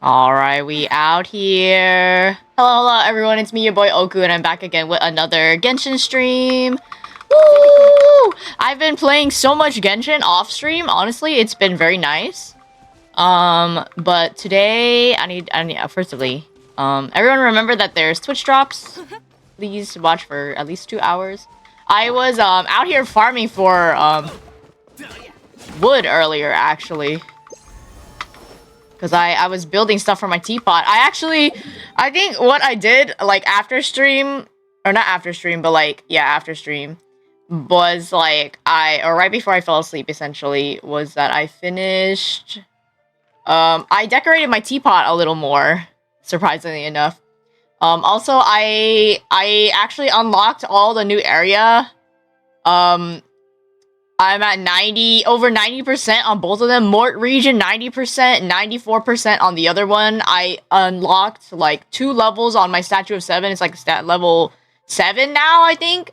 Alright, we out here. Hello, everyone. It's me, your boy Oku, and I'm back again with another Genshin stream. Woo! I've been playing so much Genshin off stream. Honestly, it's been very nice. But today I need firstly, everyone remember that there's Twitch drops. Please watch for at least 2 hours. I was out here farming for wood earlier, actually. Because I was building stuff for my teapot. I think what I did, like, after stream, or not after stream, but, like, yeah, after stream, was, like, or right before I fell asleep, essentially, was that I finished, I decorated my teapot a little more, surprisingly enough. Also, I actually unlocked all the new area. I'm at over 90% on both of them. Mort region, 90%, 94% on the other one. I unlocked, like, 2 levels on my Statue of 7. It's, like, stat level 7 now, I think.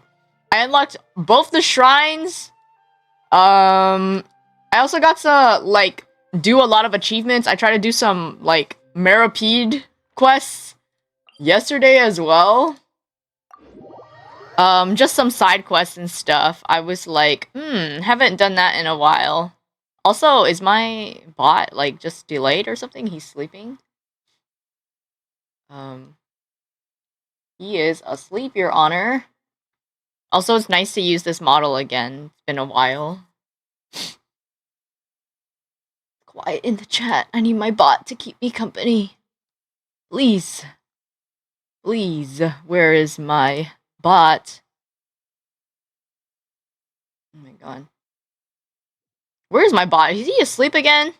I unlocked both the shrines. I also got to, like, do a lot of achievements. I tried to do some, like, Meripede quests yesterday as well. Just some side quests and stuff. I was like, haven't done that in a while. Also, is my bot, like, just delayed or something? He's sleeping? He is asleep, Your Honor. Also, it's nice to use this model again. It's been a while. Quiet in the chat. I need my bot to keep me company. Please. Please. Where is my bot? Oh my god. Where's my bot? Is he asleep again?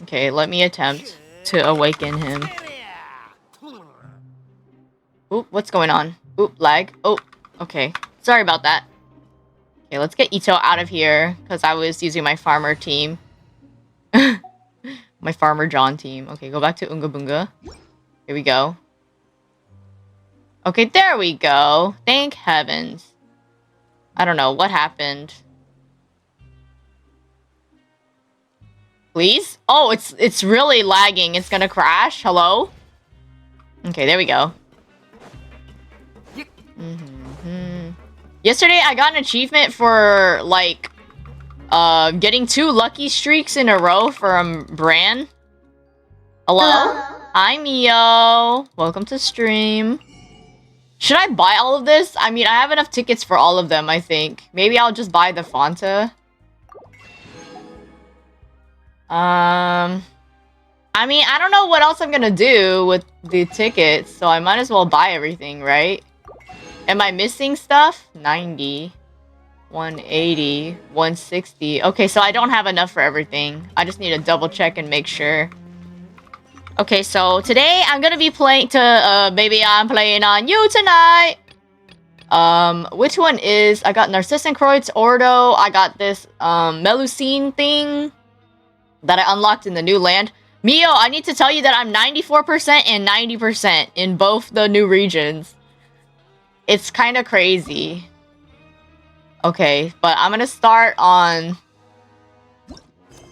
Okay, let me attempt to awaken him. Oop, what's going on? Oop, lag. Oh, okay. Sorry about that. Okay, let's get Ito out of here, because I was using my farmer team. My Farmer John team. Okay, go back to Unga Bunga. Here we go. Okay, there we go. Thank heavens. I don't know what happened. Please? Oh, it's really lagging. It's gonna crash. Hello? Okay, there we go. Yesterday, I got an achievement for, like, getting 2 lucky streaks in a row from Bran. Hello? Hi, Mio. Welcome to stream. Should I buy all of this? I mean, I have enough tickets for all of them, I think. Maybe I'll just buy the Fanta. I mean, I don't know what else I'm gonna do with the tickets, so I might as well buy everything, right? Am I missing stuff? 90, 180, 160. Okay, so I don't have enough for everything. I just need to double check and make sure. Okay, so today I'm gonna be playing Baby I'm Playing on You tonight. Which one is... I got Narcissenkreuz, Ordo. I got this, Melusine thing that I unlocked in the new land. Mio, I need to tell you that I'm 94% and 90% in both the new regions. It's kind of crazy. Okay, but I'm gonna start on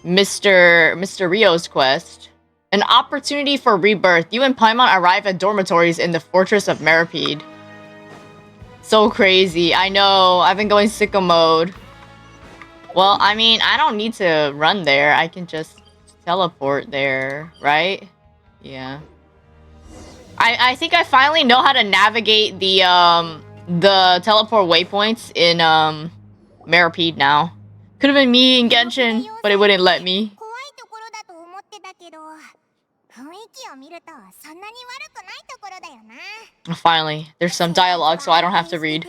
Mr. Rio's quest. An opportunity for rebirth. You and Paimon arrive at dormitories in the Fortress of Meripede. So crazy. I know. I've been going sicko mode. Well, I mean, I don't need to run there. I can just teleport there, right? Yeah. I think I finally know how to navigate the teleport waypoints in Meripede now. Could have been me in Genshin, but it wouldn't let me. Finally, there's some dialogue so I don't have to read.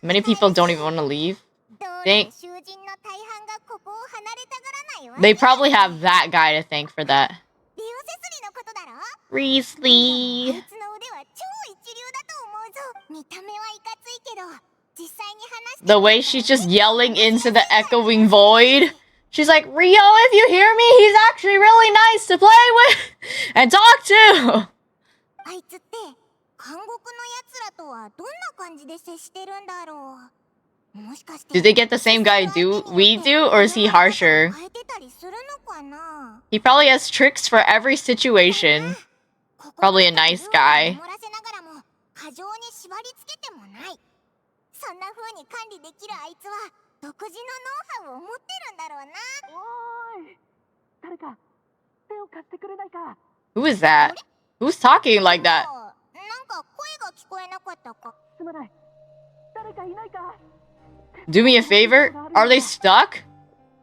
Many people don't even want to leave. They probably have that guy to thank for that. Wriothesley. The way she's just yelling into the echoing void. She's like, Rio, if you hear me, he's actually really nice to play with and talk to. Do they get the same guy we do, or is he harsher? He probably has tricks for every situation. Probably a nice guy. Who is that? Who's talking like that? Do me a favor? Are they stuck?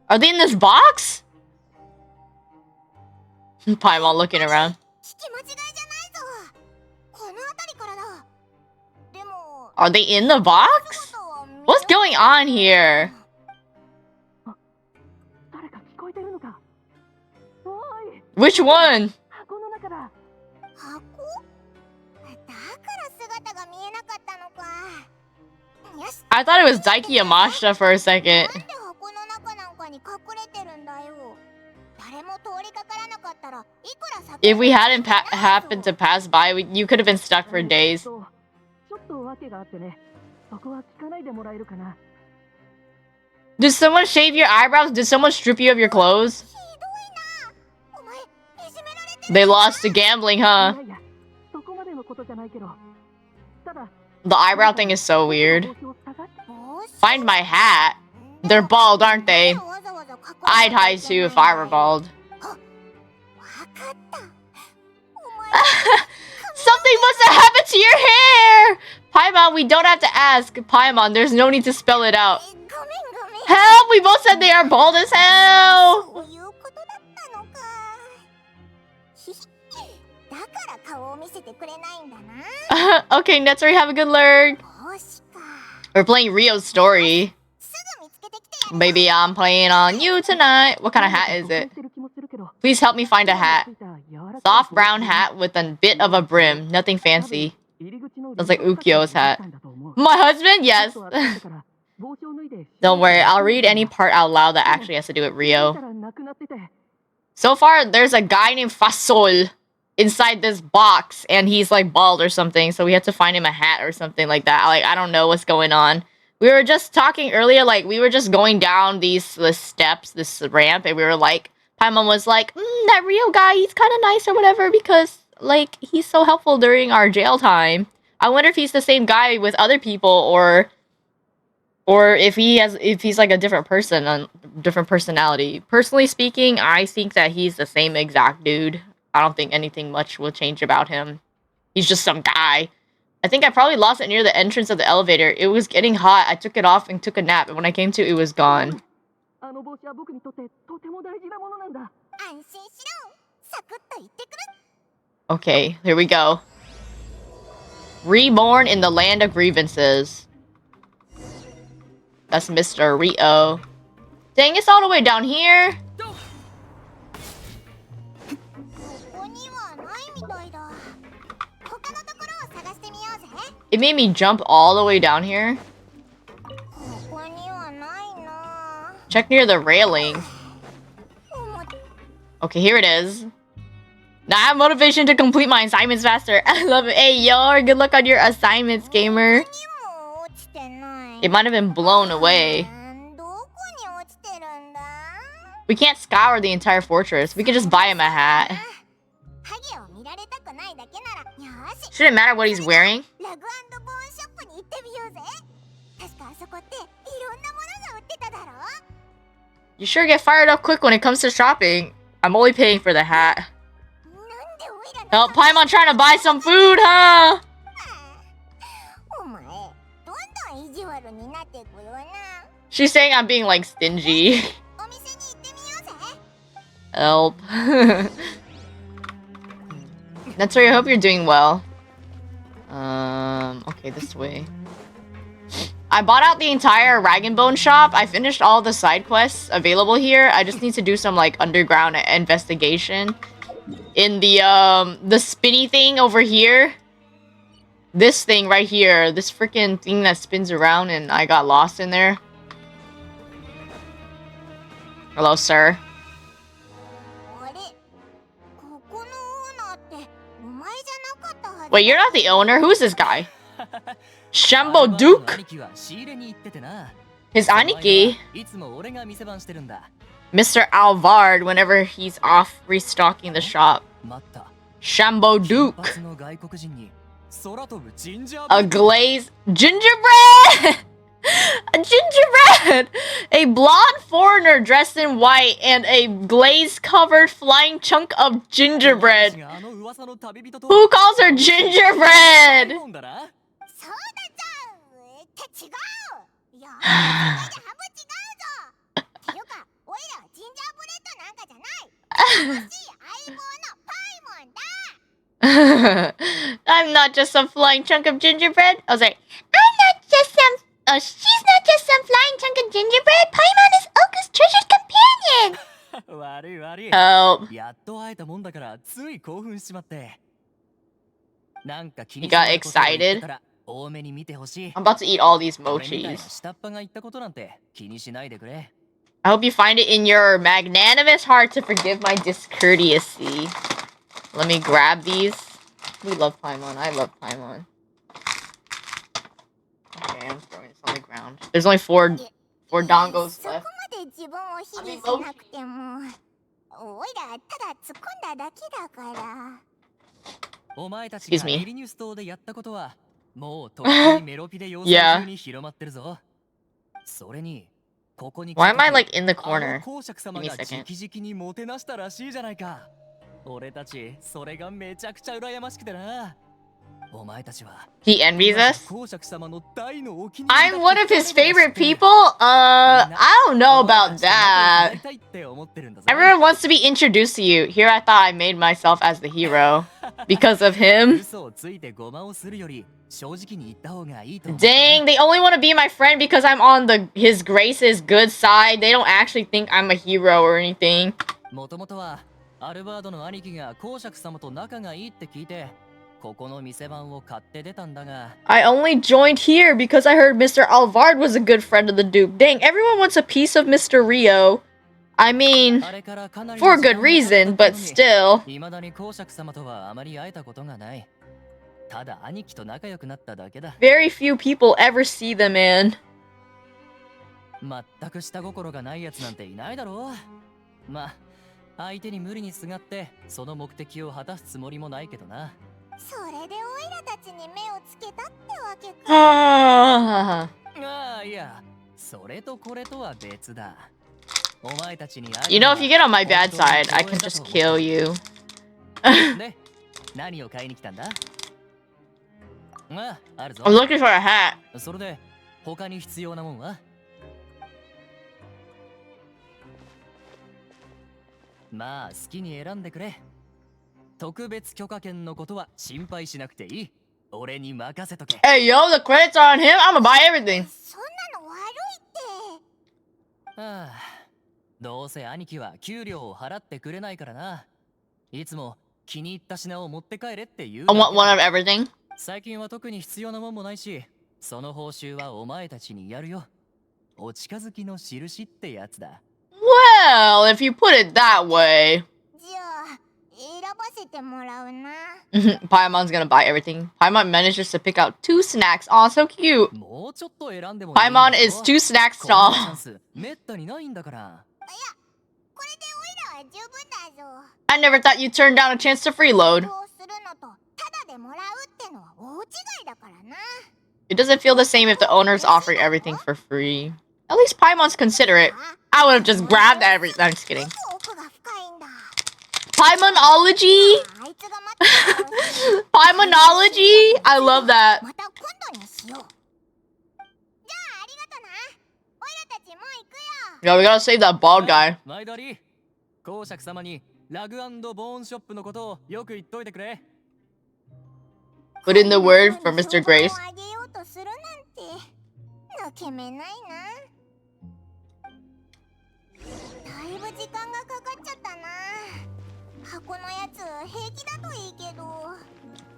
Are they in this box? Paimon looking around. Are they in the box? What's going on here? Which one? I thought it was Daiki Yamashita for a second. If we hadn't happened to pass by, you could have been stuck for days. Did someone shave your eyebrows? Did someone strip you of your clothes? They lost to gambling, huh? The eyebrow thing is so weird. Find my hat. They're bald, aren't they? I'd hide too if I were bald. Something must have happened to your hair! Paimon, we don't have to ask. Paimon, there's no need to spell it out. Help! We both said they are bald as hell! Okay, Netsuri, have a good lurk. We're playing Rio's story. Baby, I'm playing on you tonight. What kind of hat is it? Please help me find a hat. Soft brown hat with a bit of a brim. Nothing fancy. Sounds like Ukyo's hat. My husband? Yes. Don't worry, I'll read any part out loud that actually has to do with Rio. So far, there's a guy named Fasol inside this box, and he's like bald or something, so we had to find him a hat or something like that. Like, I don't know what's going on. We were just talking earlier, like, we were just going down these steps, this ramp, and we were like, Paimon was like, that Rio guy, he's kind of nice or whatever, because, like, he's so helpful during our jail time. I wonder if he's the same guy with other people, or if he's like a different person, a different personality. Personally speaking, I think that he's the same exact dude. I don't think anything much will change about him. He's just some guy. I think I probably lost it near the entrance of the elevator. It was getting hot. I took it off and took a nap, and when I came to, it was gone. Okay, here we go. Reborn in the land of grievances. That's Mr. Rio. Dang, it's all the way down here. It made me jump all the way down here. Check near the railing. Okay, here it is. Now I have motivation to complete my assignments faster. I love it. Hey, yo, good luck on your assignments, gamer. It might have been blown away. We can't scour the entire fortress. We can just buy him a hat. Shouldn't matter what he's wearing. You sure get fired up quick when it comes to shopping. I'm only paying for the hat. Help, Paimon trying to buy some food, huh? She's saying I'm being, like, stingy. Help. Netsuri, I hope you're doing well. Okay, this way. I bought out the entire Rag and Bone shop. I finished all the side quests available here. I just need to do some, like, underground investigation. In the spinny thing over here. This thing right here. This freaking thing that spins around, and I got lost in there. Hello, sir. Wait, you're not the owner? Who's this guy? Shambo Duke? His aniki? Mr. Alvard whenever he's off restocking the shop. Shambo Duke. A glazed gingerbread! A gingerbread! A blonde foreigner dressed in white and a glaze-covered flying chunk of gingerbread. Who calls her gingerbread? I'm not just some flying chunk of gingerbread. I was like, I'm not just some. She's not just some flying chunk of gingerbread. Paimon is Oka's treasured companion. Help. He got excited. I'm about to eat all these mochis. I hope you find it in your magnanimous heart to forgive my discourtesy. Let me grab these. We love Paimon. I love Paimon. Okay, I'm throwing this on the ground. There's only four dongos left. Excuse me. Yeah. Why am I like in the corner? Give me a second. He envies us? I'm one of his favorite people? I don't know about that. Everyone wants to be introduced to you. Here I thought I made myself as the hero. Because of him. Dang, they only want to be my friend because I'm on His Grace's good side. They don't actually think I'm a hero or anything. I only joined here because I heard Mr. Alvard was a good friend of the Duke. Dang, everyone wants a piece of Mr. Rio. I mean, for good reason, but still. Very few people ever see the man. You know, if you get on my bad side, I can just kill you. I'm looking for a hat. Hey yo, the credits are on him. I'm gonna buy everything. I want one of everything. Well, if you put it that way. Paimon's gonna buy everything. Paimon manages to pick out 2 snacks. Aw, so cute. Paimon is 2 snacks tall. I never thought you'd turn down a chance to freeload. It doesn't feel the same if the owner's offering everything for free. At least Paimon's considerate. I would have just grabbed everything. I'm just kidding. Paimonology? Paimonology? I love that. Yo, we gotta save that bald guy. Put in the word for Mr. Grace.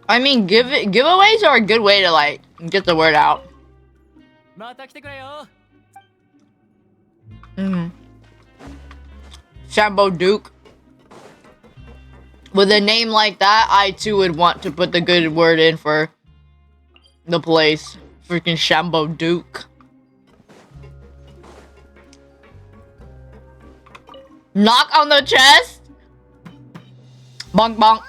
I mean, giveaways are a good way to like get the word out. Shambo Duke. With a name like that, I too would want to put the good word in for the place. Freaking Shambo Duke. Knock on the chest. Bonk bonk.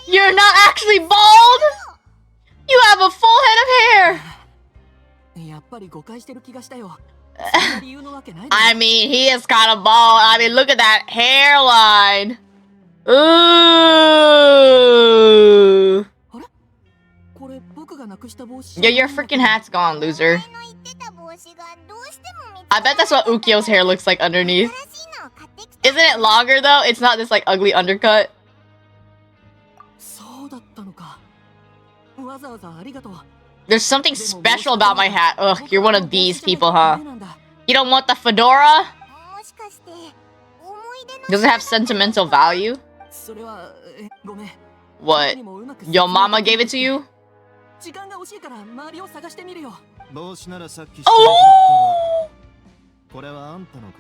You're not actually bald. You have a full head of hair. I mean, he is kind of bald. I mean, look at that hairline. Ooh. Yeah, your freaking hat's gone, loser. I bet that's what Ukyo's hair looks like underneath. Isn't it longer though? It's not this like ugly undercut. There's something special about my hat. Ugh, you're one of these people, huh? You don't want the fedora? Does it have sentimental value? What? Your mama gave it to you? Oh!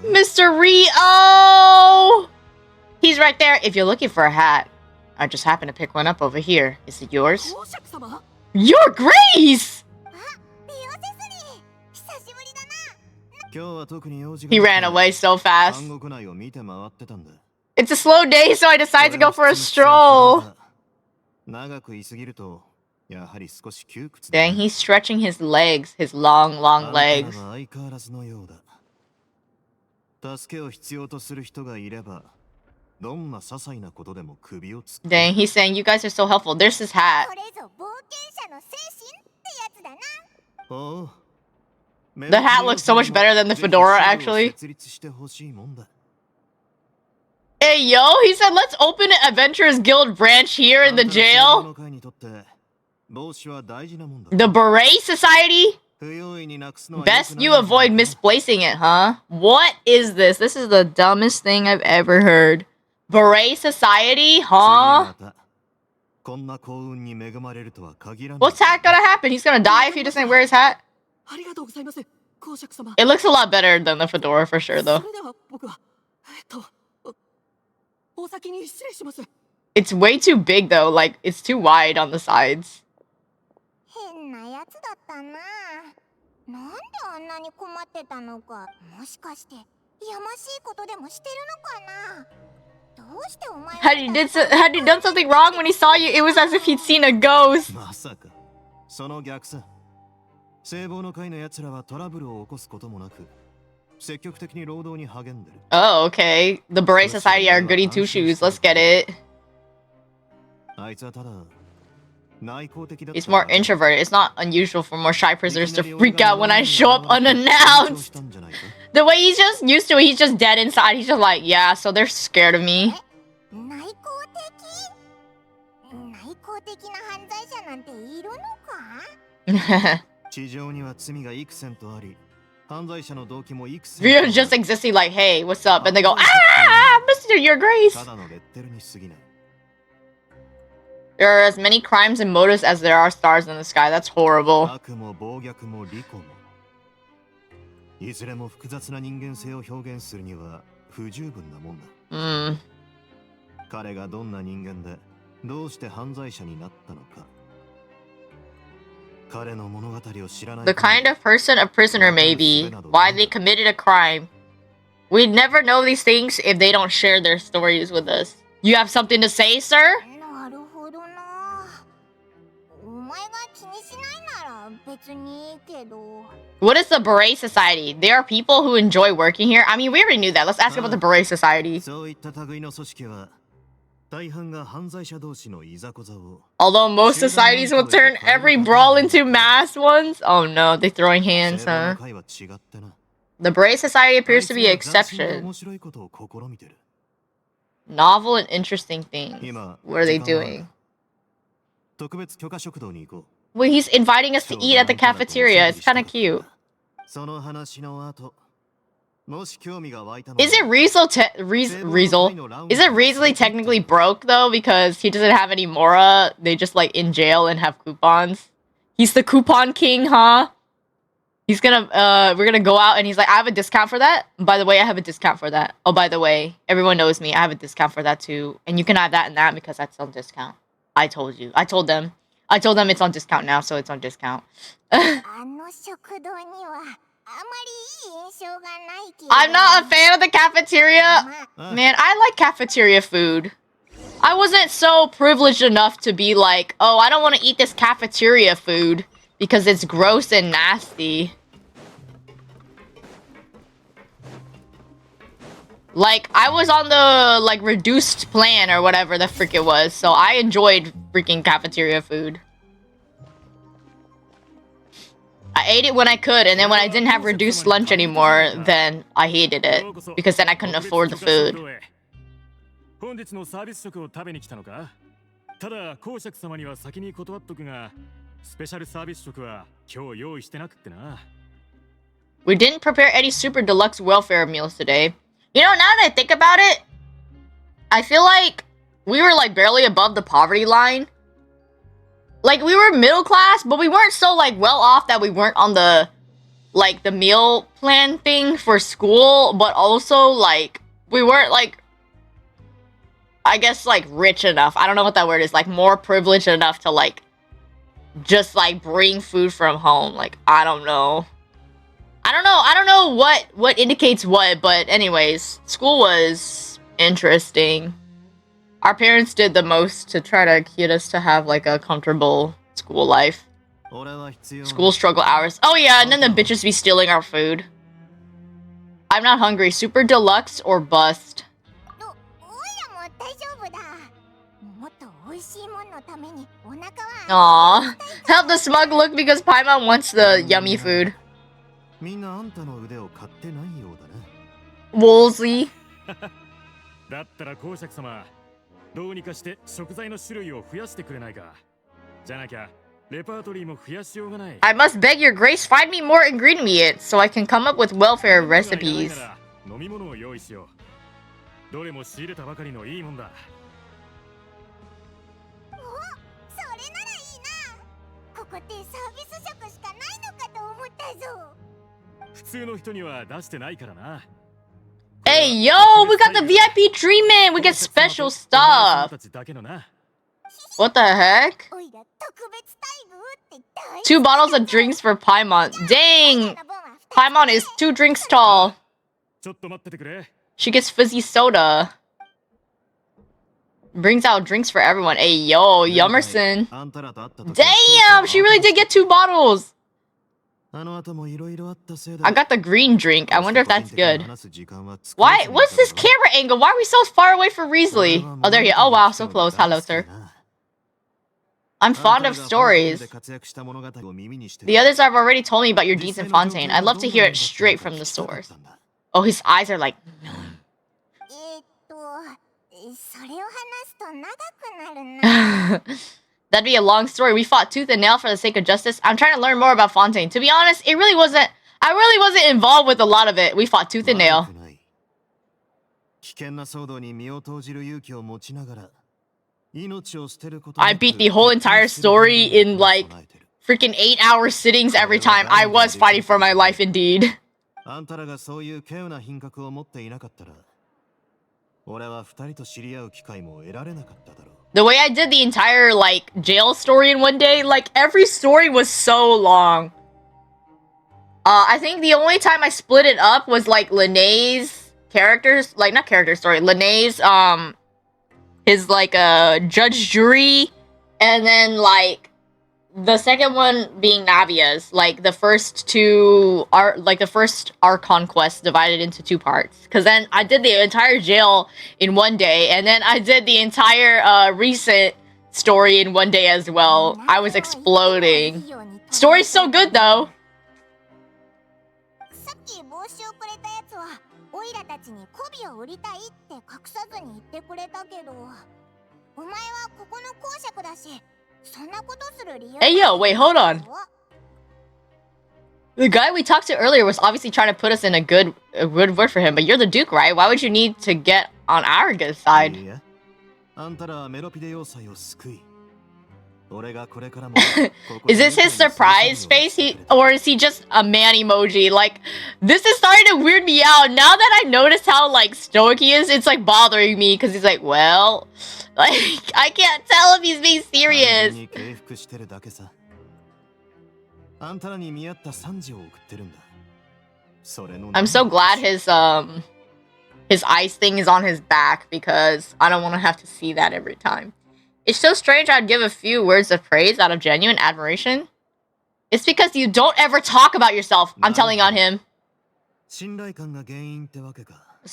Mr. Rio! He's right there. If you're looking for a hat, I just happened to pick one up over here. Is it yours? Your Grace! He ran away so fast. It's a slow day, so I decided to go for a stroll. Dang, he's stretching his legs, his long, long legs. Dang, he's saying you guys are so helpful. There's his hat. The hat looks so much better than the fedora, actually. Hey, yo, he said, let's open an Adventurers Guild branch here in the jail. The Beret Society? Best you avoid misplacing it, huh? What is this? This is the dumbest thing I've ever heard. Beret Society? Huh? What's hat gonna happen? He's gonna die if he doesn't wear his hat? It looks a lot better than the fedora for sure, though. It's way too big, though. Like, it's too wide on the sides. Had you done something wrong when he saw you? It was as if he'd seen a ghost. Oh, okay. The Beret Society are goody two-shoes. Let's get it. He's more introverted. It's not unusual for more shy prisoners to freak out when I show up unannounced. The way he's just used to it, he's just dead inside. He's just like, yeah, so they're scared of me. Rio's just existing like, hey, what's up? And they go, ah, Mr. Your Grace. There are as many crimes and motives as there are stars in the sky. That's horrible. The kind of person a prisoner may be, why they committed a crime. We'd never know these things if they don't share their stories with us. You have something to say, sir? What is the Beret Society? There are people who enjoy working here? I mean, we already knew that. Let's ask about the Beret Society. Although most societies will turn every brawl into mass ones. Oh no, they're throwing hands, huh? The Beret Society appears to be an exception. Novel and interesting things. What are they doing? Well, he's inviting us to eat at the cafeteria. It's kind of cute. Is it Wriothesley? Is it Wriothesley technically broke though because he doesn't have any Mora? They just like in jail and have coupons. He's the coupon king, huh? He's gonna, we're gonna go out and he's like, I have a discount for that. By the way, I have a discount for that. Oh, by the way, everyone knows me. I have a discount for that too. And you can have that and that because that's on discount. I told you. I told them it's on discount now, so it's on discount. I'm not a fan of the cafeteria. Man, I like cafeteria food. I wasn't so privileged enough to be like, oh, I don't want to eat this cafeteria food because it's gross and nasty. Like, I was on the, like, reduced plan or whatever the frick it was, so I enjoyed freaking cafeteria food. I ate it when I could, and then when I didn't have reduced lunch anymore, then I hated it. Because then I couldn't afford the food. We didn't prepare any super deluxe welfare meals today. You know, now that I think about it, I feel like we were like barely above the poverty line. Like, we were middle class, but we weren't so like well off that we weren't on the like the meal plan thing for school, but also like we weren't like, I guess, like rich enough. I don't know what that word is, like more privileged enough to like just like bring food from home. Like, I don't know what indicates what, but anyways, school was interesting. Our parents did the most to try to get us to have like a comfortable school life. School struggle hours. Oh yeah, and then the bitches be stealing our food. I'm not hungry. Super deluxe or bust. Aww. Help the smug look because Paimon wants the yummy food. Woolsey. I must beg your grace, find me more ingredients so I can come up with welfare recipes. Hey, yo, we got the VIP treatment. We get special stuff. What the heck? 2 bottles of drinks for Paimon. Dang! Paimon is 2 drinks tall. She gets fizzy soda. Brings out drinks for everyone. Hey, yo, Yummerson. Damn, she really did get 2 bottles. I got the green drink. I wonder if that's good. Why? What's this camera angle? Why are we so far away from Wriothesley? Oh, there he is. Oh, wow, so close. Hello, sir. I'm fond of stories. The others have already told me about your deeds in Fontaine. I'd love to hear it straight from the source. Oh, his eyes are like... That'd be a long story. We fought tooth and nail for the sake of justice. I'm trying to learn more about Fontaine. To be honest, I really wasn't involved with a lot of it. We fought tooth and nail. I beat the whole entire story in like freaking 8-hour sittings every time. I was fighting for my life indeed. The way I did the entire, like, jail story in one day, like, every story was so long. I think the only time I split it up was, like, Linnea's characters, like, not character story, Linnea's, his, like, judge jury, and then, like, the second one being Navia's, like, the first two are, like, the first Archon quest divided into 2 parts. Because then I did the entire jail in one day, and then I did the entire, recent story in one day as well. I was exploding. Story's so good, though. Hey, yo, wait, hold on. The guy we talked to earlier was obviously trying to put us in a good word for him, but you're the Duke, right? Why would you need to get on our good side? Is this his surprise face? Or is he just a man emoji? Like, this is starting to weird me out. Now that I noticed how, like, stoic he is, it's, like, bothering me. Because he's like, well... Like, I can't tell if he's being serious. I'm so glad his ice thing is on his back. Because I don't want to have to see that every time. It's so strange I'd give a few words of praise out of genuine admiration. It's because you don't ever talk about yourself, I'm telling on him. So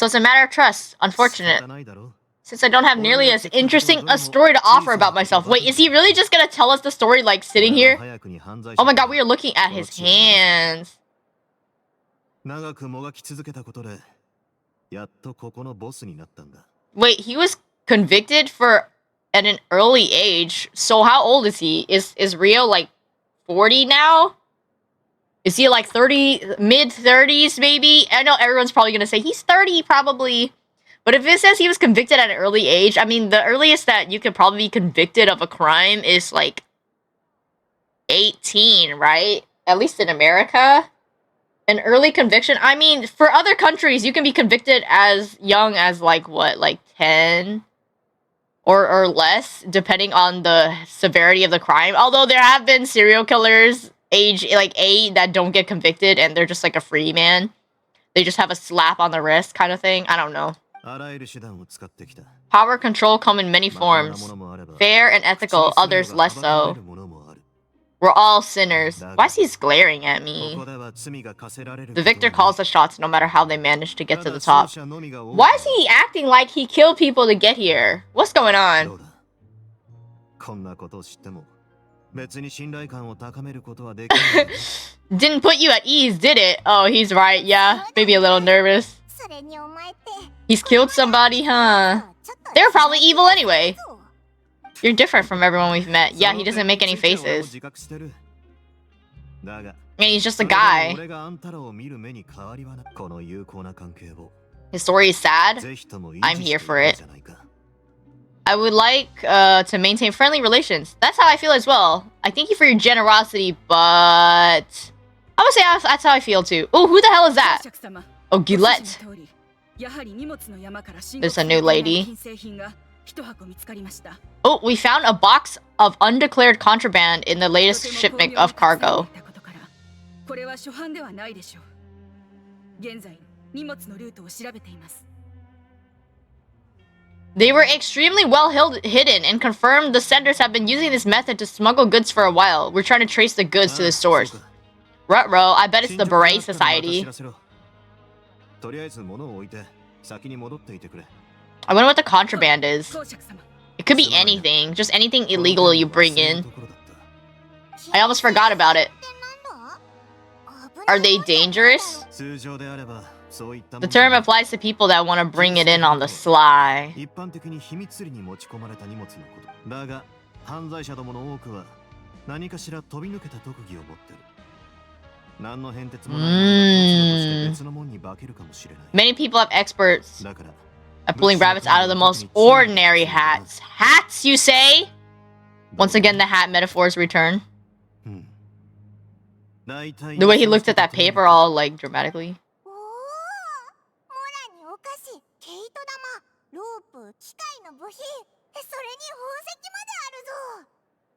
it's a matter of trust. Unfortunate. Since I don't have nearly as interesting a story to offer about myself. Wait, is he really just gonna tell us the story, like, sitting here? Oh my god, we are looking at his hands. Wait, he was convicted for... at an early age. So how old is he? Is Rio like 40 now? Is he like 30, mid-30s maybe? I know everyone's probably gonna say he's 30 probably. But if it says he was convicted at an early age, I mean, the earliest that you could probably be convicted of a crime is like 18, right? At least in America. An early conviction. I mean, for other countries, you can be convicted as young as like what, like 10? Or less, depending on the severity of the crime. Although there have been serial killers, age like 8, that don't get convicted, and they're just like a free man. They just have a slap on the wrist kind of thing. I don't know. Power control come in many forms. Fair and ethical, others less so. We're all sinners. Why is he glaring at me? The victor calls the shots no matter how they manage to get to the top. Why is he acting like he killed people to get here? What's going on? Didn't put you at ease, did it? Oh, he's right, yeah. Maybe a little nervous. He's killed somebody, huh? They were probably evil anyway. You're different from everyone we've met. Yeah, he doesn't make any faces. And he's just a guy. His story is sad. I'm here for it. I would like to maintain friendly relations. That's how I feel as well. I thank you for your generosity, but... I would say that's how I feel too. Oh, who the hell is that? Oh, Gillette. There's a new lady. Oh, we found a box of undeclared contraband in the latest shipment of cargo. They were extremely well hidden and confirmed the senders have been using this method to smuggle goods for a while. We're trying to trace the goods to the source. Ruh-roh, I bet it's the Beret Society. I wonder what the contraband is. It could be anything. Just anything illegal you bring in. I almost forgot about it. Are they dangerous? The term applies to people that want to bring it in on the sly. Many people have experts at pulling rabbits out of the most ordinary hats. Hats, you say? Once again, the hat metaphors return. The way he looked at that paper all, like, dramatically.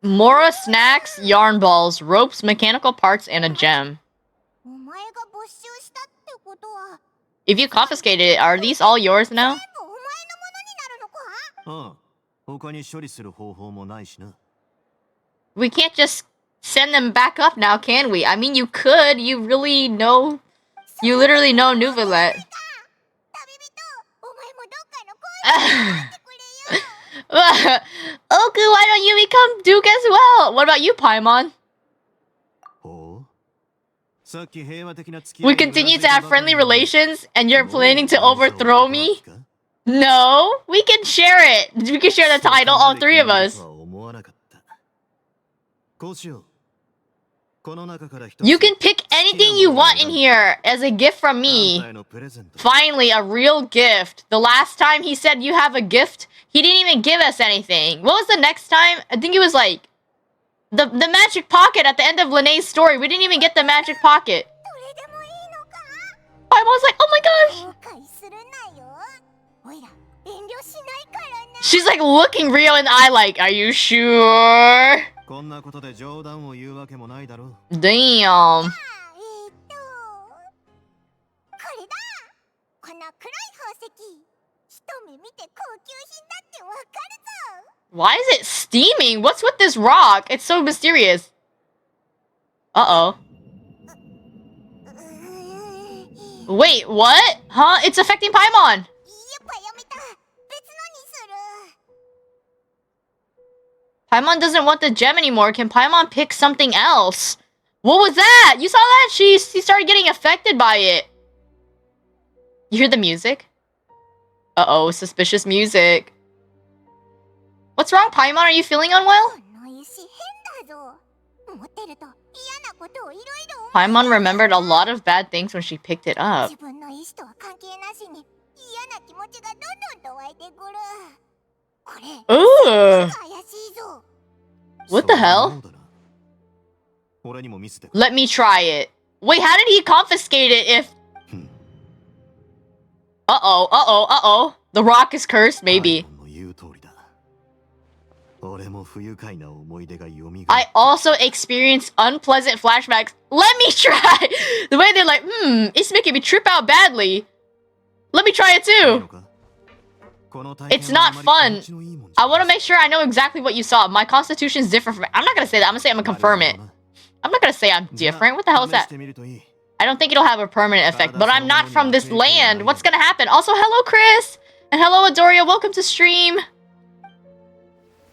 Mora snacks, yarn balls, ropes, mechanical parts, and a gem. If you confiscated it, are these all yours now? We can't just send them back up now, can we? I mean, you could. You really know... You literally know Nuvalet. Oku, why don't you become Duke as well? What about you, Paimon? We continue to have friendly relations, and you're planning to overthrow me? No, we can share it. We can share the title, all three of us. You can pick anything you want in here as a gift from me. Finally, a real gift. The last time he said you have a gift, he didn't even give us anything. What was the next time? I think it was like The magic pocket at the end of Linnea's story. We didn't even get the magic pocket. Paimon's like, oh my gosh. She's like looking Rio in the eye like, are you sure? Damn. Why is it steaming? What's with this rock? It's so mysterious. Uh-oh. Wait, what? Huh? It's affecting Paimon. Paimon doesn't want the gem anymore. Can Paimon pick something else? What was that? You saw that? She started getting affected by it. You hear the music? Uh-oh, suspicious music. What's wrong, Paimon? Are you feeling unwell? Paimon remembered a lot of bad things when she picked it up. Ooh. What the hell? Let me try it. Wait, how did he confiscate it if... Uh-oh, uh-oh, uh-oh. The rock is cursed, maybe. I also experienced unpleasant flashbacks. Let me try! The way they're like, it's making me trip out badly. Let me try it too. It's not fun. I want to make sure I know exactly what you saw. My constitution is different from... I'm not going to say that. I'm going to say I'm going to confirm it. I'm not going to say I'm different. What the hell is that? I don't think it'll have a permanent effect, but I'm not from this land. What's going to happen? Also, hello, Chris. And hello, Adoria. Welcome to stream.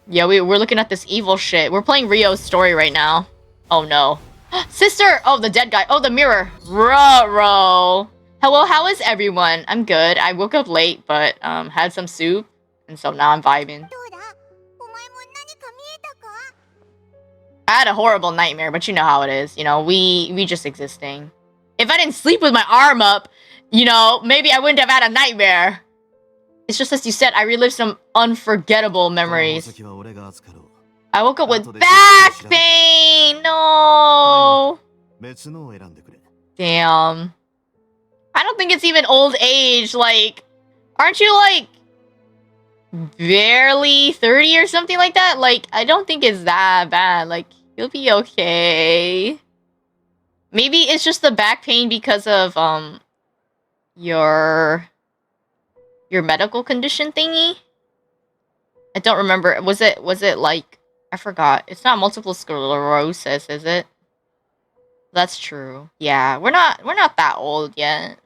Yeah, we're looking at this evil shit. We're playing Rio's story right now. Oh, no. Sister! Oh, the dead guy. Oh, the mirror. Ruh-roh. Hello, how is everyone? I'm good. I woke up late, but had some soup. And so now I'm vibing. I had a horrible nightmare, but you know how it is. You know, we just existing. If I didn't sleep with my arm up, you know, maybe I wouldn't have had a nightmare. It's just as you said, I relived some unforgettable memories. I woke up with back pain! No! Damn. I don't think it's even old age. Like, aren't you like barely 30 or something like that? Like, I don't think it's that bad. Like, you'll be okay. Maybe it's just the back pain because of your medical condition thingy. I don't remember. Was it like, I forgot. It's not multiple sclerosis, is it? That's true. Yeah, we're not that old yet.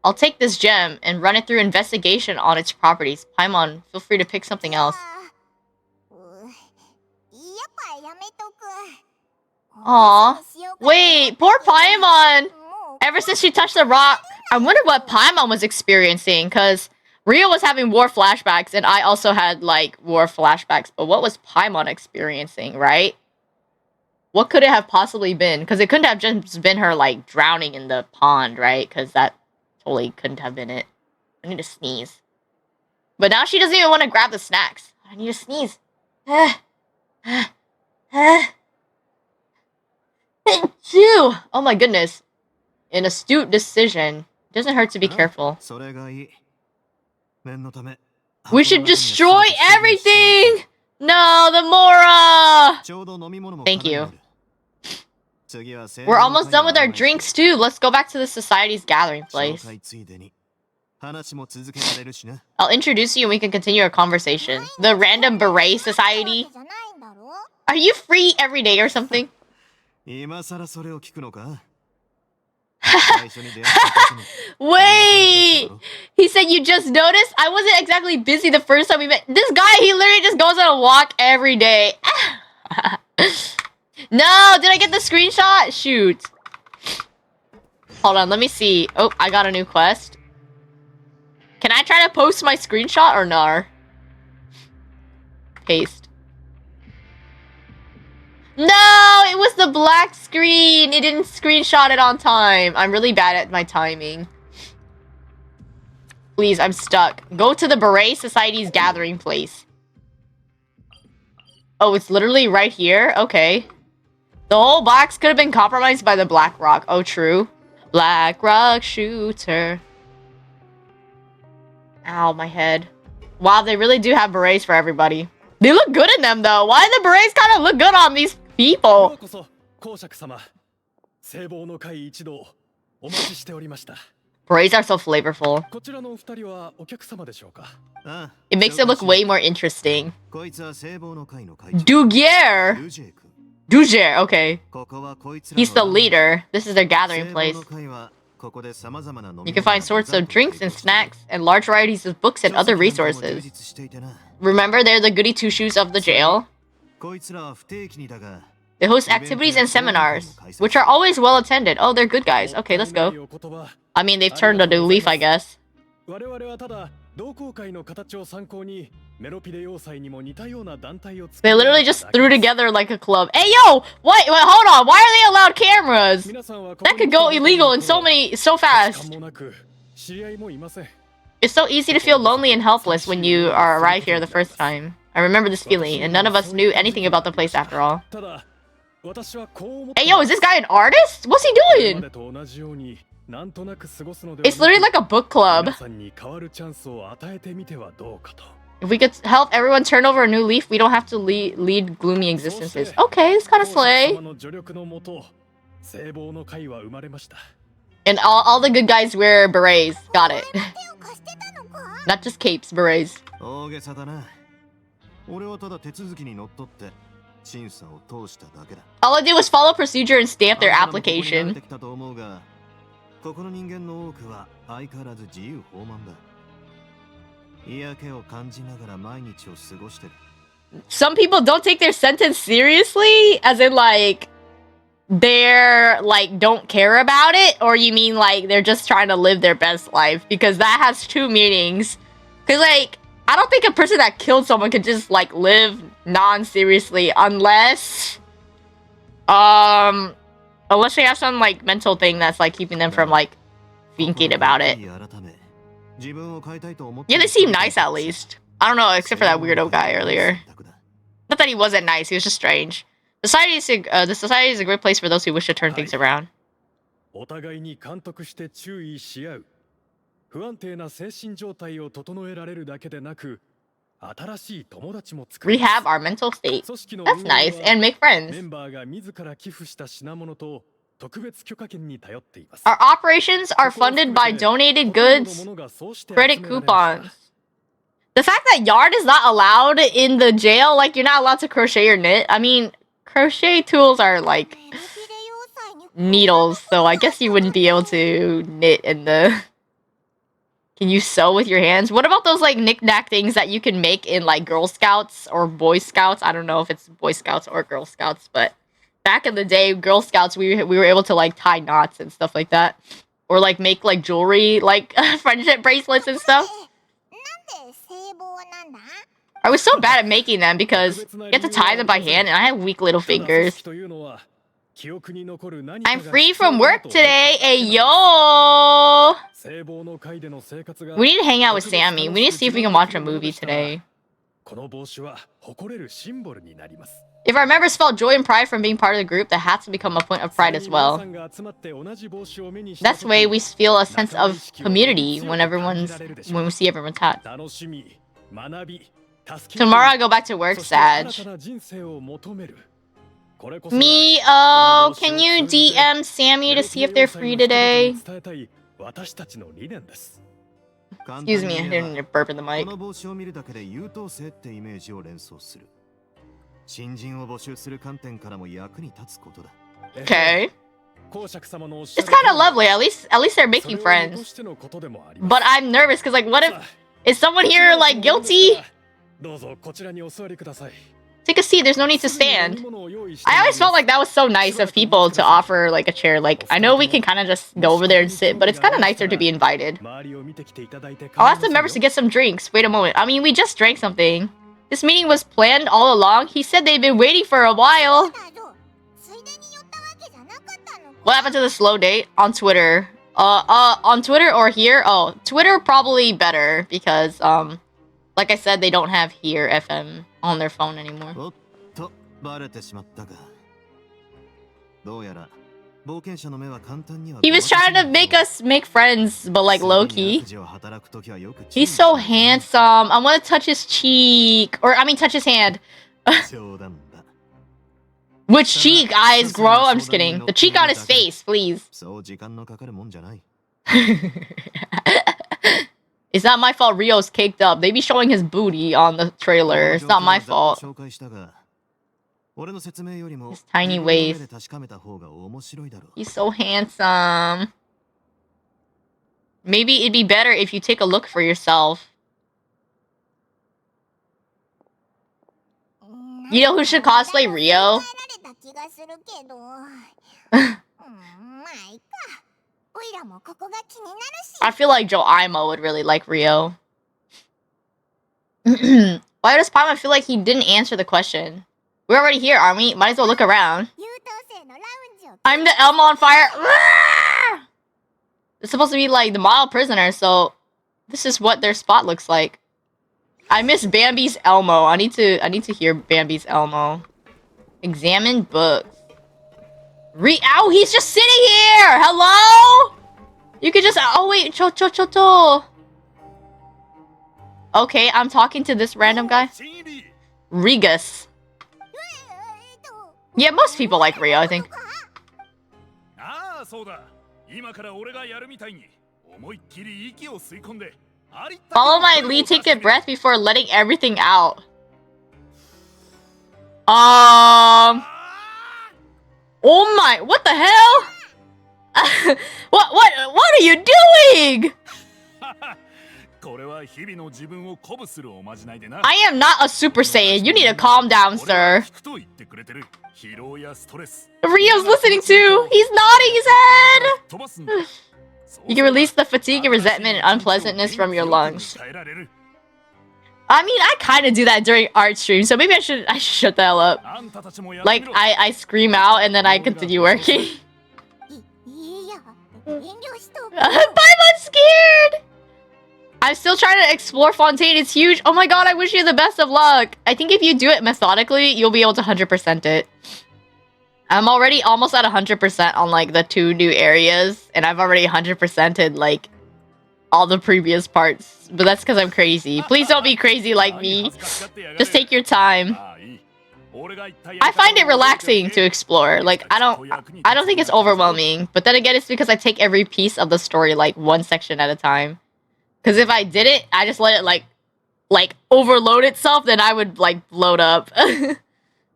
I'll take this gem and run it through investigation on its properties. Paimon, feel free to pick something else. Aw. Wait, poor Paimon! Ever since she touched the rock, I wonder what Paimon was experiencing, because Rio was having war flashbacks, and I also had, like, war flashbacks. But what was Paimon experiencing, right? What could it have possibly been? Because it couldn't have just been her, like, drowning in the pond, right? Because that totally couldn't have been it. I need to sneeze. But now she doesn't even want to grab the snacks. I need to sneeze. Oh my goodness. An astute decision. It doesn't hurt to be careful. We should destroy everything! No, the Mora! Thank you. We're almost done with our drinks too. Let's go back to the society's gathering place. I'll introduce you and we can continue our conversation. The Random Beret Society. Are you free every day or something? Wait! He said you just noticed? I wasn't exactly busy the first time we met. This guy, he literally just goes on a walk every day. No! Did I get the screenshot? Shoot. Hold on, let me see. Oh, I got a new quest. Can I try to post my screenshot or no? Paste. No! It was the black screen! It didn't screenshot it on time. I'm really bad at my timing. Please, I'm stuck. Go to the Beret Society's gathering place. Oh, it's literally right here? Okay. The whole box could have been compromised by the Black Rock. Oh, true. Black Rock shooter. Ow, my head. Wow, they really do have berets for everybody. They look good in them, though. Why do the berets kind of look good on these people? Berets are so flavorful. It makes it look way more interesting. Dugier, okay. He's the leader. This is their gathering place. You can find sorts of drinks and snacks and large varieties of books and other resources. Remember, they're the goody two-shoes of the jail. They host activities and seminars, which are always well attended. Oh, they're good guys. Okay, let's go. I mean, they've turned a new leaf, I guess. They literally just threw together like a club. Hey, yo! Wait, hold on. Why are they allowed cameras? That could go illegal in so fast. It's so easy to feel lonely and helpless when you arrive here the first time. I remember this feeling, and none of us knew anything about the place after all. Hey, yo, is this guy an artist? What's he doing? It's literally like a book club. If we could help everyone turn over a new leaf, we don't have to lead gloomy existences. Okay, it's kind of slay. And all the good guys wear berets. Got it. Not just capes, berets. All I did was follow procedure and stamp their application. Some people don't take their sentence seriously, as in like they're like don't care about it, or you mean like they're just trying to live their best life? Because that has two meanings. Because like I don't think a person that killed someone could just like live non-seriously unless they have some like mental thing that's like keeping them from like thinking about it. Yeah, they seem nice at least. I don't know, except for that weirdo guy earlier. Not that he wasn't nice, he was just strange. The society is a great place for those who wish to turn things around. Rehab our mental state. That's nice, and make friends. Our operations are funded by donated goods, credit coupons. The fact that yarn is not allowed in the jail, like you're not allowed to crochet or knit. I mean, crochet tools are like needles, so I guess you wouldn't be able to knit in the... Can you sew with your hands? What about those like knick-knack things that you can make in like Girl Scouts or Boy Scouts? I don't know if it's Boy Scouts or Girl Scouts, but back in the day, Girl Scouts, we were able to like tie knots and stuff like that. Or like make like jewelry, like friendship bracelets and stuff. I was so bad at making them because you have to tie them by hand and I have weak little fingers. I'm free from work today. Hey, yo! We need to hang out with Sammy. We need to see if we can watch a movie today. If our members felt joy and pride from being part of the group, that has to become a point of pride as well. That's the way we feel a sense of community when we see everyone's hat. Tomorrow I go back to work, Sag. Me, oh, can you DM Sammy to see if they're free today? Excuse me, I didn't need to burp in the mic. Okay. It's kind of lovely. At least they're making friends. But I'm nervous because, like, what if is someone here like guilty? Take a seat. There's no need to stand. I always felt like that was so nice of people to offer like a chair. Like, I know we can kind of just go over there and sit, but it's kind of nicer to be invited. I'll ask the members to get some drinks. Wait a moment. I mean, we just drank something. This meeting was planned all along. He said they've been waiting for a while. What happened to the slow date? On Twitter. On Twitter or here? Oh, Twitter probably better because, like I said, they don't have here FM on their phone anymore. He was trying to make us make friends, but like low-key. He's so handsome. I want to touch his cheek. Or, I mean, touch his hand. Which cheek? Eyes grow? I'm just kidding. The cheek on his face, please. It's not my fault Rio's caked up. They be showing his booty on the trailer. It's not my fault. His tiny waist. He's so handsome. Maybe it'd be better if you take a look for yourself. You know who should cosplay Rio? I feel like Joimo would really like Rio. Why does Paimon feel like he didn't answer the question? We're already here, aren't we? Might as well look around. I'm the Elmo on fire. It's supposed to be like the model prisoner, so this is what their spot looks like. I miss Bambi's Elmo. I need to hear Bambi's Elmo. Examine books. Ow, he's just sitting here! Hello? You could just... Oh, wait. Cho. Okay, I'm talking to this random guy. Regus. Yeah, most people like Rio, I think. Follow my lead, take a breath before letting everything out. Oh my, what the hell? What are you doing? I am not a Super Saiyan. You need to calm down, sir. Rio's listening too. He's nodding his head. You can release the fatigue and resentment and unpleasantness from your lungs. I mean, I kind of do that during art stream, so maybe I should shut the hell up. Like, I scream out and then I continue working. I'm scared! I'm still trying to explore Fontaine. It's huge. Oh my god, I wish you the best of luck. I think if you do it methodically, you'll be able to 100% it. I'm already almost at 100% on, like, the 2 new areas. And I've already 100%ed, like, all the previous parts. But that's because I'm crazy. Please don't be crazy like me. Just take your time. I find it relaxing to explore. Like, I don't think it's overwhelming. But then again, it's because I take every piece of the story, like, one section at a time. Because if I did it, I just let it, like overload itself, then I would, like, load up. As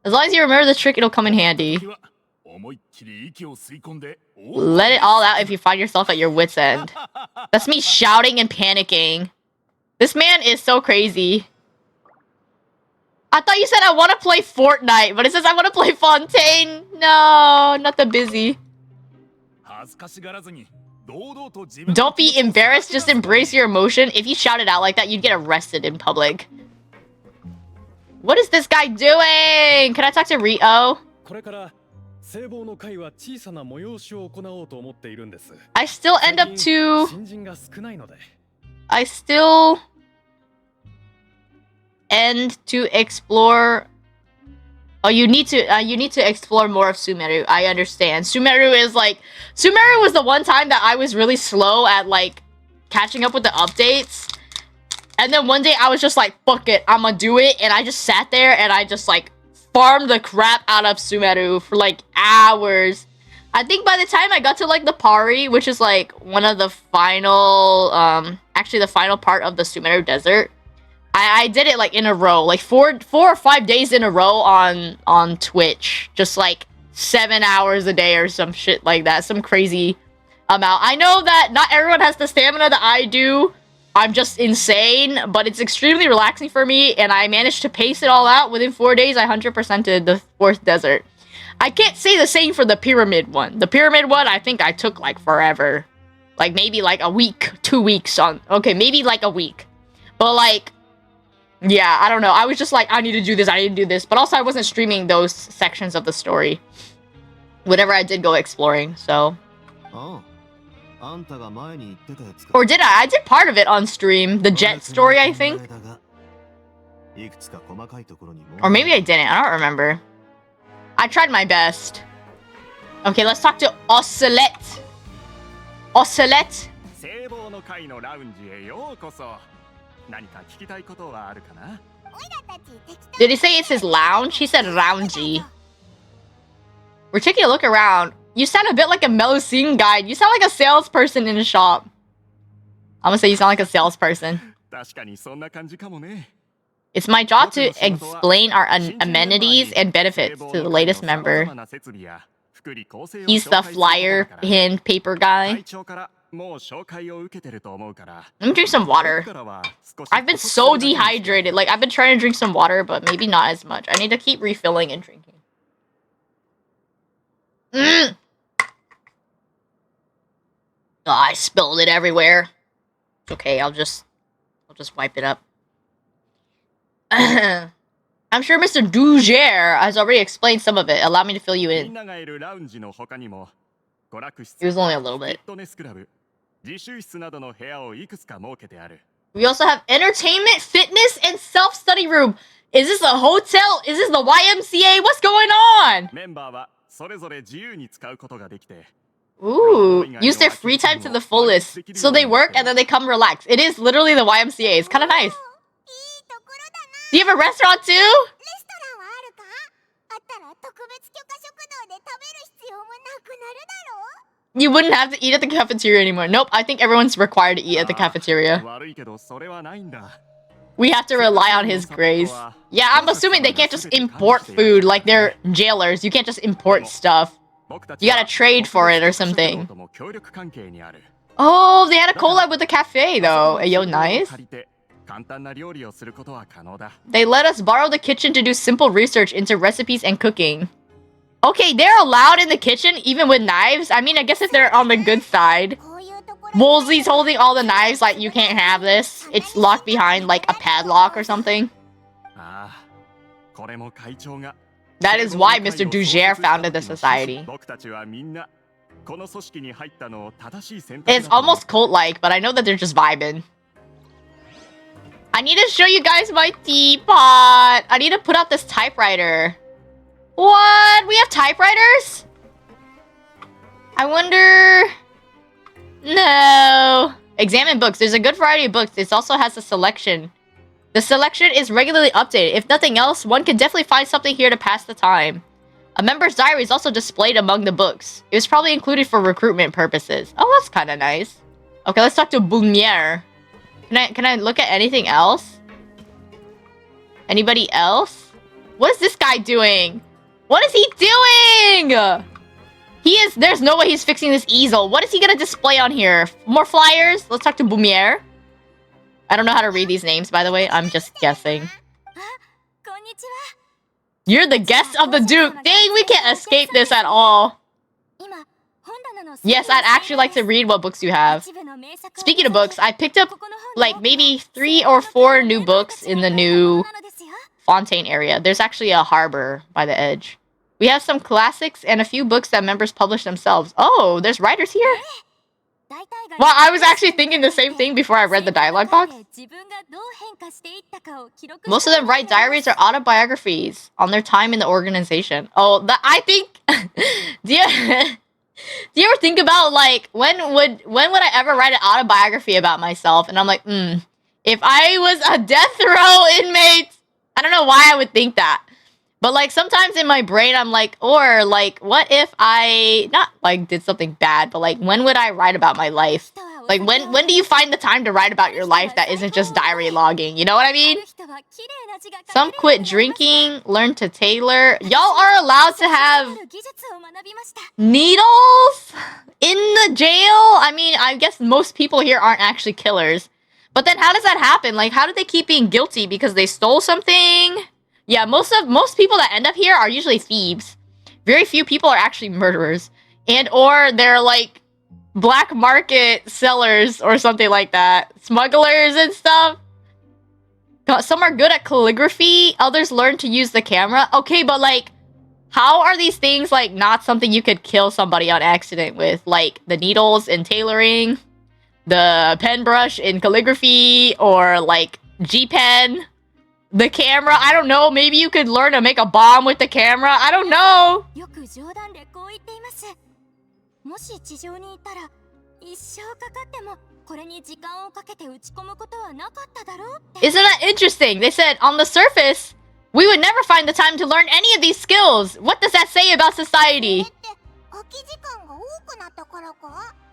long as you remember the trick, it'll come in handy. Let it all out if you find yourself at your wit's end. That's me shouting and panicking. This man is so crazy. I thought you said I want to play Fortnite, but it says I want to play Fontaine. No, not the busy. Don't be embarrassed, just embrace your emotion. If you shout it out like that, you'd get arrested in public. What is this guy doing? Can I talk to Rio? I still end up to... I still end to explore... Oh, you need to explore more of Sumeru. I understand. Sumeru is like... Sumeru was the one time that I was really slow at, like, catching up with the updates. And then one day I was just like, fuck it, I'ma do it. And I just sat there and I just, like, farmed the crap out of Sumeru for, like, hours. I think by the time I got to, like, the Pari, which is, like, one of the final... actually, the final part of the Sumeru Desert. I did it, like, in a row. Like, four or 5 days in a row on Twitch. Just, like, 7 hours a day or some shit like that. Some crazy amount. I know that not everyone has the stamina that I do. I'm just insane. But it's extremely relaxing for me. And I managed to pace it all out. Within 4 days, I 100%ed the 4th desert. I can't say the same for the Pyramid one. The Pyramid one, I think I took, like, forever. Like, maybe, like, a week. 2 weeks on... Okay, maybe, like, a week. But, like... Yeah, I don't know. I was just like, I need to do this, I need to do this. But also, I wasn't streaming those sections of the story. Whenever I did go exploring, so... Or did I? I did part of it on stream. The jet story, I think. Or maybe I didn't. I don't remember. I tried my best. Okay, let's talk to Ocelot. Ocelot? Did he say it's his lounge? He said loungy. We're taking a look around. You sound a bit like a Melusine guide. You sound like a salesperson in a shop. I'm gonna say you sound like a salesperson. It's my job to explain our amenities and benefits to the latest member. He's the flyer hand paper guy. Let me drink some water. I've been so dehydrated. Like, I've been trying to drink some water, but maybe not as much. I need to keep refilling and drinking. Oh, I spilled it everywhere. It's okay, I'll just wipe it up. I'm sure Mr. Duger has already explained some of it. Allow me to fill you in. It was only a little bit. We also have entertainment, fitness, and self-study room. Is this a hotel? Is this the YMCA? What's going on? Ooh, use their free time to the fullest. So they work and then they come relax. It is literally the YMCA. It's kind of nice. Do you have a restaurant too? You wouldn't have to eat at the cafeteria anymore. Nope, I think everyone's required to eat at the cafeteria. We have to rely on his grace. Yeah, I'm assuming they can't just import food like they're jailers. You can't just import stuff. You gotta trade for it or something. Oh, they had a collab with the cafe though. Yo, nice. They let us borrow the kitchen to do simple research into recipes and cooking. Okay, they're allowed in the kitchen even with knives? I mean, I guess if they're on the good side. Woolsey's holding all the knives like, you can't have this. It's locked behind like a padlock or something. That is why Mr. Duger founded the society. It's almost cult-like, but I know that they're just vibing. I need to show you guys my teapot. I need to put out this typewriter. What? We have typewriters? I wonder... No. Examine books. There's a good variety of books. This also has a selection. The selection is regularly updated. If nothing else, one can definitely find something here to pass the time. A member's diary is also displayed among the books. It was probably included for recruitment purposes. Oh, that's kind of nice. Okay, let's talk to Boumier. Can I look at anything else? Anybody else? What is this guy doing? What is he doing? There's no way he's fixing this easel. What is he gonna display on here? More flyers? Let's talk to Boumier. I don't know how to read these names, by the way. I'm just guessing. You're the guest of the Duke. Dang, we can't escape this at all. Yes, I'd actually like to read what books you have. Speaking of books, I picked up like maybe 3 or 4 new books in the new Fontaine area. There's actually a harbor by the edge. We have some classics and a few books that members publish themselves. Oh, there's writers here? Well, I was actually thinking the same thing before I read the dialogue box. Most of them write diaries or autobiographies on their time in the organization. Oh, I think... do you ever think about, like, when would I ever write an autobiography about myself? And I'm like, if I was a death row inmate... I don't know why I would think that. But, like, sometimes in my brain, I'm like, or, like, what if I... Not, like, did something bad, but, like, when would I write about my life? Like, when do you find the time to write about your life that isn't just diary logging? You know what I mean? Some quit drinking, learn to tailor. Y'all are allowed to have needles in the jail? I mean, I guess most people here aren't actually killers. But then how does that happen? Like, how do they keep being guilty? Because they stole something? Yeah, most people that end up here are usually thieves. Very few people are actually murderers. And or they're like black market sellers or something like that. Smugglers and stuff. Some are good at calligraphy. Others learn to use the camera. Okay, but like, how are these things like not something you could kill somebody on accident with? Like the needles in tailoring, the pen brush in calligraphy, or like G-pen, The camera, I don't know. Maybe you could learn to make a bomb with the camera. I don't know. Isn't that interesting? They said on the surface, we would never find the time to learn any of these skills. What does that say about society?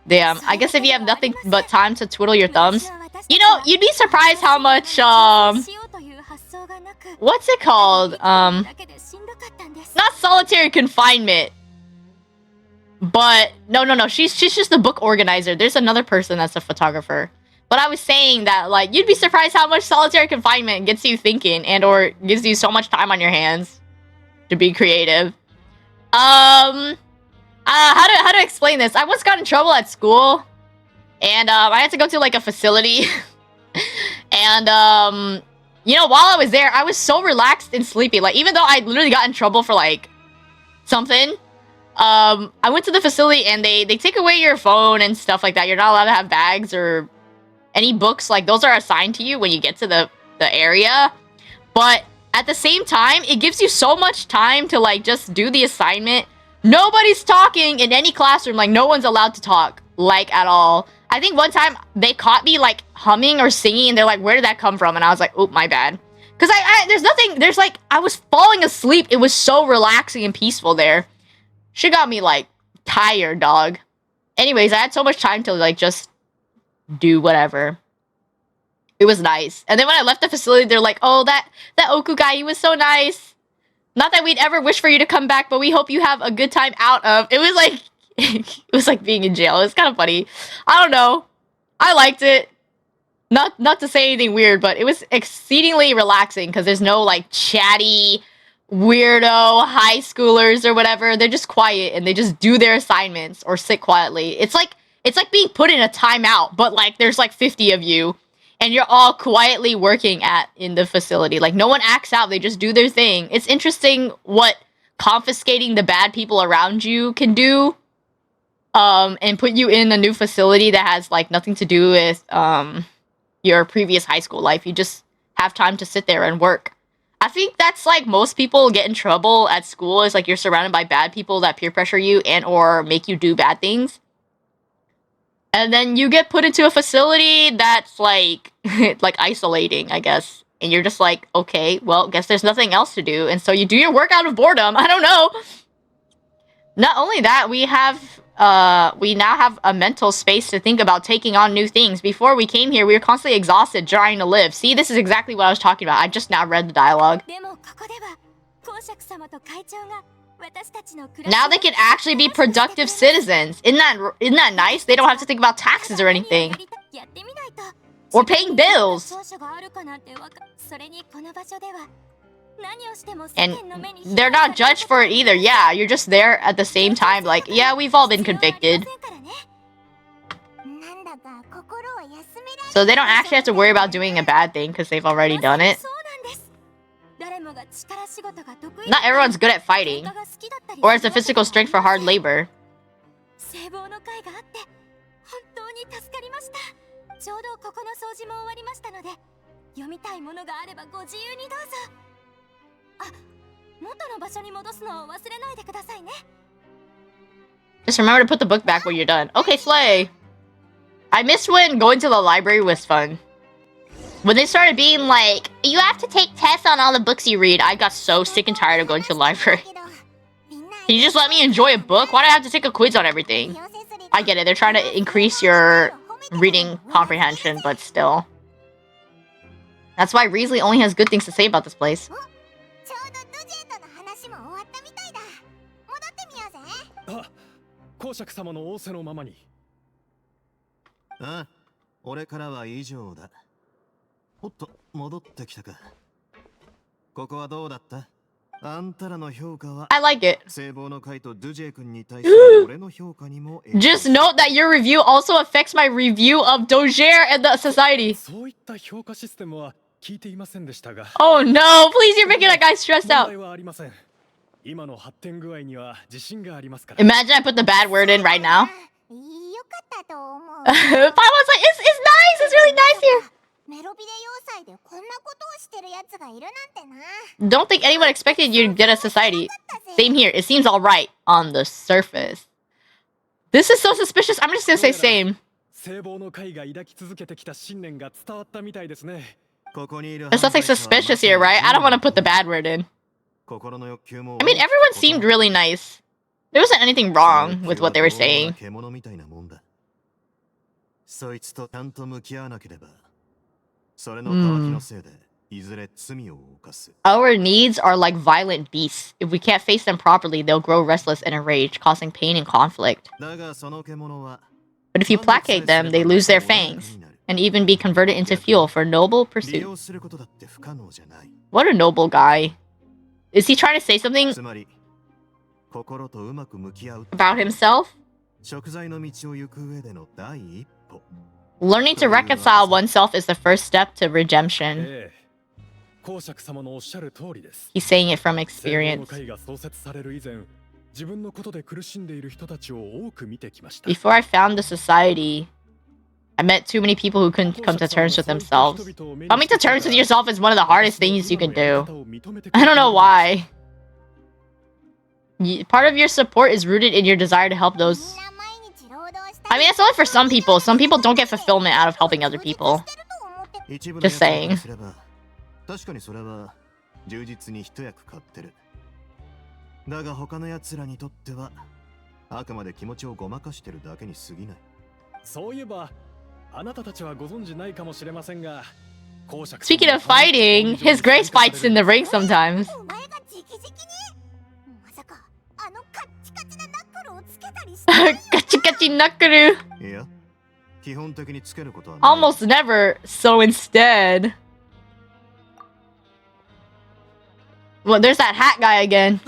Damn, I guess if you have nothing but time to twiddle your thumbs. You know, you'd be surprised how much, what's it called? Not solitary confinement. But, no, she's just the book organizer. There's another person that's a photographer. But I was saying that, like, you'd be surprised how much solitary confinement gets you thinking and or gives you so much time on your hands to be creative. How to explain this? I once got in trouble at school, and I had to go to like a facility, and you know, while I was there, I was so relaxed and sleepy. Like, even though I literally got in trouble for like something, I went to the facility and they take away your phone and stuff like that. You're not allowed to have bags or any books. Like, those are assigned to you when you get to the area, but at the same time, it gives you so much time to like just do the assignment. Nobody's talking in any classroom. Like, no one's allowed to talk, like, at all. I think one time they caught me like humming or singing, and they're like, where did that come from? And I was like, oop, my bad. Because there's like, I was falling asleep. It was so relaxing and peaceful there. She got me like tired, dog. Anyways, I had so much time to like just do whatever. It was nice. And then when I left the facility, they're like, oh, that Oku guy, he was so nice. Not that we'd ever wish for you to come back, but we hope you have a good time out of. It was like, it was like being in jail. It was kind of funny. I don't know. I liked it. Not to say anything weird, but it was exceedingly relaxing because there's no like chatty, weirdo high schoolers or whatever. They're just quiet and they just do their assignments or sit quietly. It's like being put in a timeout, but like there's like 50 of you. And you're all quietly working in the facility. Like, no one acts out. They just do their thing. It's interesting what confiscating the bad people around you can do. And put you in a new facility that has, like, nothing to do with, your previous high school life. You just have time to sit there and work. I think that's, like, most people get in trouble at school. Is, like, you're surrounded by bad people that peer pressure you and or make you do bad things. And then you get put into a facility that's like, like isolating, I guess. And you're just like, okay, well, guess there's nothing else to do. And so you do your work out of boredom. I don't know. Not only that, we now have a mental space to think about taking on new things. Before we came here, we were constantly exhausted, trying to live. See, this is exactly what I was talking about. I just now read the dialogue. Now they can actually be productive citizens. Isn't that nice? They don't have to think about taxes or anything. Or paying bills. And they're not judged for it either. Yeah, you're just there at the same time. Like, yeah, we've all been convicted. So they don't actually have to worry about doing a bad thing because they've already done it. Not everyone's good at fighting, or has the physical strength for hard labor. Just remember to put the book back when you're done. Okay, slay. I missed when going to the library was fun. When they started being like, you have to take tests on all the books you read, I got so sick and tired of going to the library. Can you just let me enjoy a book? Why do I have to take a quiz on everything? I get it, they're trying to increase your reading comprehension, but still. That's why Wriothesley only has good things to say about this place. I like it. Just note that your review also affects my review of Dojere and the society. Oh no, please, you're making that guy stressed out. Imagine I put the bad word in right now. Paimon was like, it's nice, it's really nice here. Don't think anyone expected you to get a society. Same here. It seems alright on the surface. This is so suspicious. I'm just gonna say same. There's something suspicious here, right? I don't want to put the bad word in. I mean, everyone seemed really nice. There wasn't anything wrong with what they were saying. Our needs are like violent beasts. If we can't face them properly, they'll grow restless and enraged, causing pain and conflict. But if you placate them, they lose their fangs, and even be converted into fuel for noble pursuit. What a noble guy. Is he trying to say something about himself? Learning to reconcile oneself is the first step to redemption. He's saying it from experience. Before I found the society, I met too many people who couldn't come to terms with themselves. Coming to terms with yourself is one of the hardest things you can do. I don't know why. Part of your support is rooted in your desire to help those. I mean, it's only for some people. Some people don't get fulfillment out of helping other people. Just saying. Speaking of fighting, His Grace fights in the ring sometimes. Kachi knuckle. Almost never, so instead. Well, there's that hat guy again.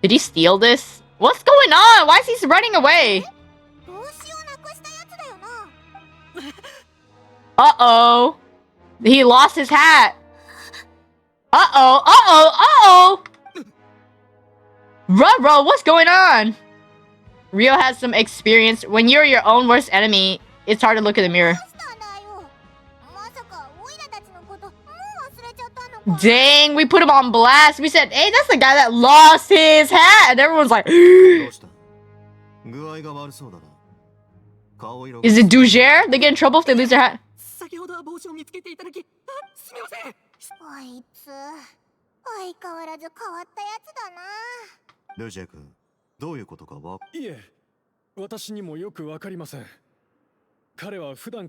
Did he steal this? What's going on? Why is he running away? Uh-oh. He lost his hat. Uh-oh. Uh-oh. Uh-oh. Ruh-roh, what's going on? Rio has some experience. When you're your own worst enemy, it's hard to look in the mirror. Dang, we put him on blast. We said, hey, that's the guy that lost his hat. And everyone's like, is it Dugere? They get in trouble if they lose their hat.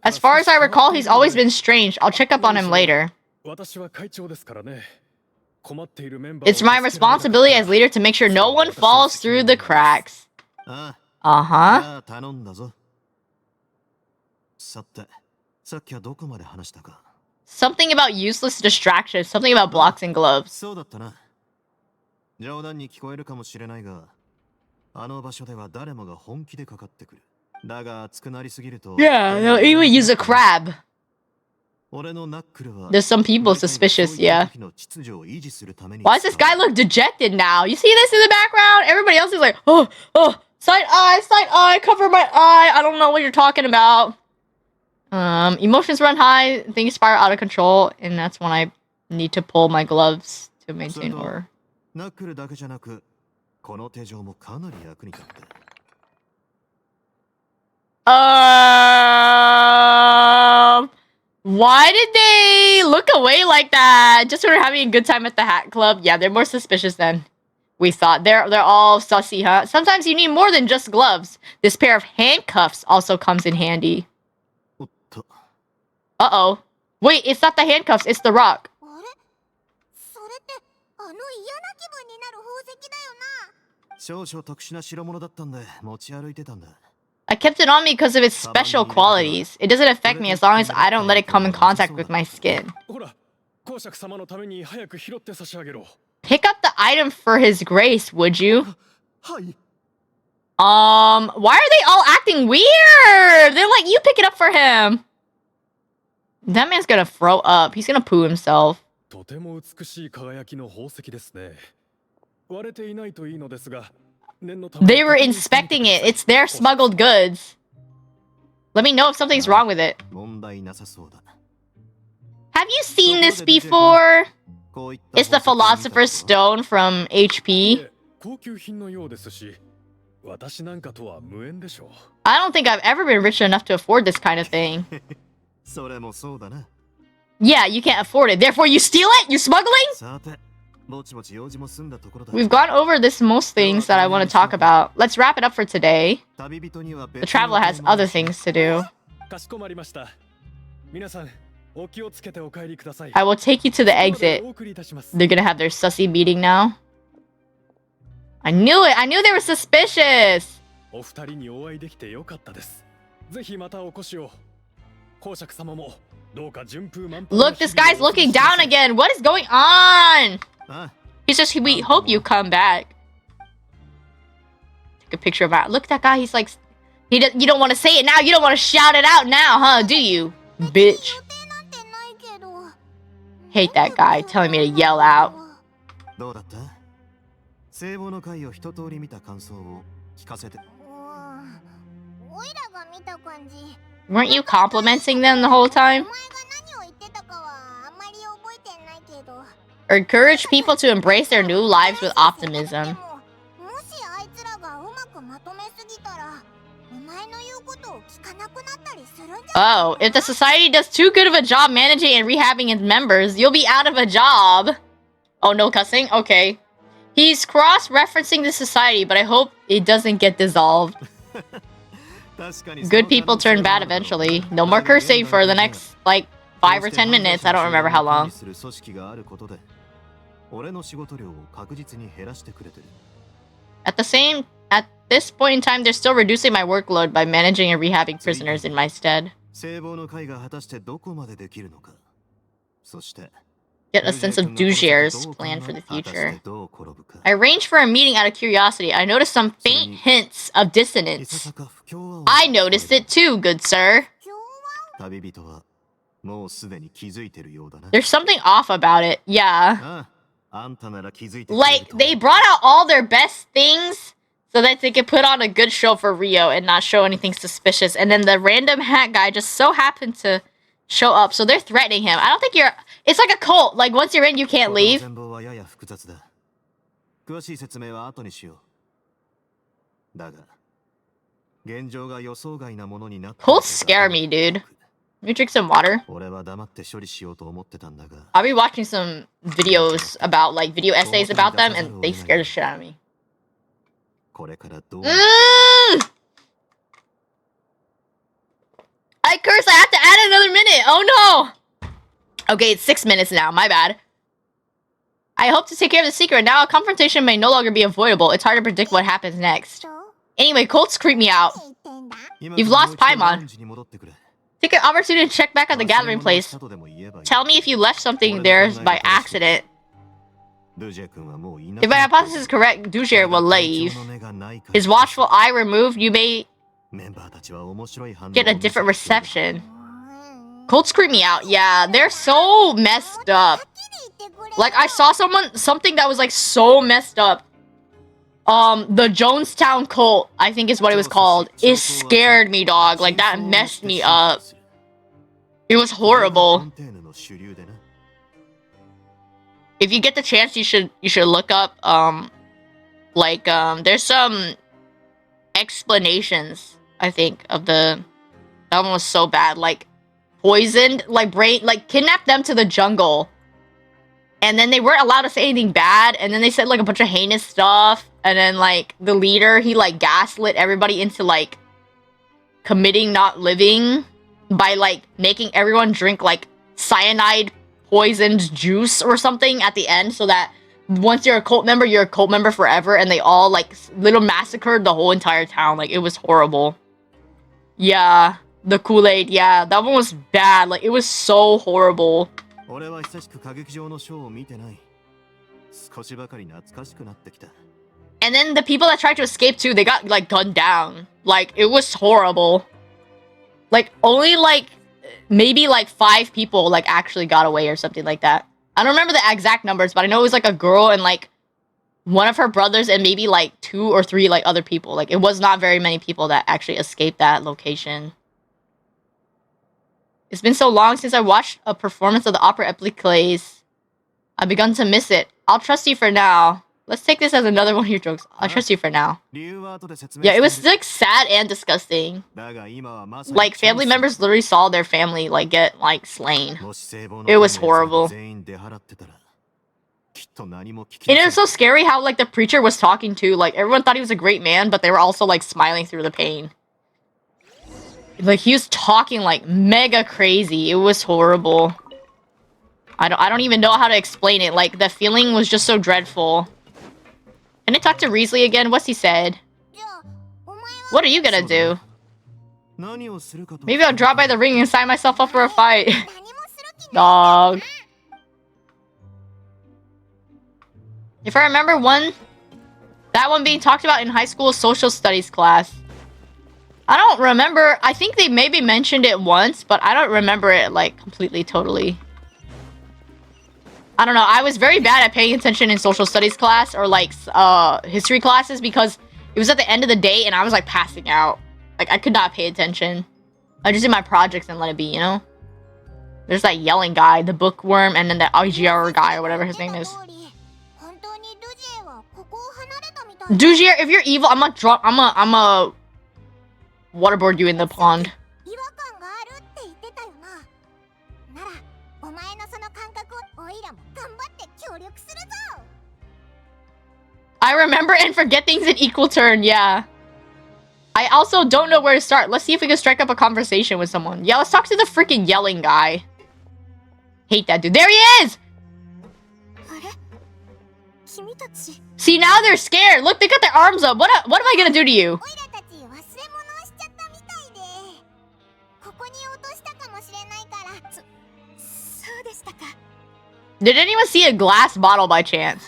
As far as I recall, he's always been strange. I'll check up on him later. It's my responsibility as leader to make sure no one falls through the cracks. Uh-huh. Something about useless distractions. Something about blocks and gloves. Yeah, they'll even use a crab. There's some people suspicious, yeah. Why does this guy look dejected now? You see this in the background? Everybody else is like, oh, side eye, cover my eye. I don't know what you're talking about. Emotions run high, things spiral out of control, and that's when I need to pull my gloves to maintain order. Why did they look away like that? Just when we're having a good time at the Hat Club? Yeah, they're more suspicious than we thought. They're all sussy, huh? Sometimes you need more than just gloves. This pair of handcuffs also comes in handy. Uh-oh. Wait, it's not the handcuffs, it's the rock. I kept it on me because of its special qualities. It doesn't affect me as long as I don't let it come in contact with my skin. Pick up the item for His Grace, would you? Why are they all acting weird? They're like, you pick it up for him. That man's gonna throw up. He's gonna poo himself. They were inspecting it. It's their smuggled goods. Let me know if something's wrong with it. Have you seen this before? It's the Philosopher's Stone from HP. I don't think I've ever been rich enough to afford this kind of thing. Yeah, you can't afford it. Therefore, you steal it? You smuggling? We've gone over this most things that I want to talk about. Let's wrap it up for today. The traveler has other things to do. I will take you to the exit. They're gonna have their sussy meeting now. I knew it! I knew they were suspicious! Look, this guy's looking down again! What is going on? He says, we hope you come back. Take a picture of that. Look, that guy, he's like... you don't want to say it now? You don't want to shout it out now, huh? Do you? Bitch. Hate that guy telling me to yell out. Weren't you complimenting them the whole time? Encourage people to embrace their new lives with optimism. Oh, if the society does too good of a job managing and rehabbing its members, you'll be out of a job. Oh, no cussing? Okay. He's cross-referencing the society, but I hope it doesn't get dissolved. Good people turn bad eventually. No more cursing for the next, like, 5 or 10 minutes. I don't remember how long. At this point in time, they're still reducing my workload by managing and rehabbing prisoners in my stead. Get a sense of Dugier's plan for the future. I arranged for a meeting out of curiosity. I noticed some faint hints of dissonance. I noticed it too, good sir. There's something off about it, yeah. Like, they brought out all their best things so that they could put on a good show for Rio and not show anything suspicious. And then the random hat guy just so happened to show up, so they're threatening him. I don't think you're... It's like a cult. Like, once you're in, you can't leave. Cults scare me, dude. Let me drink some water. I'll be watching some videos about, like, video essays about them, and they scare the shit out of me. I curse, I have to add another minute. Oh no. Okay, it's 6 minutes now. My bad. I hope to take care of the secret. Now a confrontation may no longer be avoidable. It's hard to predict what happens next. Anyway, cults creep me out. You've lost Paimon. Take an opportunity to check back at the gathering place. Tell me if you left something there by accident. If my hypothesis is correct, Dugier will leave. His watchful eye removed, you may get a different reception. Cults creep me out. Yeah, they're so messed up. Like, I saw something that was, like, so messed up. The Jonestown cult, I think is what it was called. It scared me, dog. Like, that messed me up. It was horrible. If you get the chance, you should look up, there's some explanations, I think, of that one was so bad. Like, poisoned, like, kidnapped them to the jungle. And then they weren't allowed to say anything bad, and then they said, like, a bunch of heinous stuff, and then, like, the leader, he, like, gaslit everybody into, like, committing not living by, like, making everyone drink, like, cyanide poisoned juice or something at the end, so that once you're a cult member forever, and they all, like, little massacred the whole entire town. Like, it was horrible. Yeah, the Kool-Aid, yeah, that one was bad. Like, it was so horrible. And then the people that tried to escape too, they got, like, gunned down. Like, it was horrible. Like, only, like, maybe, like, 5 people, like, actually got away or something like that. I don't remember the exact numbers, but I know it was, like, a girl and, like, one of her brothers and maybe, like, 2 or 3, like, other people. Like, it was not very many people that actually escaped that location. It's been so long since I watched a performance of the opera Epicles. I've begun to miss it. I'll trust you for now. Let's take this as another one of your jokes. I'll trust you for now. Yeah, it was like sad and disgusting. Like family members literally saw their family like get like slain. It was horrible. And it was so scary how like the preacher was talking to. Like everyone thought he was a great man, but they were also like smiling through the pain. Like he was talking like mega crazy. It was horrible. I don't even know how to explain it. Like the feeling was just so dreadful. Can I talk to Wriothesley again? What's he said? What are you gonna do? Maybe I'll drop by the ring and sign myself up for a fight. Dog. If I remember that one being talked about in high school social studies class. I don't remember. I think they maybe mentioned it once, but I don't remember it like completely, totally. I don't know. I was very bad at paying attention in social studies class or like history classes because it was at the end of the day and I was like passing out. Like I could not pay attention. I just did my projects and let it be, you know? There's that yelling guy, the bookworm, and then the IGR guy or whatever his name is. Dujier, if you're evil, I'm a waterboard you in the pond. I remember and forget things in equal turn, yeah. I also don't know where to start. Let's see if we can strike up a conversation with someone. Yeah, let's talk to the freaking yelling guy. Hate that dude. There he is! See, now they're scared. Look, they got their arms up. What am I gonna do to you? Did anyone see a glass bottle by chance?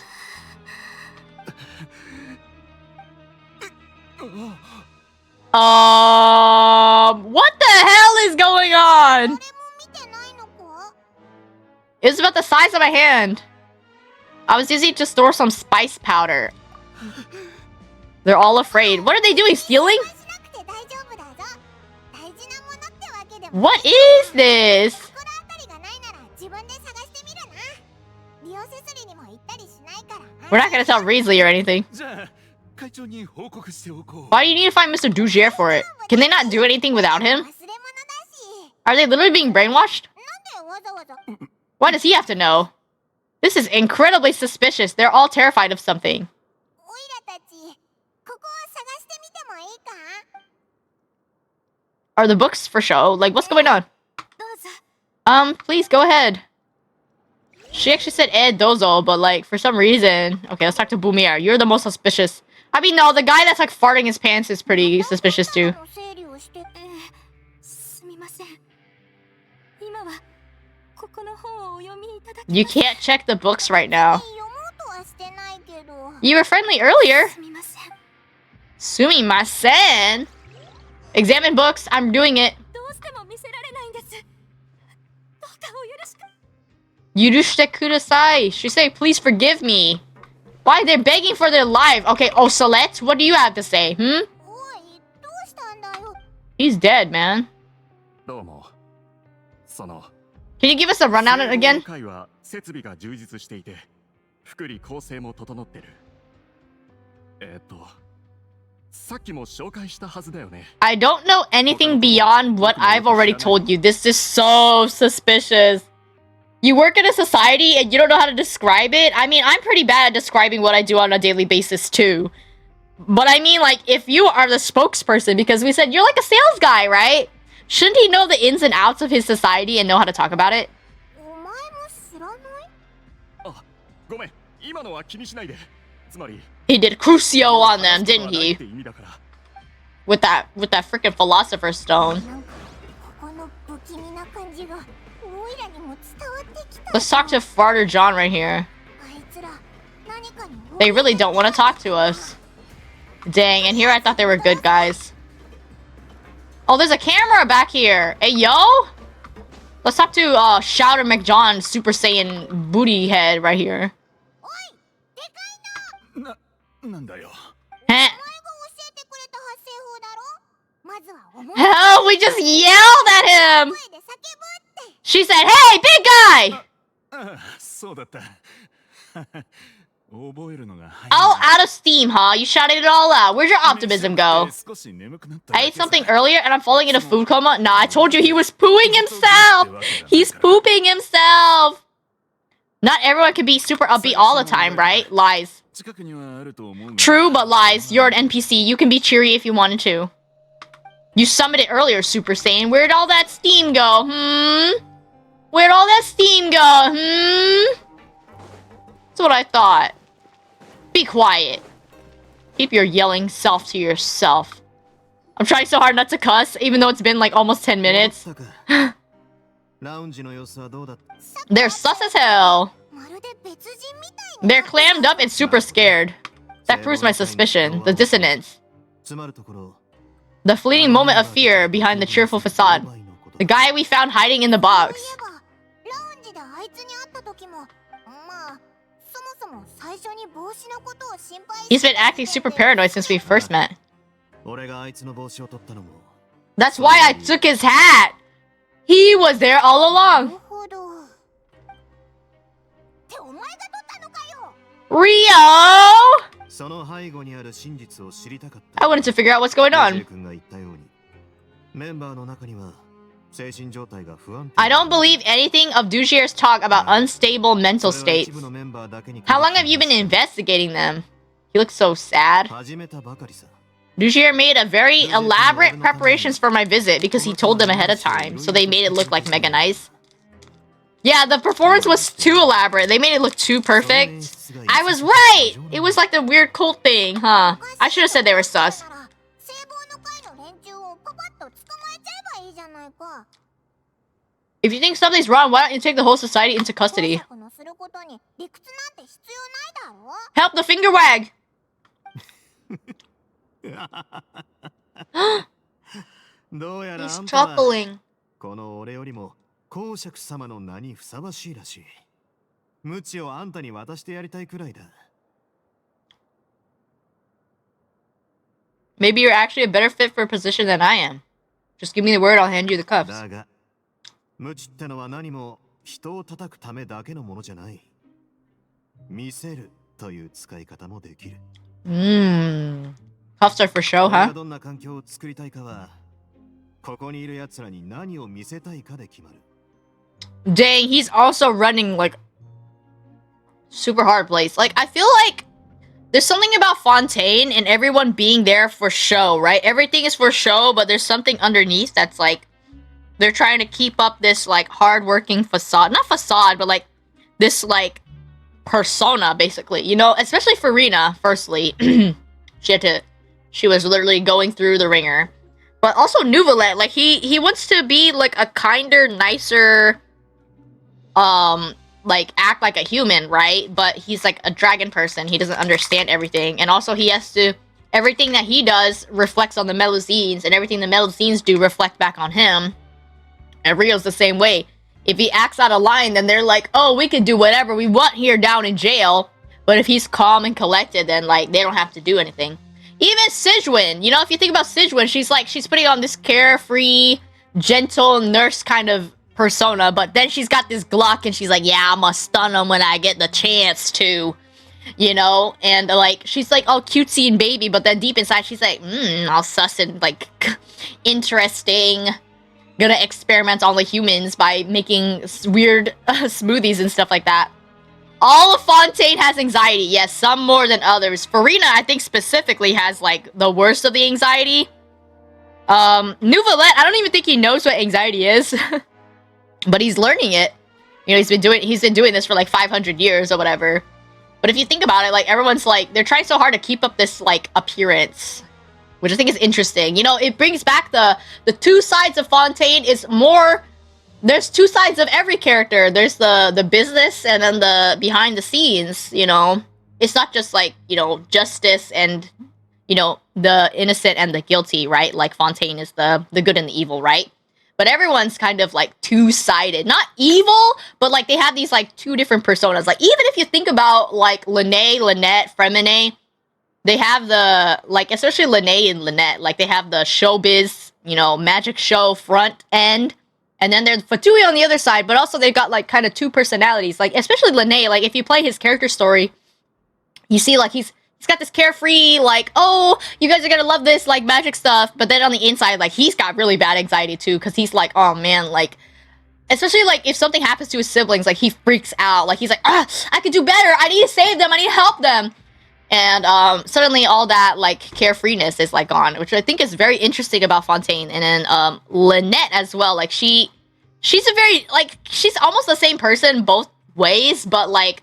What the hell is going on? It's about the size of my hand. I was using it to store some spice powder. They're all afraid. What are they doing? Stealing? What is this? We're not gonna tell Wriothesley or anything. Why do you need to find Mr. Dujier for it? Can they not do anything without him? Are they literally being brainwashed? Why does he have to know? This is incredibly suspicious. They're all terrified of something. Are the books for show? Like, what's going on? Please go ahead. She actually said Ed Dozo, but like, for some reason... Okay, let's talk to Boomier. You're the most suspicious. I mean, no, the guy that's like farting his pants is pretty suspicious too. You can't check the books right now. You were friendly earlier. Sumimasen. Examine books. I'm doing it. Yurushite kudasai. She say, please forgive me. Why? They're begging for their life. Okay, Ocelette, what do you have to say? He's dead, man. Can you give us a rundown again? I don't know anything beyond what I've already told you. This is so suspicious. You work in a society and you don't know how to describe it? I mean, I'm pretty bad at describing what I do on a daily basis too. But I mean, like, if you are the spokesperson, because we said you're like a sales guy, right? Shouldn't he know the ins and outs of his society and know how to talk about it? He did Crucio on them, didn't he? With that freaking philosopher's stone. Let's talk to Farter John right here. They really don't want to talk to us. Dang, and here I thought they were good guys. Oh, there's a camera back here. Hey, yo! Let's talk to Shouter McJohn, Super Saiyan booty head right here. Huh? Hell, we just yelled at him! She said, hey, big guy! All out of steam, huh? You shouted it all out. Where'd your optimism go? I ate something earlier and I'm falling into food coma? Nah, I told you he was pooing himself! He's pooping himself! Not everyone can be super upbeat all the time, right? Lies. True, but lies. You're an NPC. You can be cheery if you wanted to. You summoned it earlier, Super Saiyan. Where'd all that steam go, Where'd all that steam go, That's what I thought. Be quiet. Keep your yelling self to yourself. I'm trying so hard not to cuss, even though it's been like almost 10 minutes. They're sus as hell. They're clammed up and super scared. That proves my suspicion. The dissonance. The fleeting moment of fear behind the cheerful facade. The guy we found hiding in the box. He's been acting super paranoid since we first met. That's why I took his hat! He was there all along! Rio! I wanted to figure out what's going on. I don't believe anything of Dujier's talk about unstable mental states. How long have you been investigating them? He looks so sad. Dujier made a very elaborate preparations for my visit because he told them ahead of time, so they made it look like mega nice. Yeah, the performance was too elaborate. They made it look too perfect. I was right! It was like the weird cult thing, huh? I should have said they were sus. If you think something's wrong, why don't you take the whole society into custody? Help the finger wag! He's chuckling. Maybe you're actually a better fit for a position than I am. Just give me the word, I'll hand you the cups. Cuffs are for show, huh? Dang, he's also running like super hard place. Like, I feel like there's something about Fontaine and everyone being there for show, right? Everything is for show, but there's something underneath that's like they're trying to keep up this like hard-working facade. Not facade, but like this like persona, basically. You know, especially for Rena, firstly. She was literally going through the ringer. But also Nouvelet, like he wants to be like a kinder, nicer, like act like a human, right? But he's like a dragon person. He doesn't understand everything. And also he has to, everything that he does reflects on the Melusines, and everything the Melusines do reflect back on him. And Rio's the same way. If he acts out of line, then they're like, oh, we can do whatever we want here down in jail. But if he's calm and collected, then like they don't have to do anything. Even Sigewinne, you know, if you think about Sigewinne, she's putting on this carefree, gentle nurse kind of persona, but then she's got this Glock and she's like, yeah, I'm gonna stun him when I get the chance to, you know, and like, she's like all cutesy and baby, but then deep inside she's like, all sus and like, interesting, gonna experiment on the humans by making weird smoothies and stuff like that. All of Fontaine has anxiety, yes, some more than others. Farina, I think, specifically has, like, the worst of the anxiety. Nouvelet, I don't even think he knows what anxiety is. But he's learning it. You know, he's been doing this for, like, 500 years or whatever. But if you think about it, like, everyone's, like, they're trying so hard to keep up this, like, appearance. Which I think is interesting. You know, it brings back the two sides of Fontaine is more... There's two sides of every character. There's the business and then the behind the scenes, you know. It's not just like, you know, justice and, you know, the innocent and the guilty, right? Like Fontaine is the good and the evil, right? But everyone's kind of like two-sided. Not evil, but like they have these like two different personas. Like even if you think about like Lynette, Fremine, they have the, like, especially Lynette and Lynette, like they have the showbiz you know, magic show front end. And then there's Fatui on the other side, but also they've got, like, kind of two personalities. Like, especially Lene, like, if you play his character story, you see, like, he's got this carefree, like, oh, you guys are gonna love this, like, magic stuff. But then on the inside, like, he's got really bad anxiety, too, because he's like, oh, man, like, especially, like, if something happens to his siblings, like, he freaks out. Like, he's like, I could do better. I need to save them. I need to help them. And suddenly all that, like, carefreeness is, like, gone, which I think is very interesting about Fontaine. And then Lynette as well. Like, she's a very, like, she's almost the same person both ways, but, like,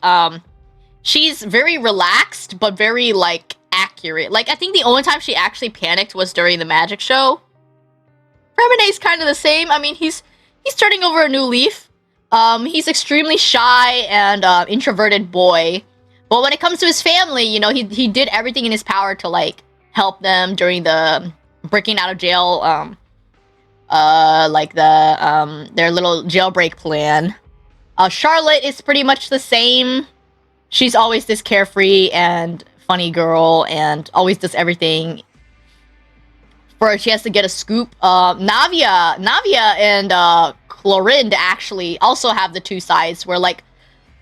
she's very relaxed, but very, like, accurate. Like, I think the only time she actually panicked was during the magic show. Remene's kind of the same. I mean, he's turning over a new leaf. He's extremely shy and introverted boy. But when it comes to his family, you know, he did everything in his power to, like, help them during the breaking out of jail, like their little jailbreak plan. Charlotte is pretty much the same. She's always this carefree and funny girl and always does everything for she has to get a scoop. Navia and Chlorinde actually also have the two sides where, like,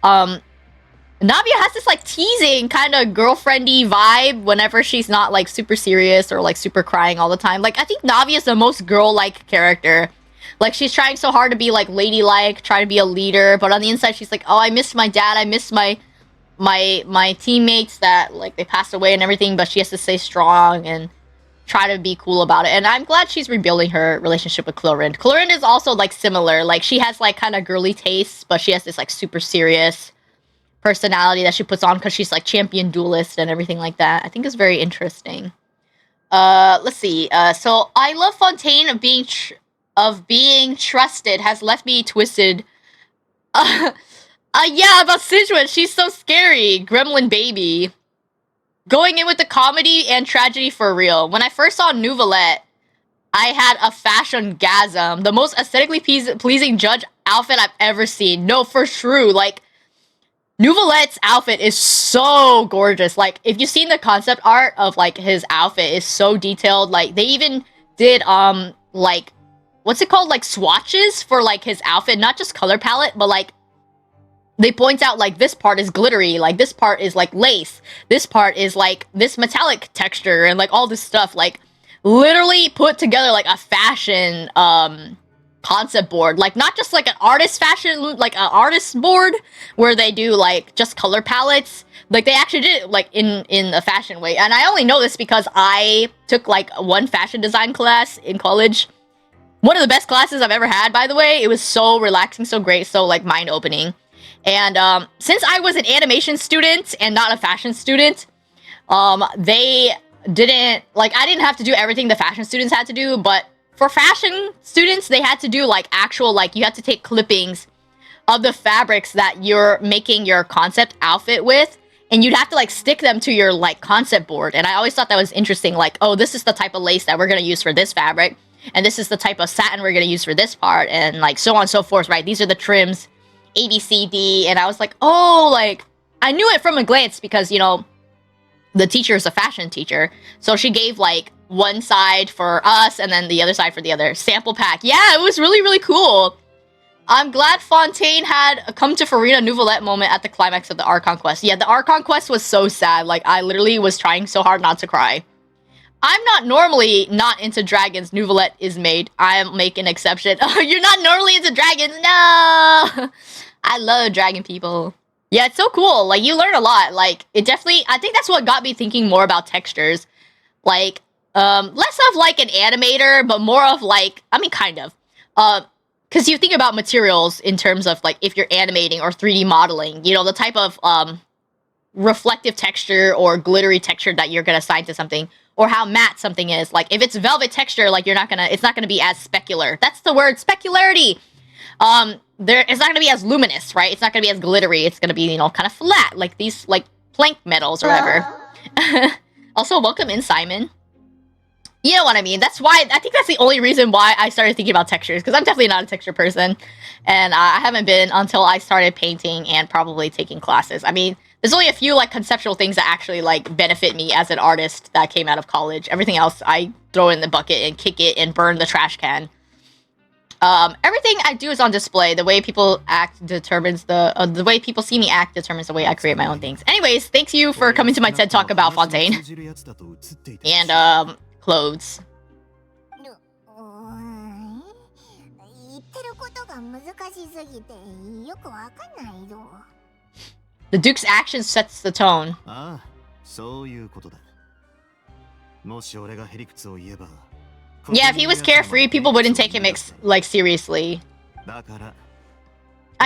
Navia has this, like, teasing kind of girlfriendy vibe whenever she's not, like, super serious or, like, super crying all the time. Like, I think Navia's the most girl-like character. Like, she's trying so hard to be, like, ladylike, try to be a leader, but on the inside she's like, oh, I miss my dad, I miss my teammates that, like, they passed away and everything, but she has to stay strong and try to be cool about it. And I'm glad she's rebuilding her relationship with Chlorinde. Chlorinde is also, like, similar. Like, she has, like, kind of girly tastes, but she has this, like, super serious personality that she puts on because she's, like, champion duelist and everything like that. I think it's very interesting. Let's see. So I love Fontaine of being trusted has left me twisted. Yeah, about Sidgwick. She's so scary. Gremlin baby. Going in with the comedy and tragedy for real. When I first saw Nouvelette, I had a fashion-gasm. The most aesthetically pleasing judge outfit I've ever seen. No, for true. Like, Nouvelette's outfit is so gorgeous. Like, if you've seen the concept art of, like, his outfit is so detailed. Like, they even did, like, what's it called? Like, swatches for, like, his outfit. Not just color palette, but, like, they point out, like, this part is glittery. Like, this part is, like, lace. This part is, like, this metallic texture and, like, all this stuff. Like, literally put together, like, a fashion, concept board. Like, not just, like, an artist fashion, like, an artist board where they do, like, just color palettes. Like, they actually did it, like, in a fashion way. And I only know this because I took, like, one fashion design class in college. One of the best classes I've ever had, by the way. It was so relaxing, so great, so, like, mind-opening. And since I was an animation student and not a fashion student, they didn't, like, I didn't have to do everything the fashion students had to do, but for fashion students, they had to do, like, actual, like, you had to take clippings of the fabrics that you're making your concept outfit with, and you'd have to, like, stick them to your, like, concept board. And I always thought that was interesting, like, oh, this is the type of lace that we're gonna use for this fabric, and this is the type of satin we're gonna use for this part, and, like, so on and so forth, right? These are the trims, A, B, C, D, and I was like, oh, like, I knew it from a glance because, you know, the teacher is a fashion teacher, so she gave, like, one side for us and then the other side for the other sample pack. Yeah, it was really, really cool. I'm glad Fontaine had a come to Farina Nouvelette moment at the climax of the Archon quest. Yeah, the Archon quest was so sad. Like, I literally was trying so hard not to cry. I'm not normally not into dragons. Nouvelette is made. I make an exception. You're not normally into dragons? No! I love dragon people. Yeah, it's so cool. Like, you learn a lot. Like, it definitely, I think that's what got me thinking more about textures. Like, less of, like, an animator, but more of, like, I mean, kind of. Because you think about materials in terms of, like, if you're animating or 3D modeling, you know, the type of, reflective texture or glittery texture that you're gonna assign to something, or how matte something is. Like, if it's velvet texture, like, it's not gonna be as specular. That's the word, specularity! It's not gonna be as luminous, right? It's not gonna be as glittery. It's gonna be, you know, kind of flat, like these, like, plank metals or whatever. Also, welcome in, Simon. You know what I mean? That's why, I think that's the only reason why I started thinking about textures, because I'm definitely not a texture person, and I haven't been until I started painting and probably taking classes. I mean, There's only a few like conceptual things that actually like benefit me as an artist that came out of college. Everything else I throw in the bucket and kick it and burn the trash can. Everything I do is on display. The way people act determines the way people see me act determines the way I create my own things. Anyways, thanks you for coming to my TED Talk about Fontaine. And clothes. The Duke's action sets the tone. Yeah, if he was carefree, people wouldn't take him like seriously. I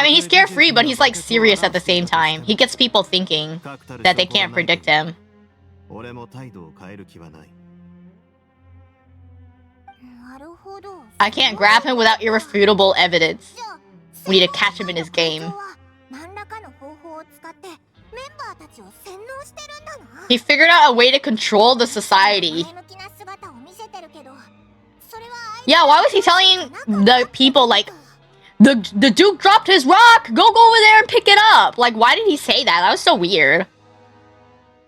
mean, he's carefree, but he's like serious at the same time. He gets people thinking that they can't predict him. I can't grab him without irrefutable evidence. We need to catch him in his game. He figured out a way to control the society. Yeah, why was he telling the people, like, the Duke dropped his rock! Go over there and pick it up! Like, why did he say that? That was so weird.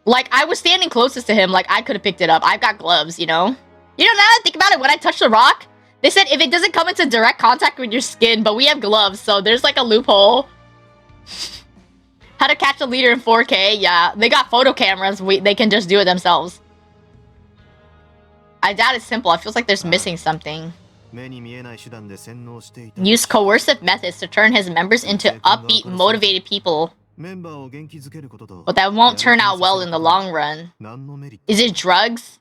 Like, I was standing closest to him, like, I could have picked it up. I've got gloves, you know? You know, now that I think about it, when I touched the rock, they said if it doesn't come into direct contact with your skin, but we have gloves, so there's like a loophole. How to catch a leader in 4K? Yeah, they got photo cameras. They can just do it themselves. I doubt it's simple. It feels like there's missing something. Use coercive methods to turn his members into upbeat, motivated people. But that won't turn out well in the long run. Is it drugs?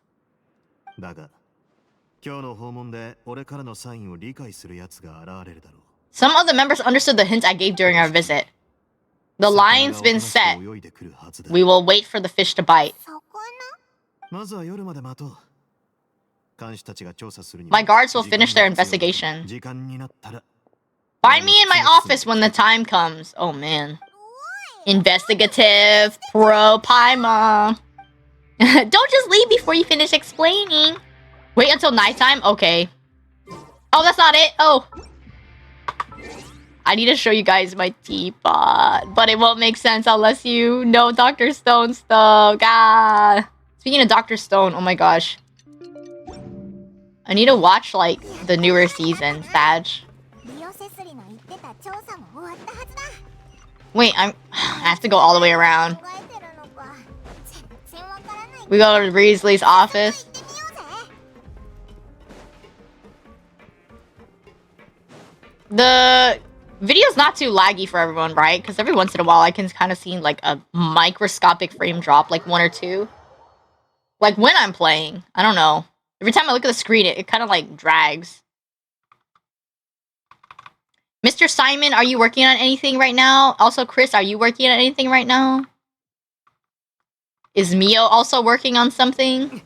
Some of the members understood the hint I gave during our visit. The line's been set. We will wait for the fish to bite. My guards will finish their investigation. Find me in my office when the time comes. Oh man. Investigative pro Paimon. Don't just leave before you finish explaining. Wait until nighttime? Okay. Oh, that's not it. Oh. I need to show you guys my teapot. But it won't make sense unless you know Dr. Stone stuff. God. Speaking of Dr. Stone, oh my gosh. I need to watch, like, the newer season, Sag. Wait, I have to go all the way around. We go to Wriothesley's office. The video's not too laggy for everyone, right? Because every once in a while I can kind of see like a microscopic frame drop, like 1 or 2. Like when I'm playing. I don't know. Every time I look at the screen, it kind of like drags. Mr. Simon, are you working on anything right now? Also, Chris, are you working on anything right now? Is Mio also working on something?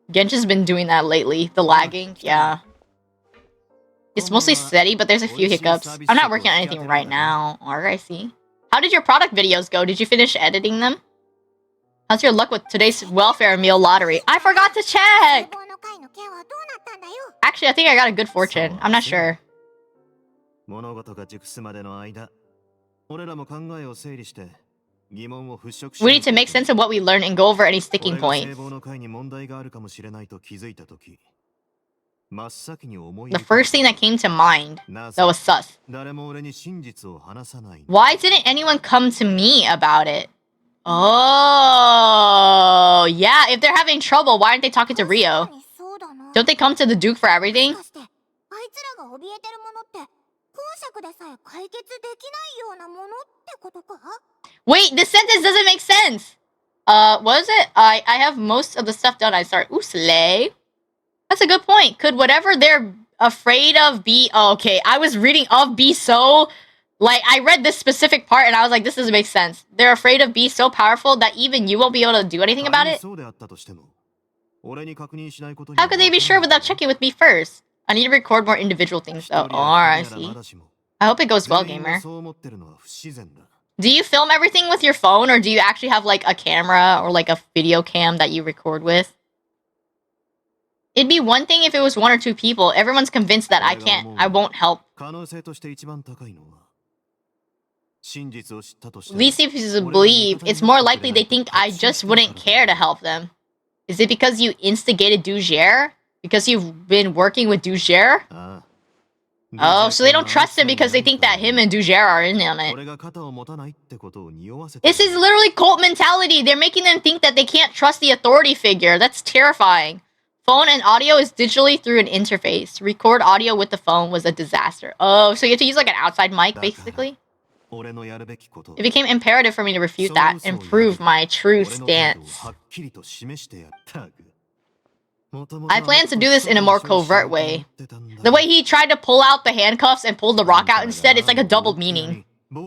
Genshin's been doing that lately. The lagging, yeah. It's mostly steady, but there's a few hiccups. I'm not working on anything right now. Alright, I see. How did your product videos go? Did you finish editing them? How's your luck with today's welfare meal lottery? I forgot to check! Actually, I think I got a good fortune. I'm not sure. We need to make sense of what we learned and go over any sticking points. The first thing that came to mind, that was sus. Why didn't anyone come to me about it? Oh, yeah, if they're having trouble, why aren't they talking to Rio? Don't they come to the Duke for everything? Wait, this sentence doesn't make sense. What is it? I have most of the stuff done. I start. Ooh, slay. That's a good point. Could whatever they're afraid of be... Oh, okay, I was reading of be so... Like, I read this specific part and I was like, this doesn't make sense. They're afraid of be so powerful that even you won't be able to do anything about it? How could they be sure without checking with me first? I need to record more individual things though. Oh, I see. I hope it goes well, gamer. Do you film everything with your phone, or do you actually have like a camera or like a video cam that you record with? It'd be one thing if it was 1 or 2 people. Everyone's convinced that I won't help. At least if you believe, it's more likely they think I just wouldn't care to help them. Is it because you instigated Dugier? Because you've been working with Dugier? Oh, so they don't trust him because they think that him and Dugier are in on it. This is literally cult mentality. They're making them think that they can't trust the authority figure. That's terrifying. Phone and audio is digitally through an interface. Record audio with the phone was a disaster. Oh, so you have to use like an outside mic, basically? It became imperative for me to refute that and prove my true stance. I plan to do this in a more covert way. The way he tried to pull out the handcuffs and pulled the rock out instead, it's like a double meaning. I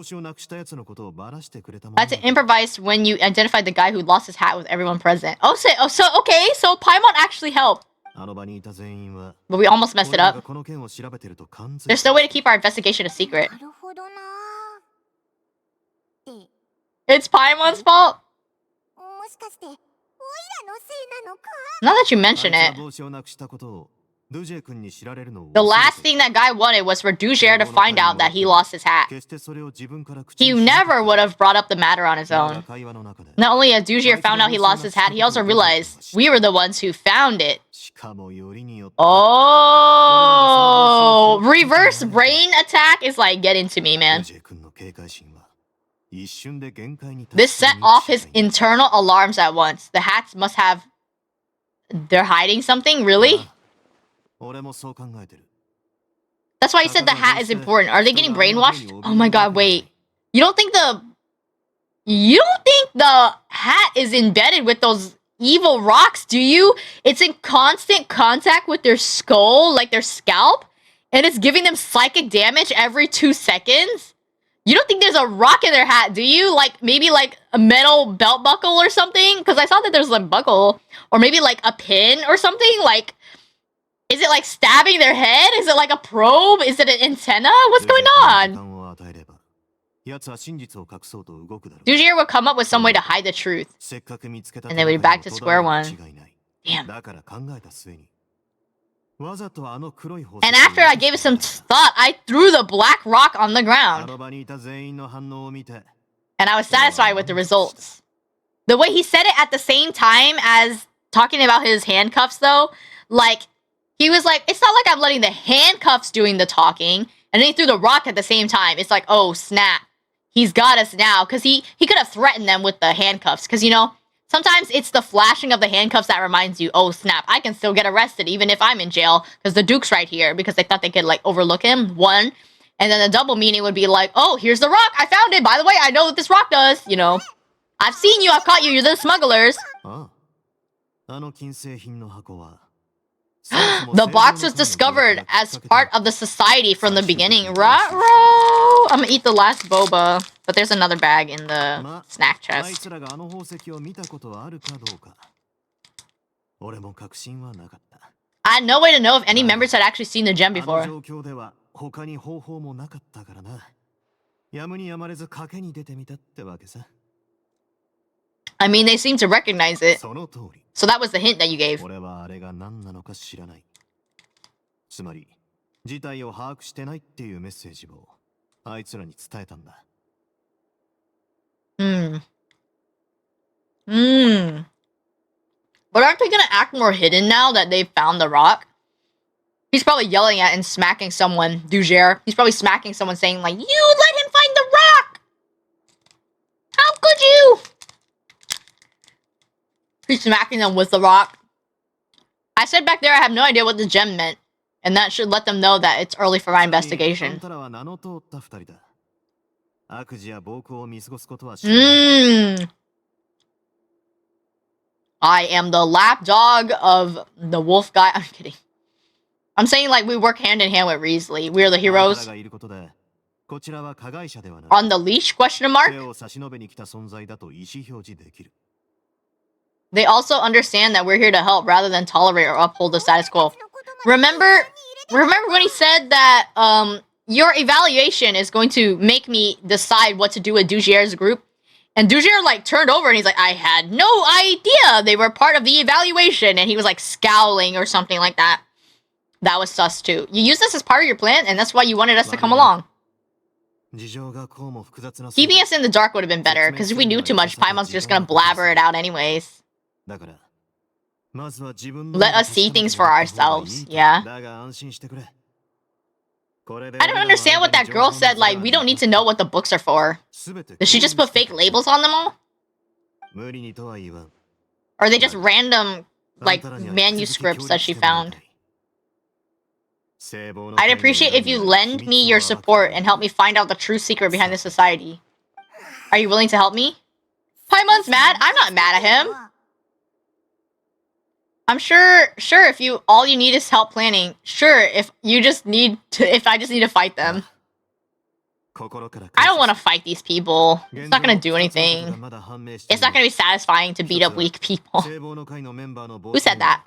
had to improvise when you identified the guy who lost his hat with everyone present. Oh, so Paimon actually helped. But we almost messed it up. There's no way to keep our investigation a secret. It's Paimon's fault? Now that you mention it. The last thing that guy wanted was for Dugier to find out that he lost his hat. He never would have brought up the matter on his own. Not only has Dugier found out he lost his hat, he also realized we were the ones who found it. Oh, reverse brain attack is like getting to me, man. This set off his internal alarms at once. The hats must have... They're hiding something? Really? That's why he said the hat is important. Are they getting brainwashed? Oh my god, wait. You don't think the hat is embedded with those evil rocks, do you? It's in constant contact with their skull, like their scalp, and it's giving them psychic damage every 2 seconds? You don't think there's a rock in their hat, do you? Like, maybe like a metal belt buckle or something? Because I saw that there's a buckle. Or maybe like a pin or something? Like, is it like stabbing their head? Is it like a probe? Is it an antenna? What's going on? Dugier will come up with some way to hide the truth. And then we're back to square one. Damn. And after I gave it some thought, I threw the black rock on the ground. And I was satisfied with the results. The way he said it at the same time as talking about his handcuffs, though, like, he was like, it's not like I'm letting the handcuffs doing the talking. And then he threw the rock at the same time. It's like, oh, snap. He's got us now. Because he could have threatened them with the handcuffs. Because, you know, sometimes it's the flashing of the handcuffs that reminds you, oh, snap, I can still get arrested even if I'm in jail. Because the Duke's right here. Because they thought they could, like, overlook him. One. And then the double meaning would be like, oh, here's the rock. I found it. By the way, I know what this rock does. You know, I've seen you. I've caught you. You're the smugglers. The box was discovered as part of the society from the beginning. Ruh-roh! I'm gonna eat the last boba, but there's another bag in the snack chest. I had no way to know if any members had actually seen the gem before. I mean, they seem to recognize it. So that was the hint that you gave. But aren't they gonna act more hidden now that they've found the rock? He's probably yelling at and smacking someone, Dugier. He's probably smacking someone saying like, you let him find the rock! How could you? He's smacking them with the rock. I said back there I have no idea what the gem meant. And that should let them know that it's early for my investigation. I am the lapdog of the wolf guy. I'm kidding. I'm saying like we work hand in hand with Wriothesley. We're the heroes. On the leash? Question mark? They also understand that we're here to help rather than tolerate or uphold the status quo. Remember when he said that your evaluation is going to make me decide what to do with Dugier's group? And Dujier, like, turned over and he's like, I had no idea they were part of the evaluation. And he was, like, scowling or something like that. That was sus, too. You used this as part of your plan, and that's why you wanted us to come along. Keeping us in the dark would have been better, because if we knew too much, Paimon's just gonna blabber it out anyways. Let us see things for ourselves, yeah. I don't understand what that girl said, like, we don't need to know what the books are for. Did she just put fake labels on them all? Or are they just random, like, manuscripts that she found? I'd appreciate if you lend me your support and help me find out the true secret behind this society. Are you willing to help me? Paimon's mad? I'm not mad at him. I'm sure if all you need is help planning. Sure, if I just need to fight them. I don't want to fight these people. It's not gonna do anything. It's not gonna be satisfying to beat up weak people. Who said that?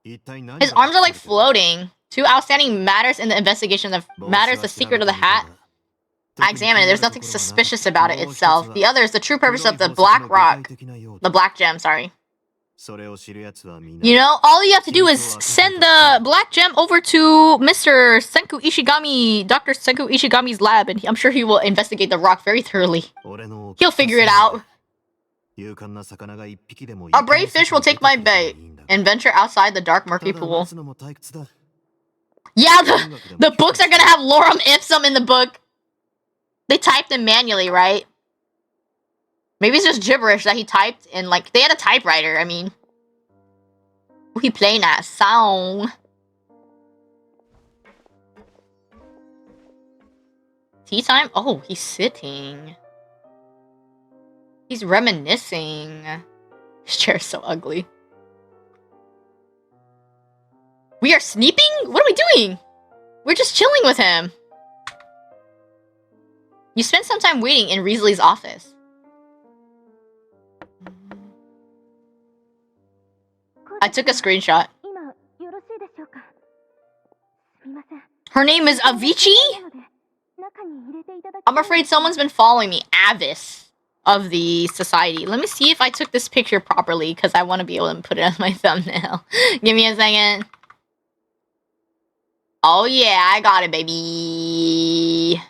His arms are like floating. 2 outstanding matters in the investigation of matters the secret of the hat. I examined it. There's nothing suspicious about it itself. The other is the true purpose of the black rock. The black gem, sorry. You know, all you have to do is send the black gem over to Mr. Senku Ishigami, Dr. Senku Ishigami's lab, and I'm sure he will investigate the rock very thoroughly. He'll figure it out. A brave fish will take my bait and venture outside the dark, murky pool. Yeah, the books are gonna have lorem ipsum in the book. They typed them manually, right? Maybe it's just gibberish that he typed in, like, they had a typewriter, I mean. He playing that song. Tea time? Oh, he's sitting. He's reminiscing. His chair's so ugly. We are sneaping? What are we doing? We're just chilling with him. You spent some time waiting in Wriothesley's office. I took a screenshot. Her name is Avicii? I'm afraid someone's been following me. Avis of the society. Let me see if I took this picture properly, because I want to be able to put it on my thumbnail. Give me a second. Oh yeah, I got it, baby.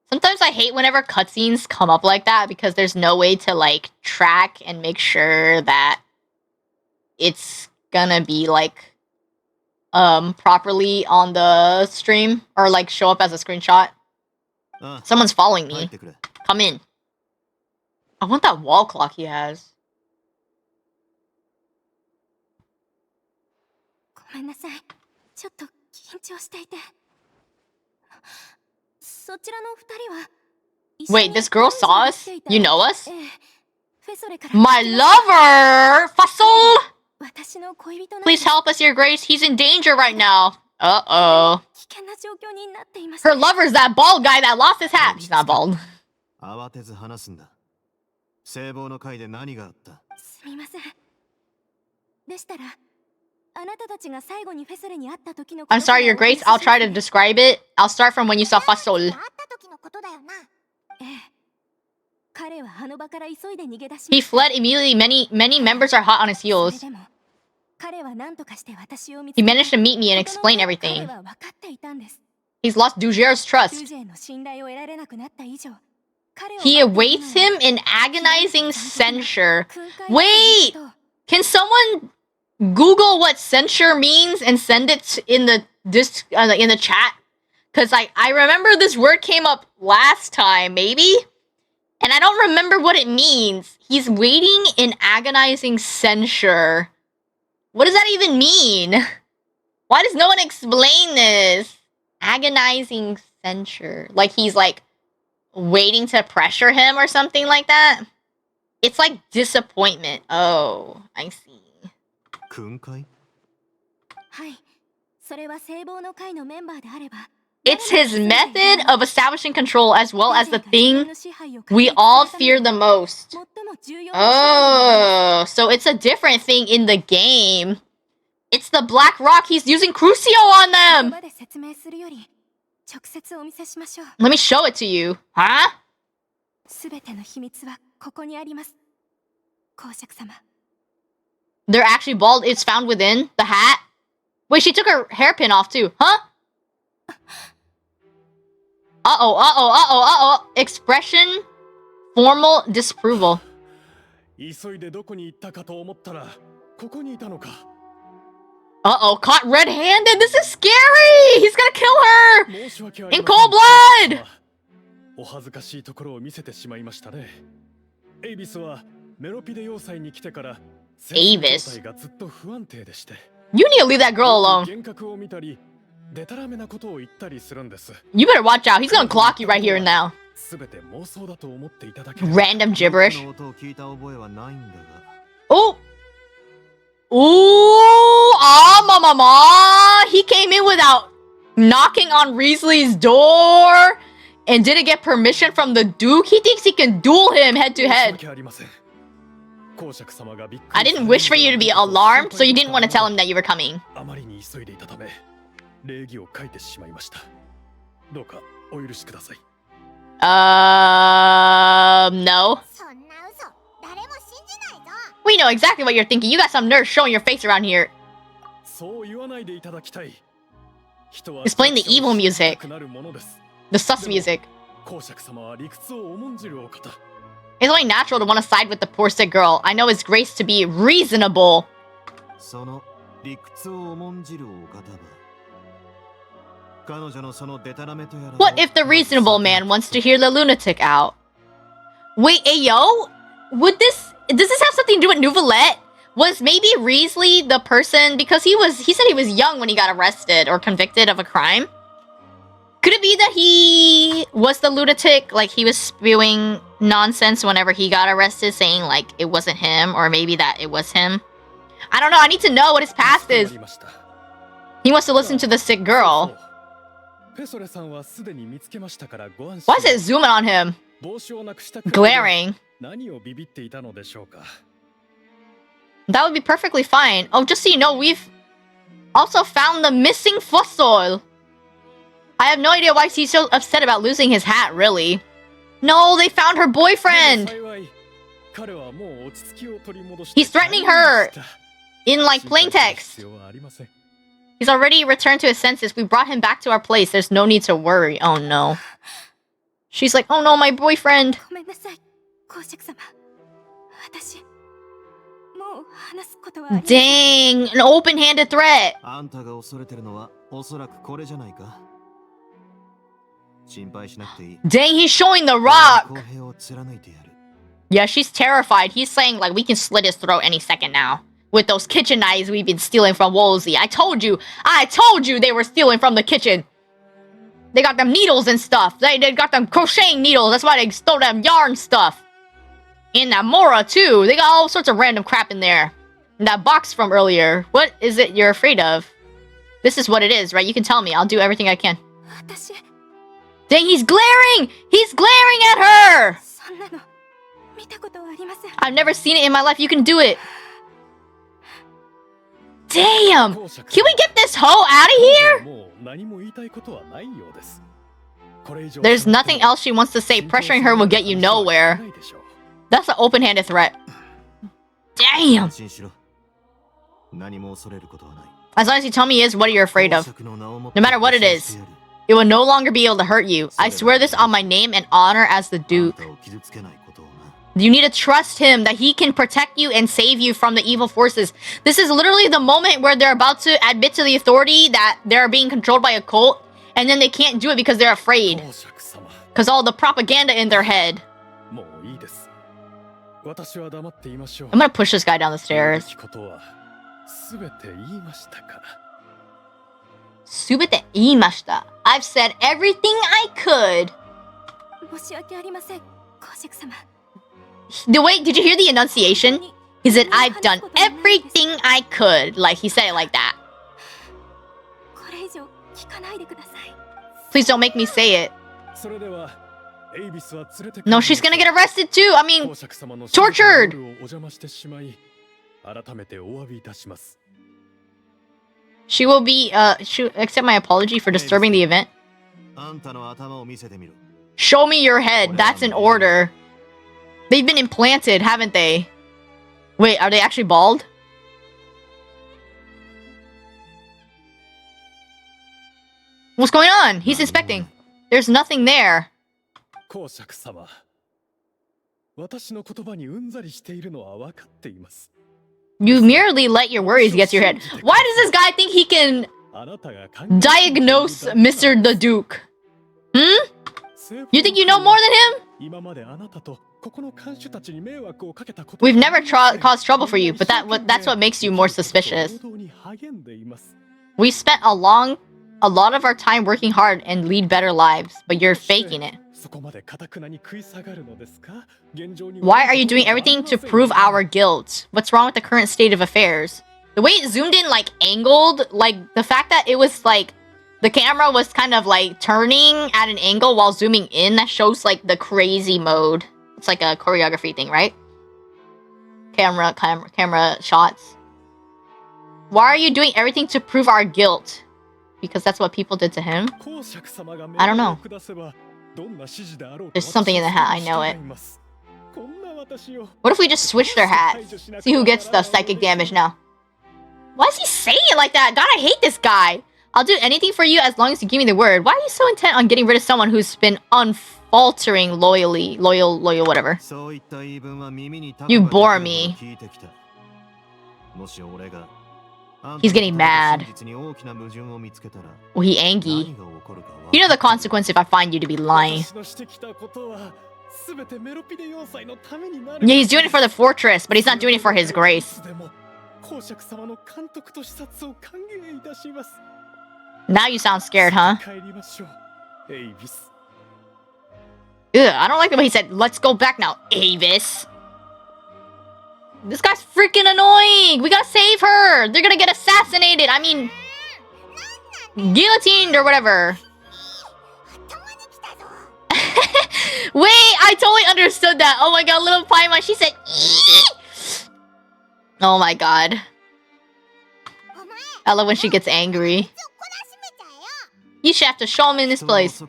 Sometimes I hate whenever cutscenes come up like that because there's no way to, like, track and make sure that it's gonna be, like, properly on the stream or, like, show up as a screenshot. Someone's following me. Come in. I want that wall clock he has. Wait, this girl saw us? You know us? My lover! Fasol! Please help us, Your Grace. He's in danger right now. Uh-oh. Her lover's that bald guy that lost his hat. He's not bald. I'm sorry, Your Grace. I'll try to describe it. I'll start from when you saw Fasol. He fled immediately. Many members are hot on his heels. He managed to meet me and explain everything. He's lost Dujier's trust. He awaits him in agonizing censure. Wait! Can someone Google what censure means and send it in the chat? Because I remember this word came up last time, maybe? And I don't remember what it means. He's waiting in agonizing censure. What does that even mean? Why does no one explain this? Agonizing censure. Like he's like waiting to pressure him or something like that? It's like disappointment. Oh, I see. It's his method of establishing control as well as the thing we all fear the most. Oh, so it's a different thing in the game. It's the Black Rock. He's using Crucio on them. Let me show it to you. Huh? They're actually bald. It's found within the hat. Wait, she took her hairpin off too, huh? Uh-oh. Expression, formal disapproval. Uh-oh, caught red-handed. This is scary. He's gonna kill her in cold blood. Avis. You need to leave that girl alone. You better watch out. He's gonna clock you right here and now. Random gibberish. Oh. Ooh. Ah, mama. He came in without knocking on Wriothesley's door and didn't get permission from the Duke. He thinks he can duel him head to head. I didn't wish for you to be alarmed, so you didn't want to tell him that you were coming. No. We know exactly what you're thinking. You got some nerve showing your face around here. He's playing the evil music. The sus music. It's only natural to want to side with the poor sick girl. I know his grace to be reasonable. What if the reasonable man wants to hear the lunatic out? Wait, ayo? Does this have something to do with Nouvellette? Was maybe Wriothesley the person, because he said he was young when he got arrested or convicted of a crime? Could it be that he was the lunatic, like he was spewing nonsense whenever he got arrested, saying like it wasn't him, or maybe that it was him? I don't know, I need to know what his past is. He wants to listen to the sick girl. Why is it zooming on him? Glaring. That would be perfectly fine. Oh, just so you know, we've also found the missing fossil. I have no idea why he's so upset about losing his hat, really. No, they found her boyfriend! He's threatening her! In, like, plain text. He's already returned to his senses. We brought him back to our place. There's no need to worry. Oh, no. She's like, oh no, my boyfriend! Dang! An open-handed threat! Dang, he's showing the rock! Yeah, she's terrified. He's saying, like, we can slit his throat any second now. With those kitchen knives we've been stealing from Wolsey. I told you they were stealing from the kitchen. They got them needles and stuff. They got them crocheting needles. That's why they stole them yarn stuff. And that Mora, too. They got all sorts of random crap in there. And that box from earlier. What is it you're afraid of? This is what it is, right? You can tell me. I'll do everything I can. Dang, he's glaring! He's glaring at her! I've never seen it in my life. You can do it. Damn! Can we get this hoe out of here? There's nothing else she wants to say. Pressuring her will get you nowhere. That's an open-handed threat. Damn! As long as you tell me is what you're afraid of. No matter what it is. It will no longer be able to hurt you. I swear this on my name and honor as the Duke. You need to trust him that he can protect you and save you from the evil forces. This is literally the moment where they're about to admit to the authority that they're being controlled by a cult, and then they can't do it because they're afraid. Because all the propaganda in their head. I'm gonna push this guy down the stairs. Subete iimashita. I've said everything I could. Wait, did you hear the enunciation? He said, I've done everything I could. Like, he said it like that. Please don't make me say it. No, she's gonna get arrested too. I mean, tortured. She will be, accept my apology for disturbing the event. Show me your head. That's an order. They've been implanted, haven't they? Wait, are they actually bald? What's going on? He's inspecting. There's nothing there. You merely let your worries get to your head. Why does this guy think he can diagnose Mr. the Duke? Hmm? You think you know more than him? We've never caused trouble for you, but that's what makes you more suspicious. We spent a lot of our time working hard and lead better lives, but you're faking it. Why are you doing everything to prove our guilt? What's wrong with the current state of affairs? The way it zoomed in, like, angled, like, the fact that it was, like, the camera was kind of, like, turning at an angle while zooming in, that shows, like, the crazy mode. It's like a choreography thing, right? Camera shots. Why are you doing everything to prove our guilt? Because that's what people did to him? I don't know. There's something in the hat, I know it. What if we just switch their hats? See who gets the psychic damage now. Why is he saying it like that? God, I hate this guy. I'll do anything for you as long as you give me the word. Why are you so intent on getting rid of someone who's been unfaltering loyal, whatever? You bore me. He's getting mad. Oh, he angry. You know the consequence if I find you to be lying. Yeah, he's doing it for the fortress, but he's not doing it for his grace. Now you sound scared, huh? Ugh, I don't like the way he said, let's go back now, Avis. This guy's freaking annoying! We gotta save her! They're gonna get assassinated! I mean... guillotined or whatever. Wait, I totally understood that. Oh my god, little Paimon, she said... Oh my god. I love when she gets angry. You should have to show him in this place.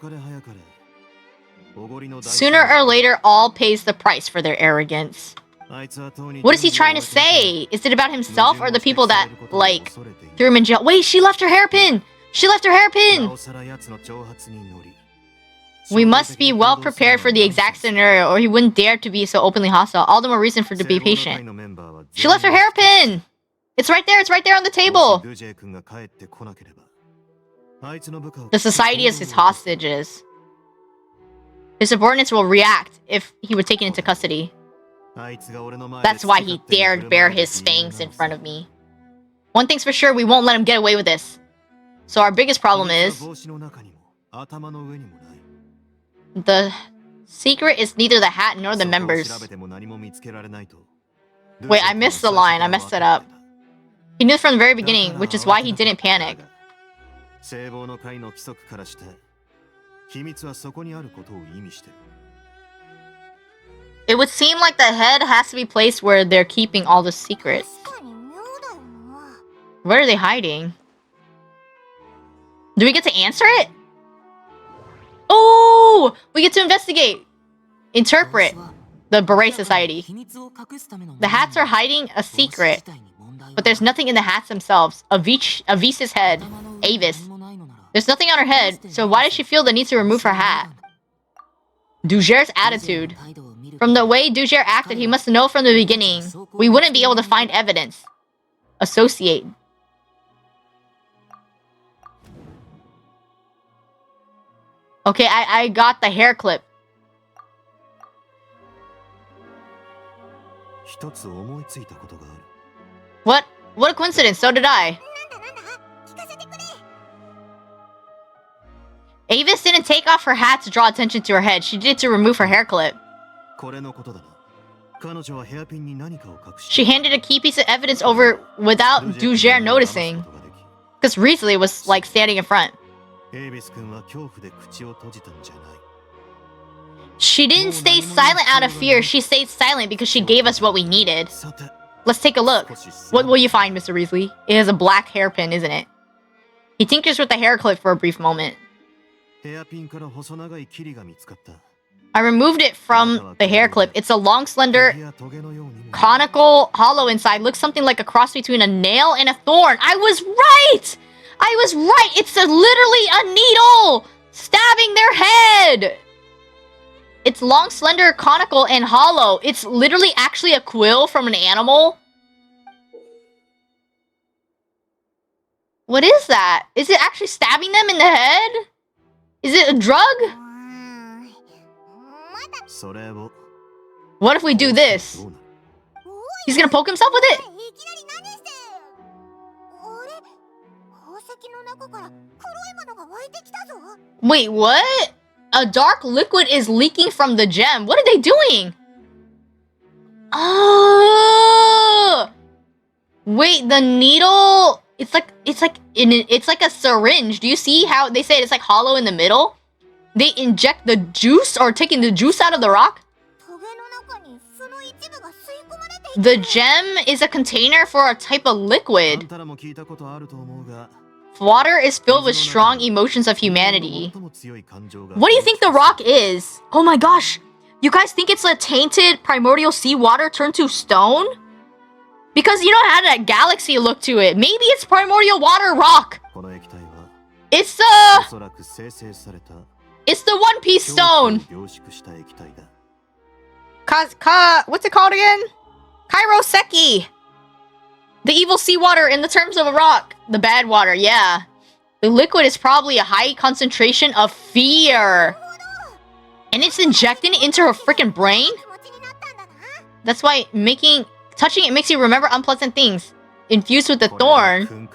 Sooner or later, all pays the price for their arrogance. What is he trying to say? Is it about himself or the people that, like, threw him in jail? Wait, she left her hairpin! She left her hairpin! We must be well prepared for the exact scenario or he wouldn't dare to be so openly hostile. All the more reason for to be patient. She left her hairpin! It's right there on the table! The society is his hostages. His subordinates will react if he were taken into custody. That's why he dared bare his fangs in front of me. One thing's for sure, we won't let him get away with this. So our biggest problem is... the secret is neither the hat nor the members. Wait, I missed the line. I messed it up. He knew from the very beginning, which is why he didn't panic. It would seem like the head has to be placed where they're keeping all the secrets. Where are they hiding? Do we get to answer it? Oh! We get to investigate! Interpret the Beret Society. The hats are hiding a secret, but there's nothing in the hats themselves. Avis's head. Avis. There's nothing on her head, so why does she feel the need to remove her hat? Duger's attitude. From the way Duger acted, he must know from the beginning. We wouldn't be able to find evidence. Associate. Okay, I got the hair clip. What? What a coincidence, so did I. Avis didn't take off her hat to draw attention to her head. She did it to remove her hair clip. She handed a key piece of evidence over without Duger noticing. Because Wriothesley was, like, standing in front. She didn't stay silent out of fear. She stayed silent because she gave us what we needed. Let's take a look. What will you find, Mr. Wriothesley? It is a black hairpin, isn't it? He tinkers with the hair clip for a brief moment. I removed it from the hair clip. It's a long, slender, conical hollow inside. Looks something like a cross between a nail and a thorn. I was right! I was right! It's literally a needle stabbing their head! It's long, slender, conical, and hollow. It's literally actually a quill from an animal. What is that? Is it actually stabbing them in the head? Is it a drug? What if we do this? He's gonna poke himself with it? Wait, what? A dark liquid is leaking from the gem. What are they doing? Oh! Wait, the needle... It's like a syringe. Do you see how they say it's like hollow in the middle? They inject the juice or taking the juice out of the rock? The gem is a container for a type of liquid. Water is filled with strong emotions of humanity. What do you think the rock is? Oh my gosh. You guys think it's a tainted primordial seawater turned to stone? Because you know it had that galaxy look to it. Maybe it's primordial water rock. It's the One Piece stone. What's it called again? Kairoseki. The evil seawater in the terms of a rock. The bad water, yeah. The liquid is probably a high concentration of fear. And it's injected into her freaking brain? That's why touching it makes you remember unpleasant things. Infused with the thorn.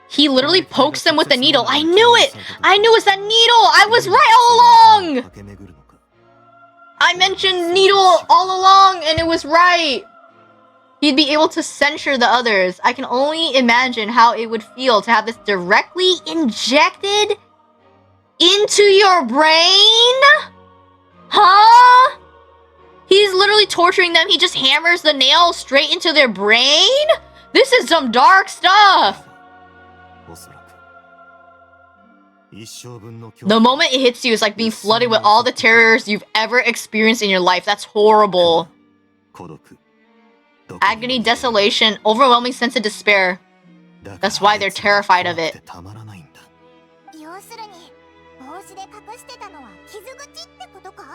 He literally pokes them with the needle. I knew it! I knew it was that needle! I was right all along! I mentioned needle all along and it was right! He'd be able to censure the others. I can only imagine how it would feel to have this directly injected into your brain? Huh? He's literally torturing them. He just hammers the nail straight into their brain? This is some dark stuff. The moment it hits you, it's like being flooded with all the terrors you've ever experienced in your life. That's horrible. Agony, desolation, overwhelming sense of despair. That's why they're terrified of it.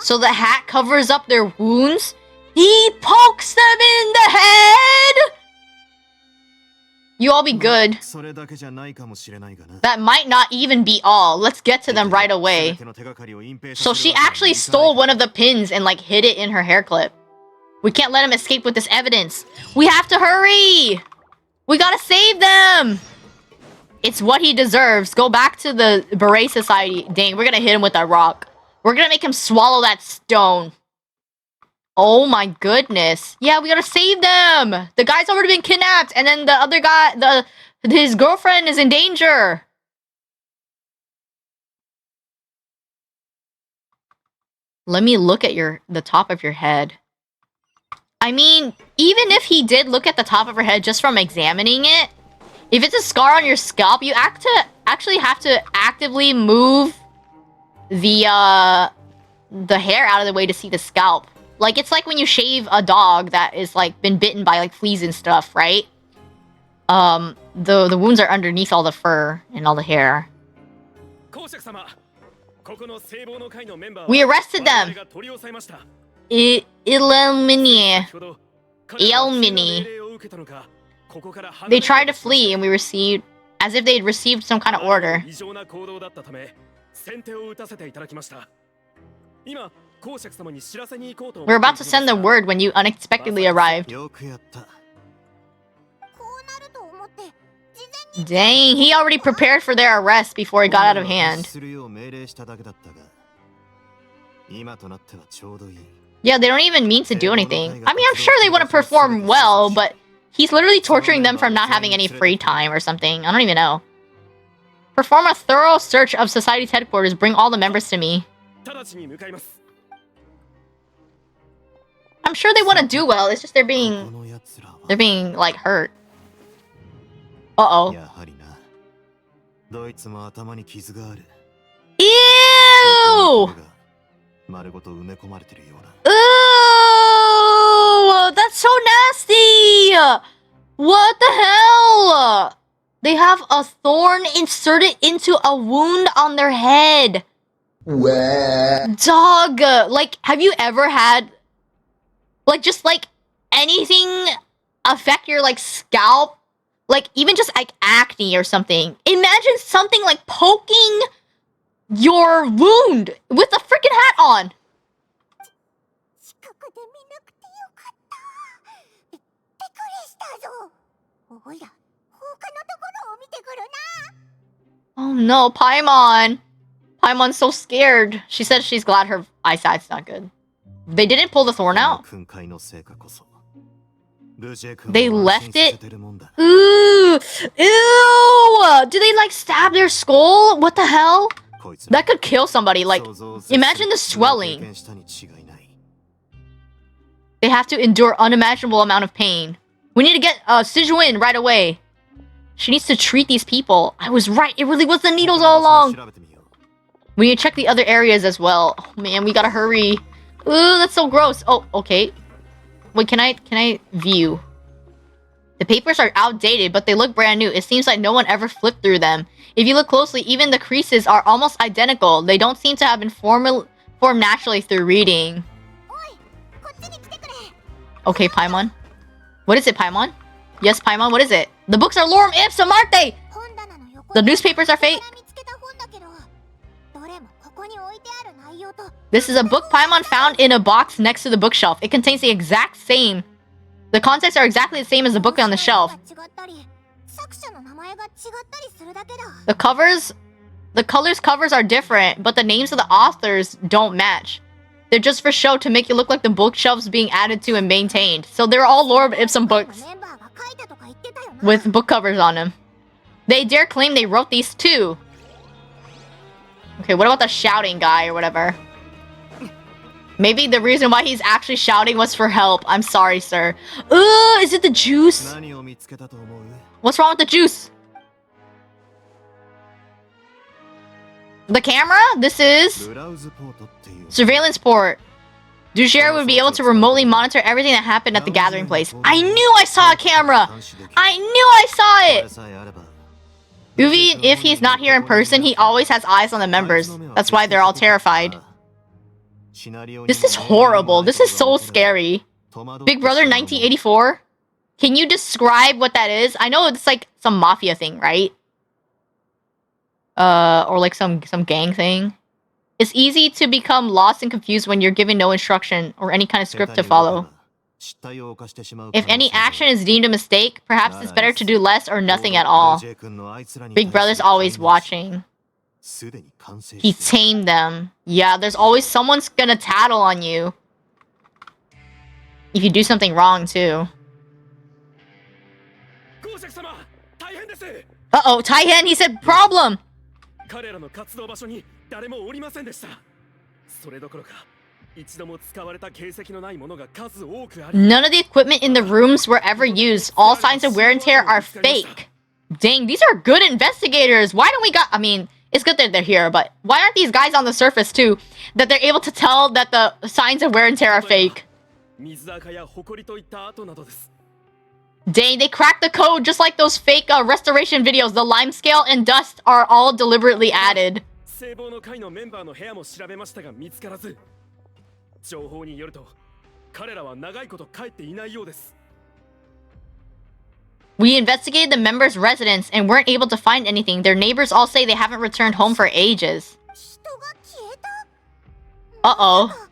So the hat covers up their wounds? He pokes them in the head? You all be good. That might not even be all. Let's get to them right away. So she actually stole one of the pins and like hid it in her hair clip. We can't let him escape with this evidence. We have to hurry! We gotta save them! It's what he deserves. Go back to the Beret Society. Dang, we're gonna hit him with that rock. We're gonna make him swallow that stone. Oh my goodness. Yeah, we gotta save them! The guy's already been kidnapped, and then the other guy, his girlfriend is in danger. Let me look at the top of your head. I mean, even if he did look at the top of her head just from examining it, if it's a scar on your scalp, you actually have to actively move the hair out of the way to see the scalp. Like, it's like when you shave a dog that is, like, been bitten by, like, fleas and stuff, right? The wounds are underneath all the fur and all the hair. We arrested them! Ilmini. They tried to flee and we received... as if they'd received some kind of order. We're about to send them word when you unexpectedly arrived. Dang, he already prepared for their arrest before it got out of hand. Yeah, they don't even mean to do anything. I mean, I'm sure they want to perform well, but he's literally torturing them from not having any free time or something. I don't even know. Perform a thorough search of Society's headquarters. Bring all the members to me. I'm sure they want to do well. It's just they're being like hurt. Uh-oh. Ew! Ooh! That's so nasty! What the hell? They have a thorn inserted into a wound on their head. Dog, like, have you ever had, like, just, like, anything affect your, like, scalp? Like, even just, like, acne or something. Imagine something, like, poking your wound with a freaking hat on. Oh no, Paimon. Paimon's so scared. She says she's glad her eyesight's not good. They didn't pull the thorn out. They left it. Ooh, ew! Do they like stab their skull? What the hell? That could kill somebody. Like, imagine the swelling. They have to endure unimaginable amount of pain. We need to get Sijuin right away. She needs to treat these people. I was right. It really was the needles all along. We need to check the other areas as well. Oh man, we gotta hurry. Ooh, that's so gross. Oh, okay. Wait, can I view? The papers are outdated, but they look brand new. It seems like no one ever flipped through them. If you look closely, even the creases are almost identical. They don't seem to have been formed naturally through reading. Okay, Paimon. What is it, Paimon? Yes, Paimon, what is it? The books are lorem ipsum, aren't they? The newspapers are fake. This is a book Paimon found in a box next to the bookshelf. It contains the exact same. The contents are exactly the same as the book on the shelf. The covers are different, but the names of the authors don't match. They're just for show to make it look like the bookshelves being added to and maintained. So they're all lorem ipsum books with book covers on them. They dare claim they wrote these too. Okay, what about the shouting guy or whatever? Maybe the reason why he's actually shouting was for help. I'm sorry, sir. Is it the juice? What's wrong with the juice? The camera? This is surveillance port. Dushare would be able to remotely monitor everything that happened at the gathering place. I knew I saw a camera! I knew I saw it! Even if he's not here in person, he always has eyes on the members. That's why they're all terrified. This is horrible. This is so scary. Big Brother 1984? Can you describe what that is? I know it's like some mafia thing, right? Or like some gang thing. It's easy to become lost and confused when you're given no instruction or any kind of script to follow. If any action is deemed a mistake, perhaps it's better to do less or nothing at all. Big Brother's always watching. He tamed them. Yeah, there's always someone's gonna tattle on you. If you do something wrong, too. Uh-oh, Taihen, he said problem! None of the equipment in the rooms were ever used. All signs of wear and tear are fake. Dang, these are good investigators. Why don't we got... I mean, it's good that they're here, but why aren't these guys on the surface, too? That they're able to tell that the signs of wear and tear are fake. Dang, they cracked the code just like those fake restoration videos. The lime scale and dust are all deliberately added. We investigated the members' residence and weren't able to find anything. Their neighbors all say they haven't returned home for ages. Uh-oh.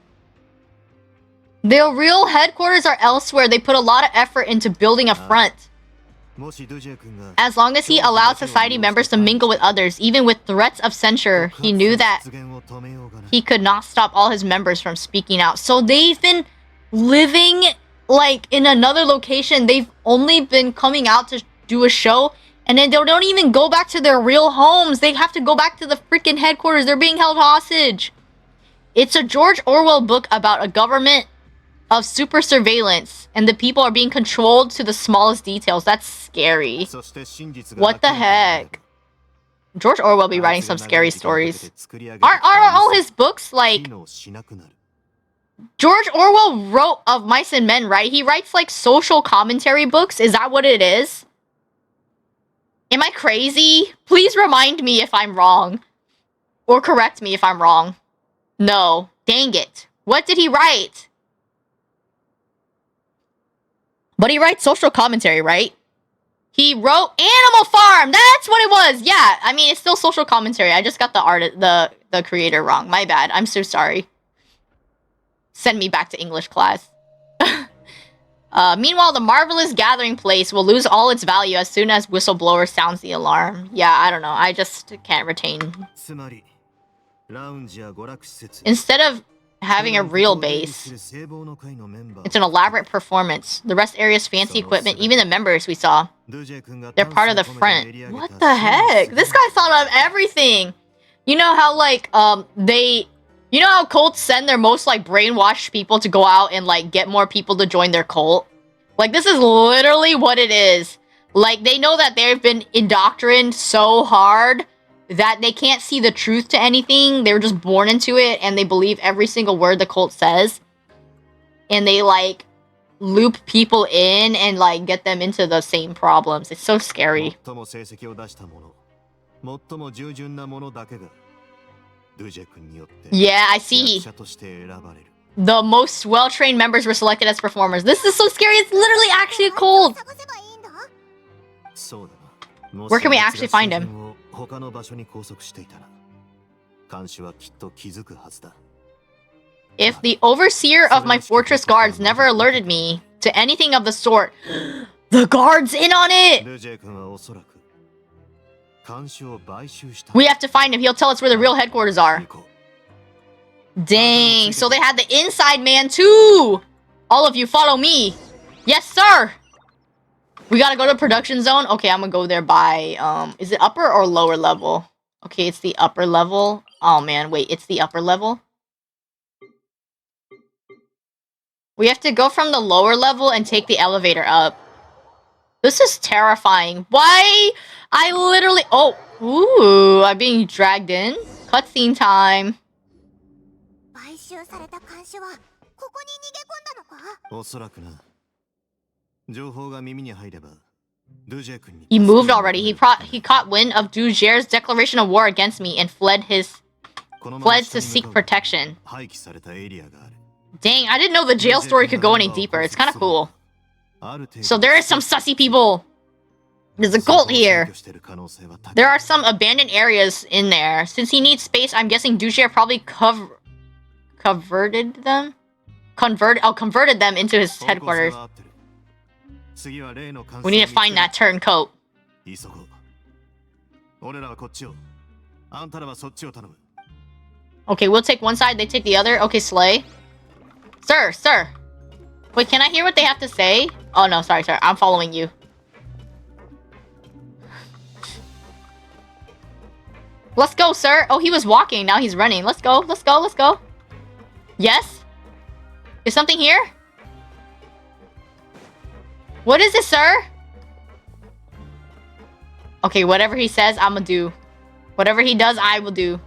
Their real headquarters are elsewhere. They put a lot of effort into building a front. As long as he allowed society members to mingle with others, even with threats of censure, he knew that he could not stop all his members from speaking out. So they've been living, like, in another location. They've only been coming out to do a show, and then they don't even go back to their real homes. They have to go back to the freaking headquarters. They're being held hostage. It's a George Orwell book about a government of super surveillance, and the people are being controlled to the smallest details. That's scary. What the heck? George Orwell be writing some scary stories. Aren't all his books like... George Orwell wrote Of Mice and Men, right? He writes like social commentary books. Is that what it is? Am I crazy? Please remind me if I'm wrong. Or correct me if I'm wrong. No. Dang it. What did he write? But he writes social commentary, right? He wrote Animal Farm! That's what it was! Yeah, I mean, it's still social commentary. I just got the creator wrong. My bad. I'm so sorry. Send me back to English class. Meanwhile, the Marvelous Gathering Place will lose all its value as soon as Whistleblower sounds the alarm. Yeah, I don't know. I just can't retain. Instead of having a real base, it's an elaborate performance. The rest area's fancy equipment, even the members we saw. They're part of the front. What the heck? This guy thought of everything! You know how, like, you know how cults send their most, like, brainwashed people to go out and, like, get more people to join their cult? Like, this is literally what it is. Like, they know that they've been indoctrinated so hard that they can't see the truth to anything. They were just born into it, and they believe every single word the cult says. And they, like, loop people in and, like, get them into the same problems. It's so scary. Yeah, I see. The most well-trained members were selected as performers. This is so scary. It's literally actually a cult. Where can we actually find him? If the overseer of my fortress guards never alerted me to anything of the sort, the guard's in on it! We have to find him. He'll tell us where the real headquarters are. Dang, so they had the inside man too! All of you, follow me! Yes, sir! We gotta go to production zone? Okay, I'm gonna go there by, is it upper or lower level? Okay, it's the upper level. Oh man, wait, it's the upper level? We have to go from the lower level and take the elevator up. This is terrifying. Why? I literally... Oh, ooh, I'm being dragged in. Cutscene time. He moved already. He caught wind of Dujer's declaration of war against me and fled to seek protection. Dang, I didn't know the jail story could go any deeper. It's kind of cool. So there is some sussy people. There's a cult here. There are some abandoned areas in there. Since he needs space, I'm guessing Dujer probably converted them into his headquarters. We need to find that turncoat. Okay, we'll take one side, they take the other. Okay, Slay. Sir. Wait, can I hear what they have to say? Oh no, sorry. I'm following you. Let's go, sir. Oh, he was walking. Now he's running. Let's go. Yes? Is something here? What is it, sir? Okay, whatever he says, I'm gonna do. Whatever he does, I will do.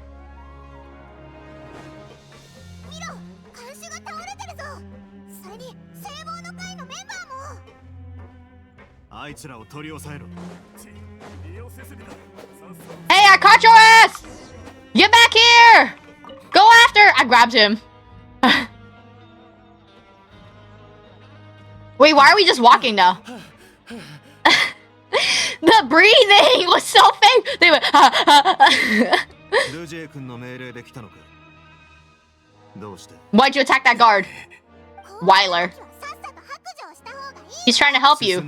Hey, I caught your ass! Get back here! Go after! I grabbed him. Wait, why are we just walking now? The breathing was so fake! They went... Why'd you attack that guard? Weiler. He's trying to help you.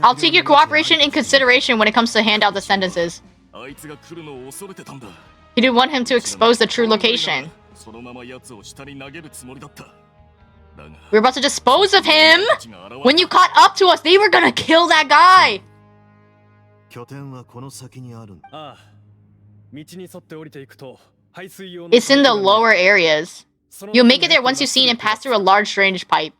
I'll take your cooperation in consideration when it comes to hand out the sentences. You didn't want him to expose the true location. We're about to dispose of him! When you caught up to us, they were gonna kill that guy! It's in the lower areas. You'll make it there once you've seen and pass through a large drainage pipe.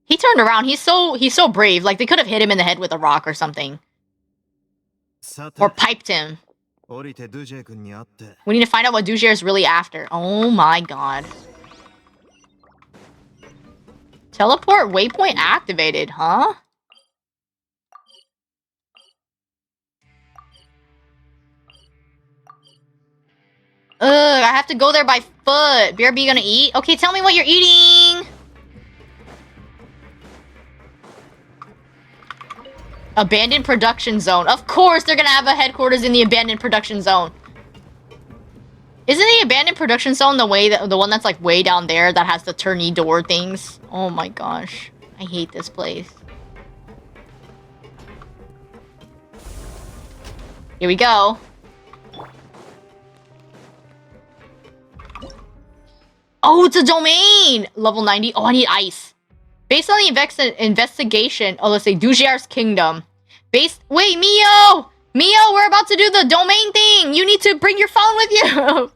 He turned around. He's so brave. Like, they could have hit him in the head with a rock or something. Or piped him. We need to find out what Dujier is really after. Oh my god. Teleport waypoint activated, huh? Ugh, I have to go there by foot. BRB gonna eat? Okay, tell me what you're eating! Abandoned production zone. Of course they're gonna have a headquarters in the abandoned production zone. Isn't the abandoned production zone the one that's like way down there that has the turny door things? Oh my gosh. I hate this place. Here we go. Oh, it's a domain! Level 90. Oh, I need ice. Based on the investigation, oh, let's say Dujier's Kingdom. Wait, Mio! Mio, we're about to do the domain thing! You need to bring your phone with you!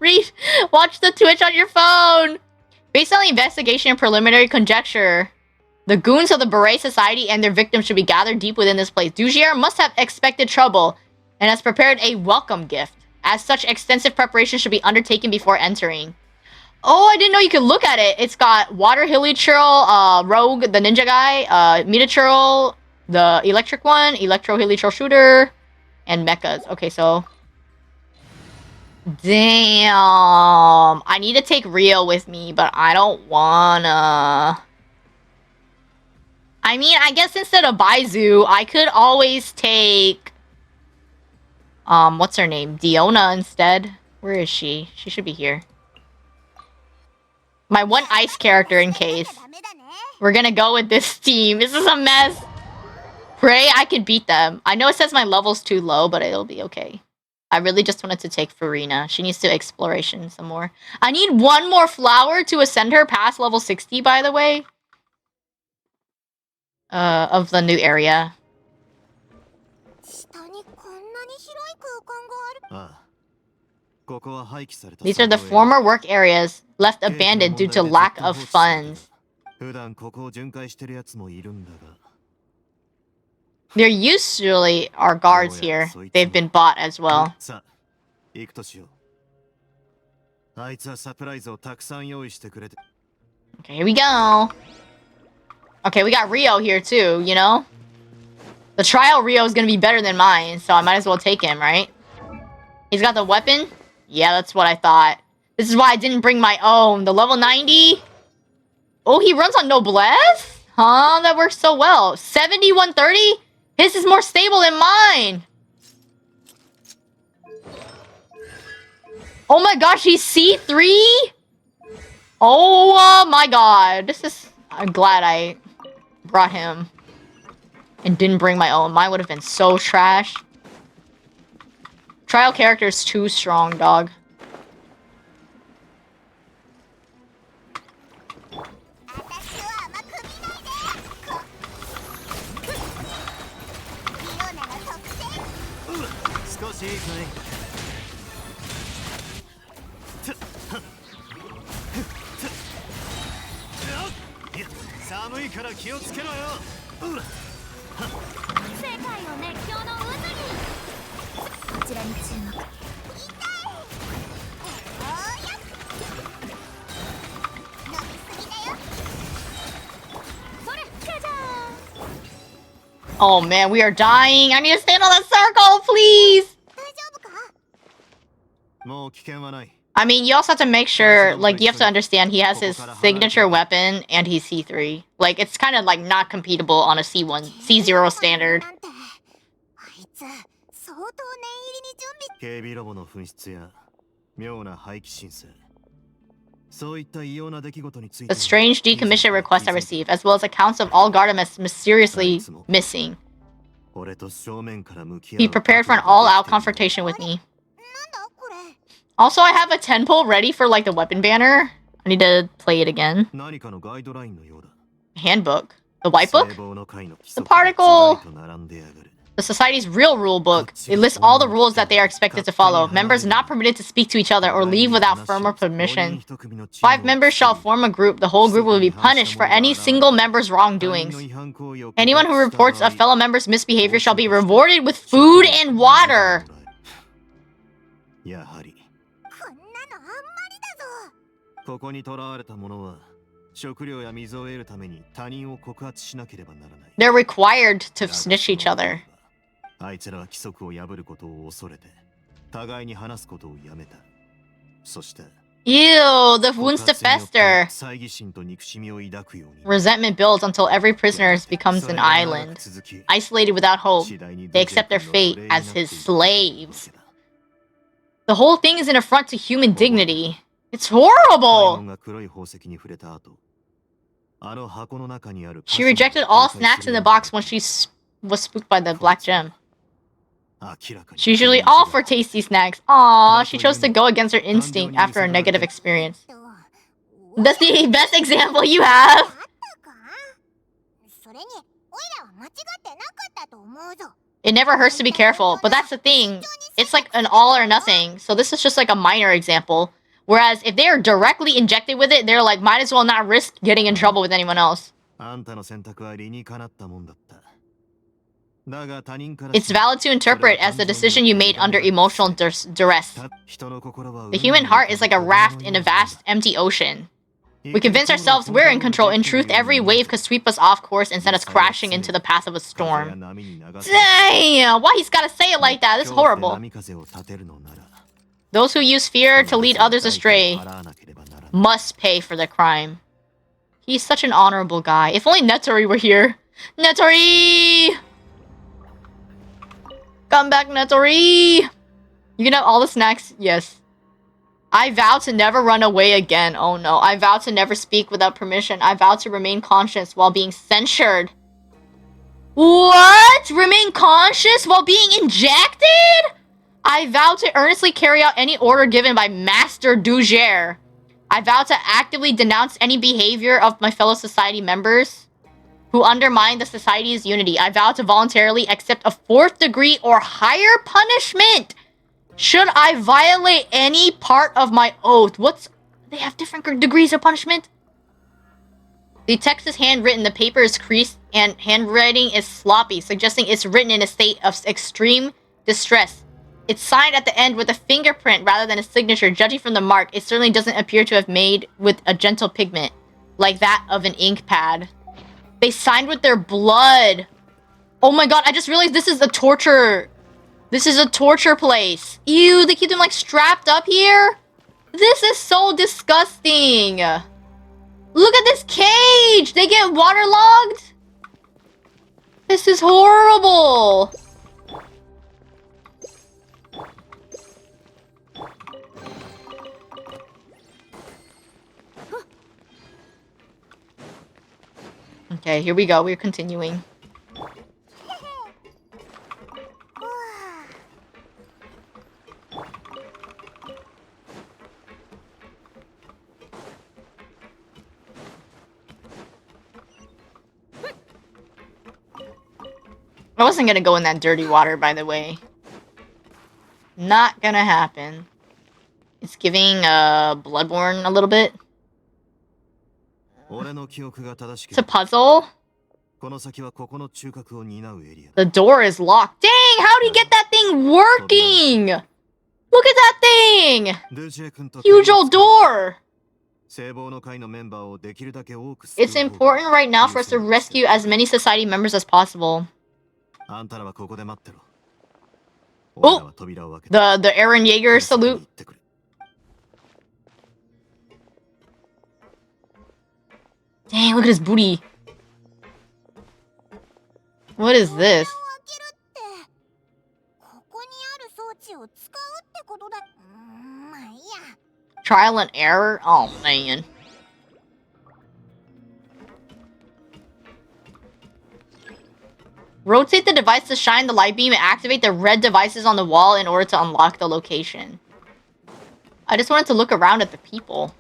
Watch the Twitch on your phone! Based on the investigation and preliminary conjecture, the goons of the Beret Society and their victims should be gathered deep within this place. Dujier must have expected trouble and has prepared a welcome gift. As such, extensive preparation should be undertaken before entering. Oh, I didn't know you could look at it. It's got Water Hilichurl, Rogue, the ninja guy, Metachurl, the electric one, Electro Hilichurl Shooter, and mechas. Okay, so... Damn. I need to take Rio with me, but I don't wanna... I mean, I guess instead of Baizu, I could always take... what's her name? Diona instead. Where is she? She should be here. My one ice character in case. We're gonna go with this team. This is a mess. Pray I can beat them. I know it says my level's too low, but it'll be okay. I really just wanted to take Farina. She needs to exploration some more. I need one more flower to ascend her past level 60, by the way. Of the new area. These are the former work areas left abandoned due to lack of funds. There usually are guards here. They've been bought as well. Okay, here we go. Okay, we got Rio here too, you know? The trial Rio is gonna be better than mine, so I might as well take him, right? He's got the weapon? Yeah, that's what I thought. This is why I didn't bring my own. The level 90? Oh, he runs on Noblesse? Huh? That works so well. 7130? His is more stable than mine. Oh my gosh, he's C3? Oh my god. This is... I'm glad I brought him. And didn't bring my own. Mine would have been so trash. Trial character is too strong, dog. Oh man, we are dying. I need to stand on that circle, please. I mean, you also have to make sure, like, you have to understand he has his signature weapon and he's C3. Like, it's kind of like not completable on a C1, C0 standard. The strange decommission request I received, as well as accounts of all Gardamus mysteriously missing. Be prepared for an all-out confrontation with me. Also, I have a 10 pull ready for, like, the weapon banner. I need to play it again. Handbook. The white book? The particle! The society's real rule book. It lists all the rules that they are expected to follow. Members not permitted to speak to each other or leave without firm or permission. 5 members shall form a group. The whole group will be punished for any single member's wrongdoings. Anyone who reports a fellow member's misbehavior shall be rewarded with food and water. やはりここに囚われた者は食料や水を得るために他人を告発しなければならない。They're required to snitch each other. あいつらは規則を破ることを恐れて互いに話すことをやめた。そして Ew, the wounds to fester. 猜疑心と憎しみを抱くように Resentment builds until every prisoner becomes an island. Isolated without hope, they accept their fate as his slaves. The whole thing is an affront to human dignity. It's horrible! She rejected all snacks in the box when she was spooked by the black gem. She's usually all for tasty snacks. Aww, she chose to go against her instinct after a negative experience. That's the best example you have! It never hurts to be careful, but that's the thing. It's like an all or nothing, so this is just like a minor example. Whereas if they're directly injected with it, they're like, might as well not risk getting in trouble with anyone else. It's valid to interpret as the decision you made under emotional duress. The human heart is like a raft in a vast, empty ocean. We convince ourselves we're in control. In truth, every wave could sweep us off course and send us crashing into the path of a storm. Damn! Why he's gotta say it like that? This is horrible. Those who use fear to lead others astray must pay for their crime. He's such an honorable guy. If only Nettori were here. Nettori! Come back, Nettori! You can have all the snacks. Yes. I vow to never run away again. Oh no. I vow to never speak without permission. I vow to remain conscious while being censured. What? Remain conscious while being injected? I vow to earnestly carry out any order given by Master Duger. I vow to actively denounce any behavior of my fellow society members who undermine the society's unity. I vow to voluntarily accept a 4th degree or higher punishment should I violate any part of my oath. They have different degrees of punishment? The text is handwritten, the paper is creased, and handwriting is sloppy, suggesting it's written in a state of extreme distress. It's signed at the end with a fingerprint rather than a signature. Judging from the mark, it certainly doesn't appear to have made with a gentle pigment, like that of an ink pad. They signed with their blood. Oh my god, I just realized this is a torture... This is a torture place. Ew, they keep them like strapped up here? This is so disgusting. Look at this cage! They get waterlogged? This is horrible. Okay, here we go. We're continuing. I wasn't gonna go in that dirty water, by the way. Not gonna happen. It's giving Bloodborne a little bit. It's a puzzle. The door is locked. Dang, how'd he get that thing working? Look at that thing! Huge old door! It's important right now for us to rescue as many society members as possible. Oh! The Eren Yeager salute. Dang, look at his booty. What is this? Trial and error? Oh, man. Rotate the device to shine the light beam and activate the red devices on the wall in order to unlock the location. I just wanted to look around at the people.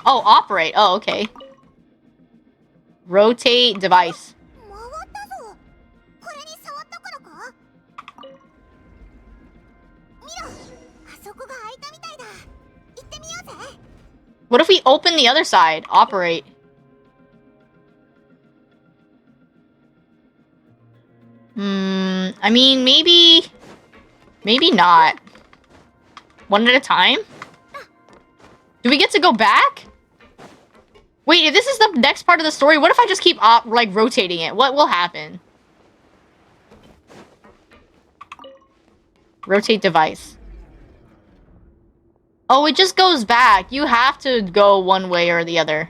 Oh, operate. Oh, okay. Rotate device. What if we open the other side? Operate. I mean, maybe not. One at a time? Do we get to go back? Wait, if this is the next part of the story, what if I just keep, like, rotating it? What will happen? Rotate device. Oh, it just goes back. You have to go one way or the other.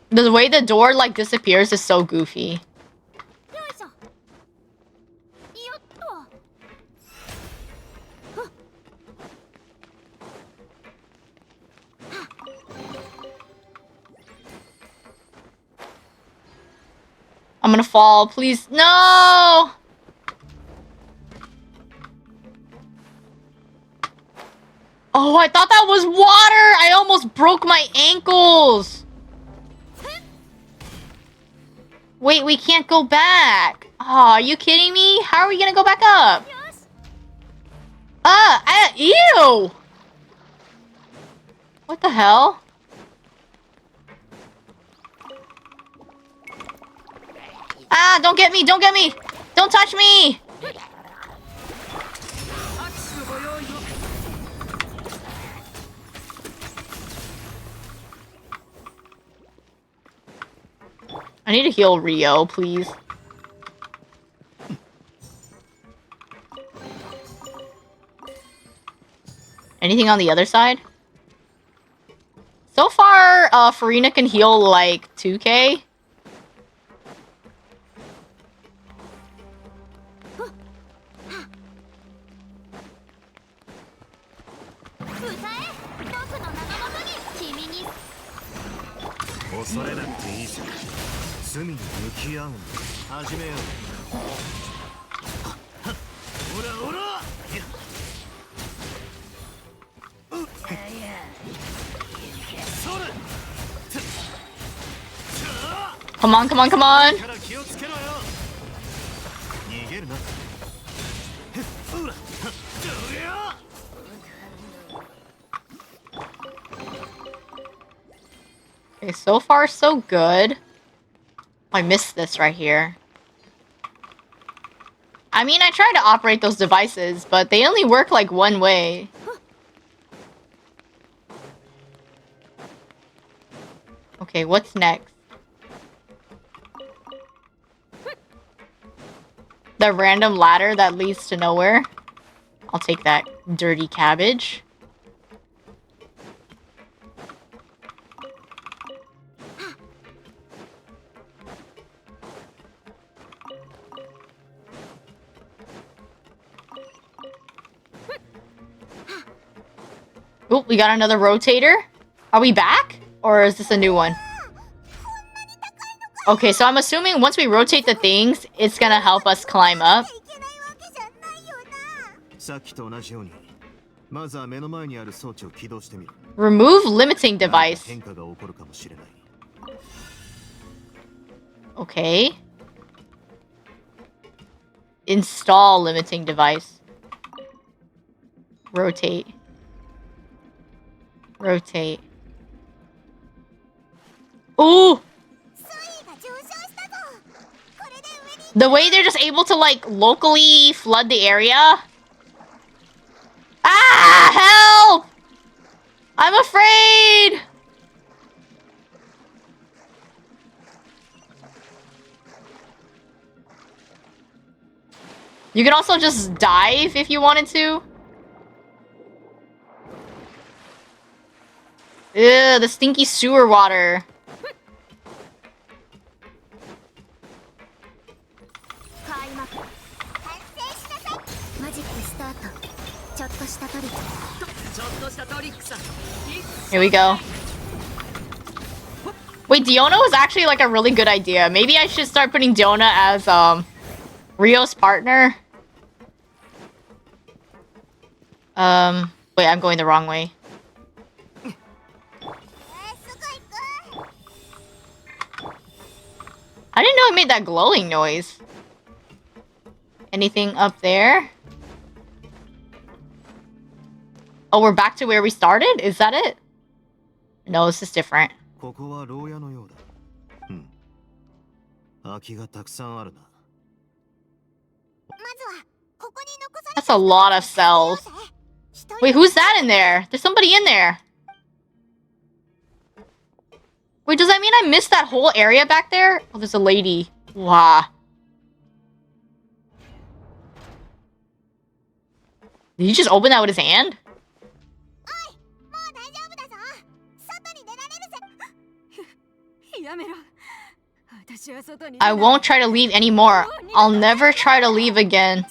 The way the door, like, disappears is so goofy. I'm gonna fall, please. No! Oh, I thought that was water! I almost broke my ankles! Wait, we can't go back. Oh, are you kidding me? How are we gonna go back up? Ew! What the hell? Ah, don't get me, don't get me! Don't touch me! I need to heal Rio, please. Anything on the other side? So far, Farina can heal like 2k. Come on, come on, come on! Okay, so far so good. I missed this right here. I mean, I tried to operate those devices, but they only work like one way. Okay, what's next? The random ladder that leads to nowhere. I'll take that dirty cabbage. Oh, we got another rotator. Are we back? Or is this a new one? Okay, so I'm assuming once we rotate the things, it's gonna help us climb up. Remove limiting device. Okay. Install limiting device. Rotate. Rotate. Ooh! The way they're just able to, like, locally flood the area. Ah! Help! I'm afraid! You can also just dive if you wanted to. Ew, the stinky sewer water. Here we go. Wait, Diona was actually like a really good idea. Maybe I should start putting Diona as Rio's partner. Wait, I'm going the wrong way. I didn't know it made that glowing noise. Anything up there? Oh, we're back to where we started? Is that it? No, this is different. ここは牢屋のようだ。空きがたくさんあるな。That's a lot of cells. Wait, who's that in there? There's somebody in there. Wait, does that mean I missed that whole area back there? Oh, there's a lady. Wow. Did he just open that with his hand? I won't try to leave anymore. I'll never try to leave again.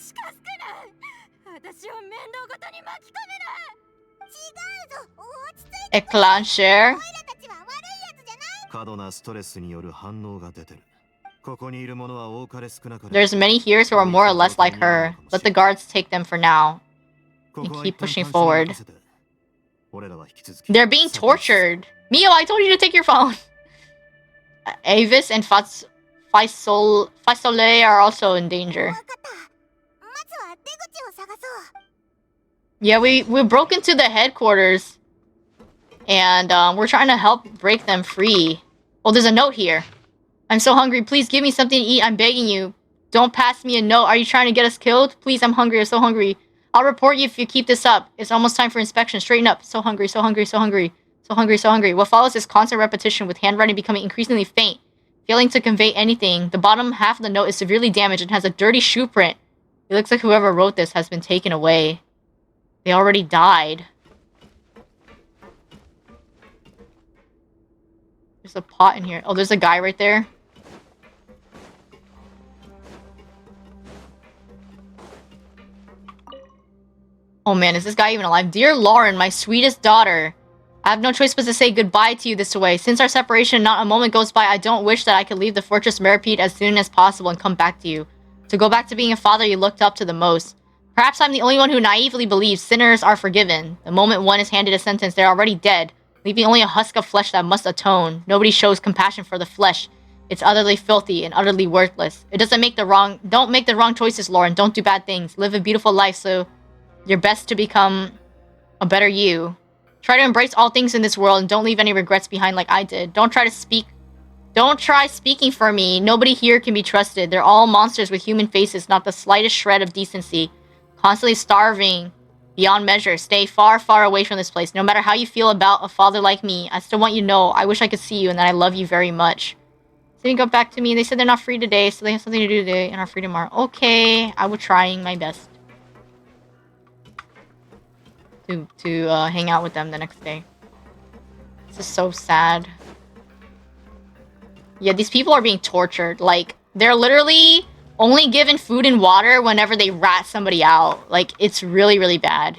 Eclancher. 過度なストレスによる反応が出てる。ここにいる者は多かれ少なかれ。There's many here who are more or less like her. Let the guards take them for now. And keep pushing forward. They're being tortured. Mio, I told you to take your phone. Avis and Faisole are also in danger. Yeah, we broke into the headquarters. And we're trying to help break them free. Oh, there's a note here. I'm so hungry. Please give me something to eat. I'm begging you. Don't pass me a note. Are you trying to get us killed? Please, I'm hungry. I'm so hungry. I'll report you if you keep this up. It's almost time for inspection. Straighten up. So hungry, so hungry, so hungry. So hungry, so hungry. What follows is constant repetition with handwriting becoming increasingly faint, failing to convey anything. The bottom half of the note is severely damaged and has a dirty shoe print. It looks like whoever wrote this has been taken away. They already died. There's a pot in here. Oh, there's a guy right there. Oh man, is this guy even alive? Dear Lauren, my sweetest daughter. I have no choice but to say goodbye to you this way. Since our separation, not a moment goes by I don't wish that I could leave the Fortress Meripede as soon as possible and come back to you. To go back to being a father you looked up to the most. Perhaps I'm the only one who naively believes sinners are forgiven. The moment one is handed a sentence, they're already dead, leaving only a husk of flesh that must atone. Nobody shows compassion for the flesh. It's utterly filthy and utterly worthless. Don't make the wrong choices, Lauren. Don't do bad things. Live a beautiful life so your best to become a better you. Try to embrace all things in this world and don't leave any regrets behind like I did. Don't try speaking for me. Nobody here can be trusted. They're all monsters with human faces, not the slightest shred of decency. Constantly starving beyond measure. Stay far, far away from this place. No matter how you feel about a father like me, I still want you to know I wish I could see you and that I love you very much. They didn't go back to me. They said they're not free today, so they have something to do today and are free tomorrow. Okay, I was trying my best to hang out with them the next day. This is so sad. Yeah, these people are being tortured. Like, they're literally only given food and water whenever they rat somebody out. Like, it's really, really bad.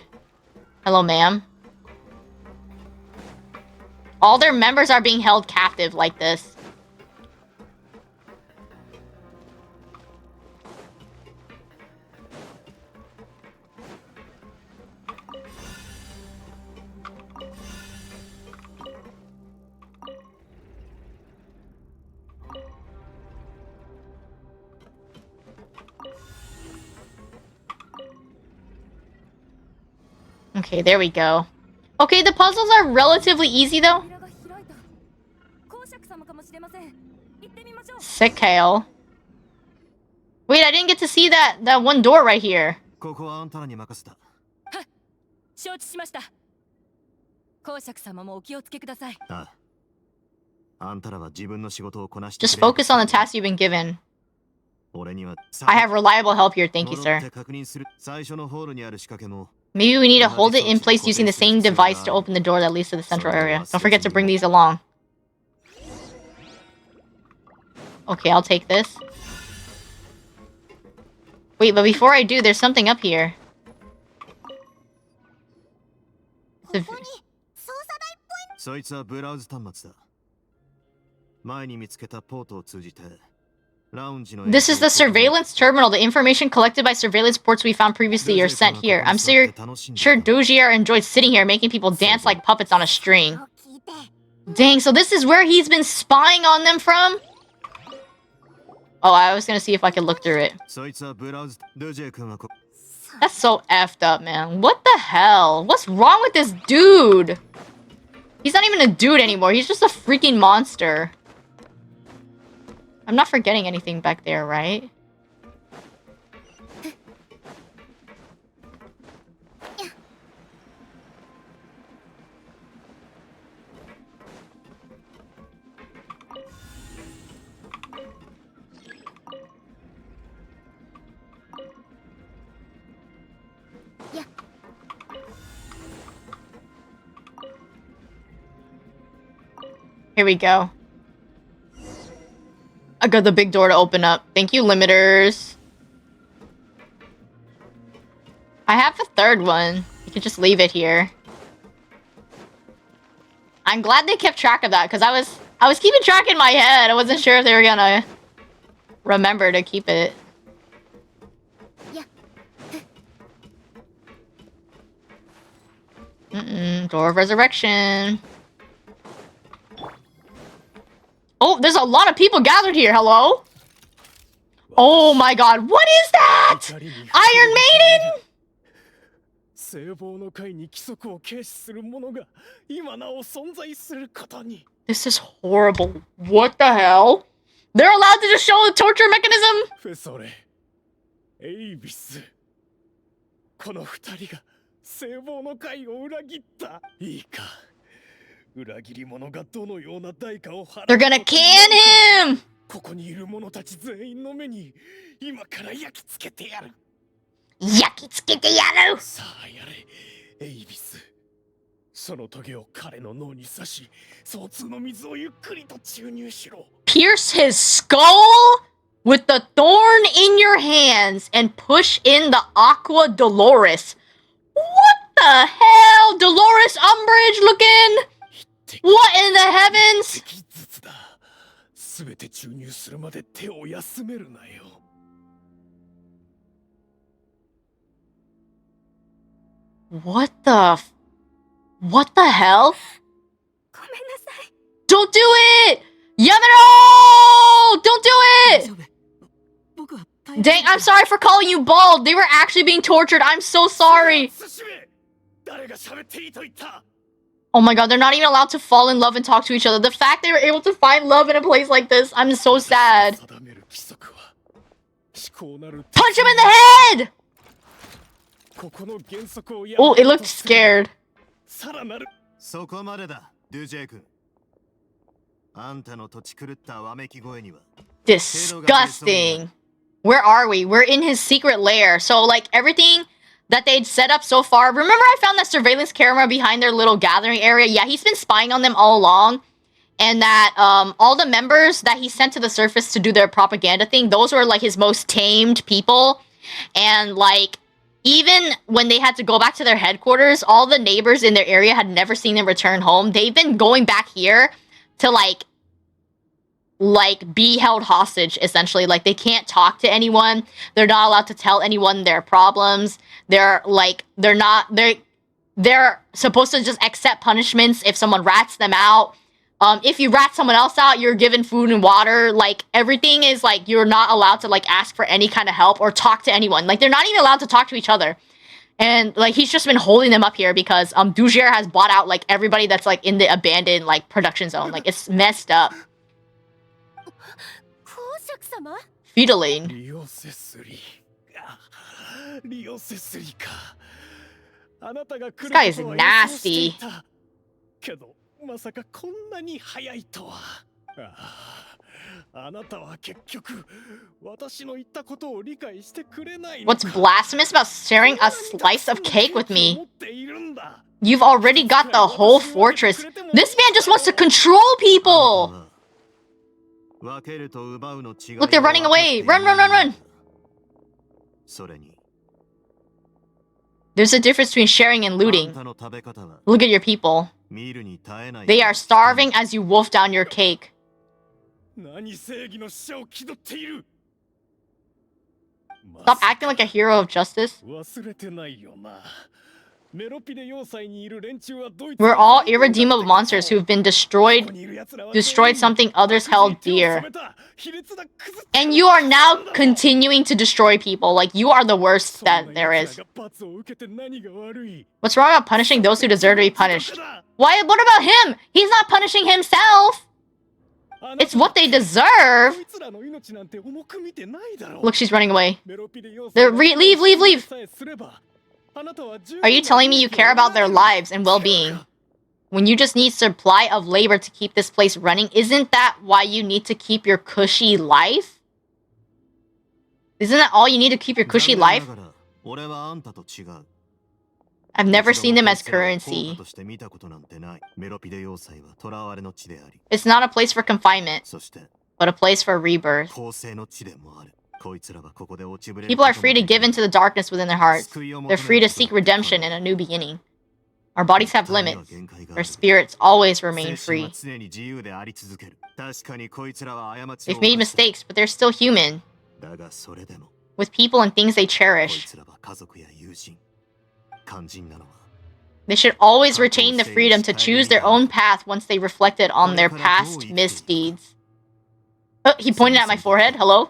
Hello, ma'am. All their members are being held captive like this. Okay, there we go. Okay, the puzzles are relatively easy, though. Sick Kale. Wait, I didn't get to see that one door right here. Just focus on the task you've been given. I have reliable help here, thank you, sir. Maybe we need to hold it in place using the same device to open the door that leads to the central area. Don't forget to bring these along. Okay, I'll take this. Wait, but before I do, there's something up here. This is the surveillance terminal. The information collected by surveillance ports we found previously are sent here. I'm sure Dojier enjoyed sitting here making people dance like puppets on a string. Dang, so this is where he's been spying on them from? Oh, I was gonna see if I could look through it. そいつはブラウズドジェ君はこ That's so effed up, man. What the hell? What's wrong with this dude? He's not even a dude anymore. He's just a freaking monster. I'm not forgetting anything back there, right? Here we go. I got the big door to open up. Thank you, limiters. I have the third one. You can just leave it here. I'm glad they kept track of that, because I was keeping track in my head. I wasn't sure if they were gonna remember to keep it. Door of Resurrection. Oh, there's a lot of people gathered here. Hello? Oh my god, what is that? Iron Maiden? 聖望の会に規則を軽視する者が今なお存在することに。 This is horrible. What the hell? They're allowed to just show the torture mechanism? フェソレ、エイビス、この二人が聖望の会を裏切った。いいか。裏切り者がどのような代価を払う。 They're gonna can him! ここにいる者たち全員の目に今から焼き付けてやる。焼き付けてやる! さあやれ、エイビス。そのトゲを彼の脳に刺し、相通の水をゆっくりと注入しろ。 Pierce his skull with the thorn in your hands and push in the Aqua Dolores. What the hell? Dolores Umbridge looking? What in the heavens? 一滴ずつだ。すべて注入するまで手を休めるなよ。 What the hell? ごめんなさい。 Don't do it! Yamero! Don't do it! 僕は Dang, I'm sorry for calling you bald. They were actually being tortured. I'm so sorry. 誰が喋っていいと言った。 Oh my god, they're not even allowed to fall in love and talk to each other. The fact they were able to find love in a place like this, I'm so sad. Punch him in the head! Oh, it looked scared. そこまでだ、ドゥジェ君。あんたの土地狂ったわめき声には。 Disgusting. Where are we? We're in his secret lair. So, like, everything that they'd set up so far. Remember I found that surveillance camera behind their little gathering area? Yeah, he's been spying on them all along. And that all the members that he sent to the surface to do their propaganda thing, those were, like, his most tamed people. And, like, even when they had to go back to their headquarters, all the neighbors in their area had never seen them return home. They've been going back here to, like be held hostage, essentially. Like, they can't talk to anyone. They're not allowed to tell anyone their problems. They're supposed to just accept punishments if someone rats them out. If you rat someone else out, you're given food and water. Like, everything is, like, you're not allowed to, like, ask for any kind of help or talk to anyone. Like, they're not even allowed to talk to each other. And, like, he's just been holding them up here because, Dugier has bought out, like, everybody that's, like, in the abandoned, like, production zone. Like, it's messed up. Feudalene. This guy is nasty. けどまさかこんなに早いとは。あなたは結局私の言ったことを理解してくれないのか。 What's blasphemous about sharing a slice of cake with me? You've already got the whole fortress. This man just wants to control people. Look, they're running away. Run, run, run, run. There's a difference between sharing and looting. Look at your people. They are starving as you wolf down your cake. Stop acting like a hero of justice. We're all irredeemable monsters who've been destroyed something others held dear. And you are now continuing to destroy people. Like, you are the worst that there is. What's wrong about punishing those who deserve to be punished? Why? What about him? He's not punishing himself. It's what they deserve. Look, she's running away. Leave. Are you telling me you care about their lives and well-being when you just need supply of labor to keep this place running? Isn't that why you need to keep your cushy life? Isn't that all you need to keep your cushy life? I've never seen them as currency. It's not a place for confinement, but a place for rebirth. People are free to give into the darkness within their hearts. They're free to seek redemption and a new beginning. Our bodies have limits. Our spirits always remain free. They've made mistakes, but they're still human. With people and things they cherish. They should always retain the freedom to choose their own path once they reflected on their past misdeeds. Oh, he pointed at my forehead. Hello?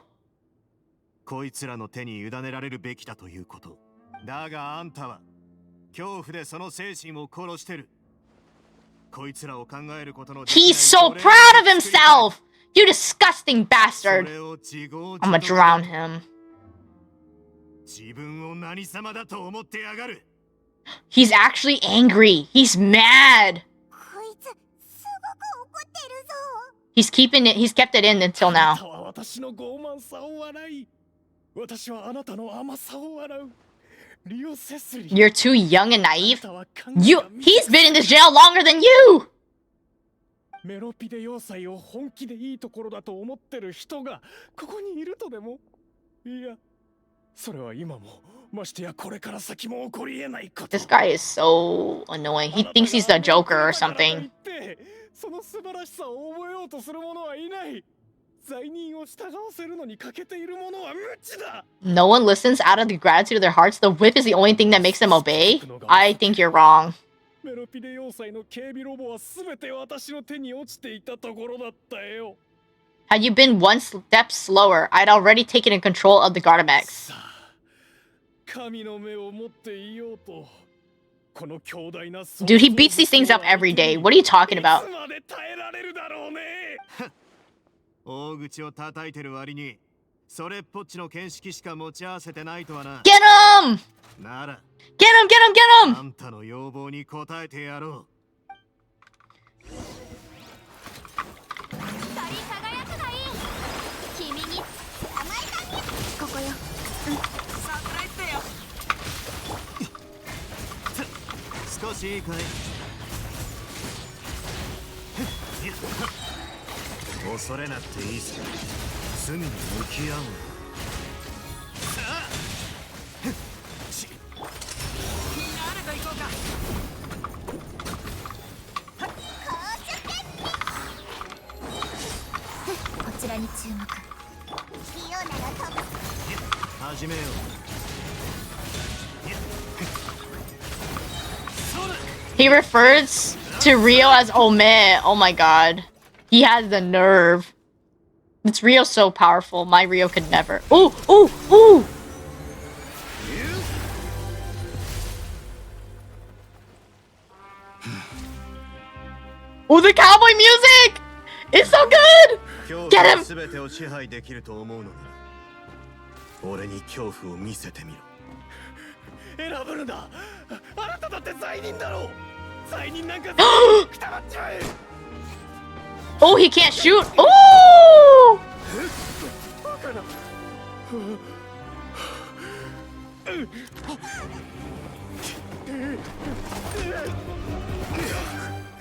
He's so proud of himself! You disgusting bastard! I'm gonna drown him. He's actually angry. He's mad. He's kept it in until now. You're too young and naive. He's been in this jail longer than you. This guy is so annoying. He thinks he's the Joker or something. No one listens out of the gratitude of their hearts. The whip is the only thing that makes them obey. I think you're wrong. Had you been one step slower, I'd already taken control of the Gardamex. Dude, he beats these things up every day. What are you talking about? Get him! Get him! He refers to Rio as Ome. Oh my god. He has the nerve. This Rio's so powerful. My Rio could never. Ooh! Oh, the cowboy music! It's so good! Get him! Oh, he can't shoot! Ooh!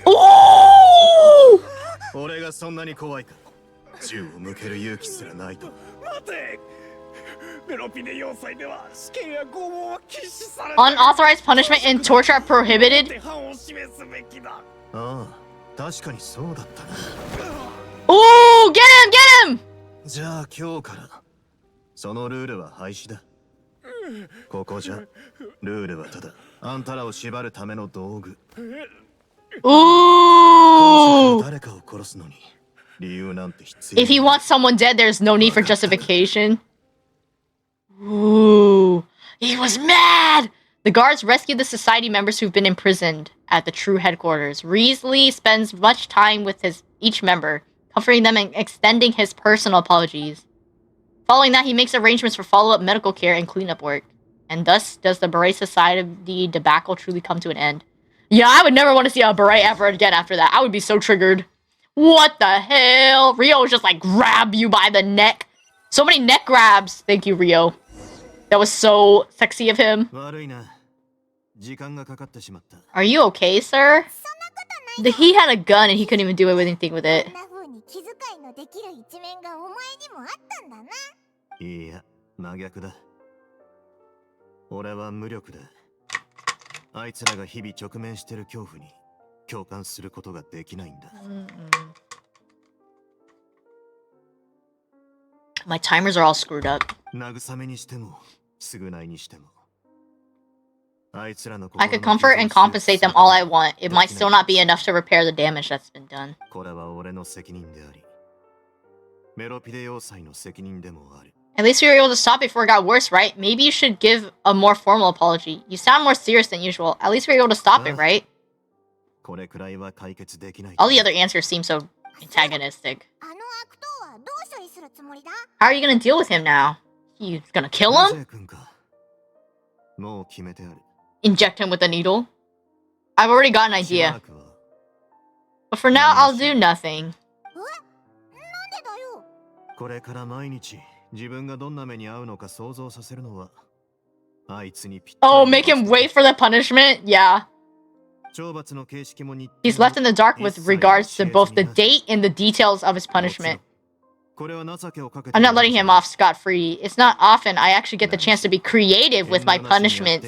Ooh! Unauthorized punishment and torture are prohibited. Ooh, get him! あんたらを縛るための道具。 Ooh! 誰かを殺すのに理由なんて必要 If he wants someone dead, there's no need for justification. Ooh. He was mad! The guards rescue the society members who've been imprisoned at the true headquarters. Wriothesley spends much time with each member, comforting them and extending his personal apologies. Following that, he makes arrangements for follow-up medical care and cleanup work. And thus does the Beret Society debacle truly come to an end. Yeah, I would never want to see a Beret ever again after that. I would be so triggered. What the hell? Rio was just like grab you by the neck. So many neck grabs. Thank you, Rio. That was so sexy of him. 悪いな。時間がかかってしまった。 Are you okay, sir? He had a gun and he couldn't even do anything with it. いや、真逆だ。俺は無力だ。あいつらが日々直面してる恐怖に共感することができないんだ。My timers are all screwed up. 慰めにしても、償いにしても。 I could comfort and compensate them all I want. It might still not be enough to repair the damage that's been done. これは俺の責任であり、メロピデ要塞の責任でもある。 At least we were able to stop it before it got worse, right? Maybe you should give a more formal apology. You sound more serious than usual. At least we were able to stop it, right? これくらいは解決できない。 All the other answers seem so antagonistic. How are you gonna deal with him now? You gonna kill him? もう決めてある。 Inject him with a needle? I've already got an idea. But for now, I'll do nothing. これから毎日自分がどんな目に遭うのか想像させるのはあいつにぴったり。 Oh, make him wait for the punishment? Yeah. 懲罰の形式も He's left in the dark with regards to both the date and the details of his punishment. I'm not letting him off scot-free. It's not often I actually get the chance to be creative with my punishments.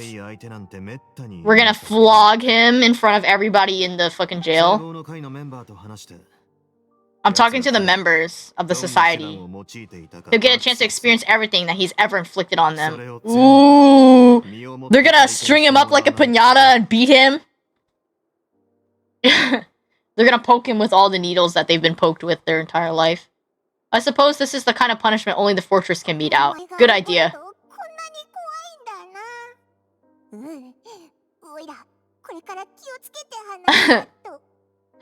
We're gonna flog him in front of everybody in the fucking jail. I'm talking to the members of the society. They'll get a chance to experience everything that he's ever inflicted on them. Ooh! They're gonna string him up like a piñata and beat him. They're gonna poke him with all the needles that they've been poked with their entire life. I suppose this is the kind of punishment only the fortress can mete out. Good idea.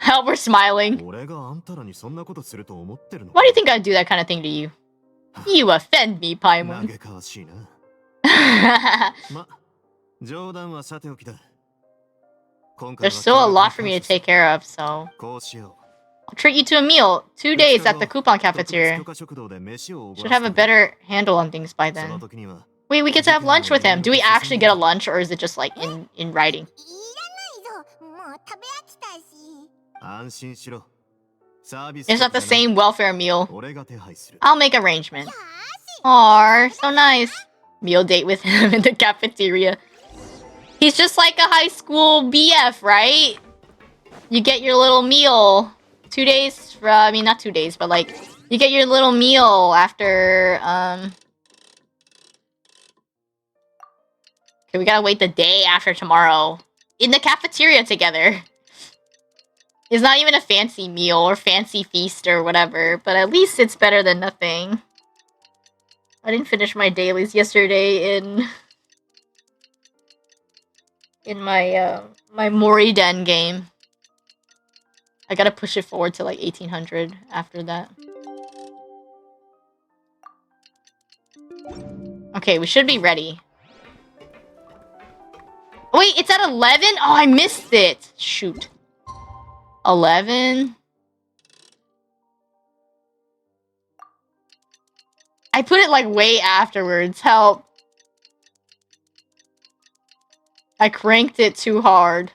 Albert smiling. Why do you think I'd do that kind of thing to you? You offend me, Paimon. There's still a lot for me to take care of, so... I'll treat you to a meal. 2 days at the coupon cafeteria. Should have a better handle on things by then. Wait, we get to have lunch with him. Do we actually get a lunch, or is it just like in writing? It's not the same welfare meal. I'll make arrangements. Aww, so nice. Meal date with him in the cafeteria. He's just like a high school BF, right? You get your little meal. 2 days, I mean, not 2 days, but like, you get your little meal after, okay, we gotta wait the day after tomorrow. In the cafeteria together. It's not even a fancy meal or fancy feast or whatever, but at least it's better than nothing. I didn't finish my dailies yesterday in my, my Moriden game. I gotta push it forward to like 1800 after that. Okay, we should be ready. Wait, it's at 11? Oh, I missed it. Shoot. 11? I put it like way afterwards. Help. I cranked it too hard.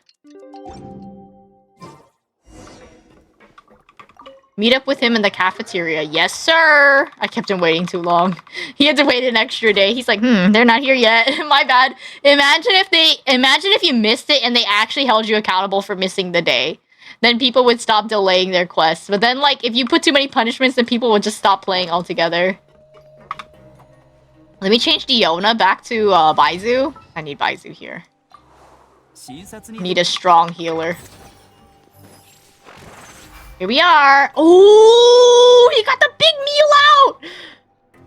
Meet up with him in the cafeteria. Yes, sir! I kept him waiting too long. He had to wait an extra day. He's like, they're not here yet. My bad. Imagine if you missed it and they actually held you accountable for missing the day. Then people would stop delaying their quests. But then, like, if you put too many punishments, then people would just stop playing altogether. Let me change Diona back to Baizu. I need Baizu here. Need a strong healer. Here we are. Ooh, he got the big meal out.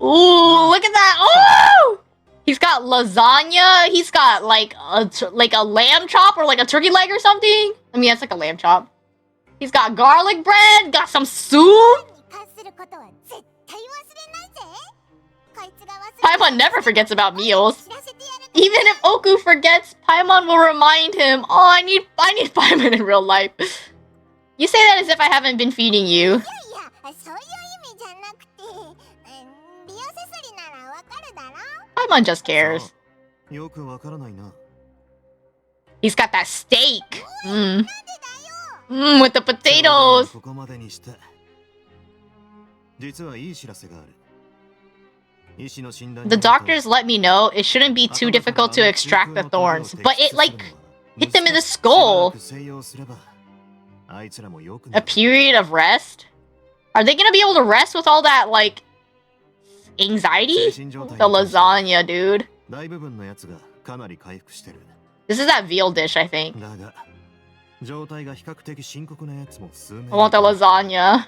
Ooh, look at that. Oh, he's got lasagna. He's got like a lamb chop or like a turkey leg or something. I mean, that's like a lamb chop. He's got garlic bread. Got some soup. Paimon never forgets about meals. Even if Oku forgets, Paimon will remind him. Oh, I need Paimon in real life. You say that as if I haven't been feeding you. Paimon just cares. He's got that steak. With the potatoes. The doctors let me know it shouldn't be too difficult to extract the thorns, but it like hit them in the skull. A period of rest? Are they gonna be able to rest with all that like anxiety? The lasagna, dude. This is that veal dish, I think. I want the lasagna.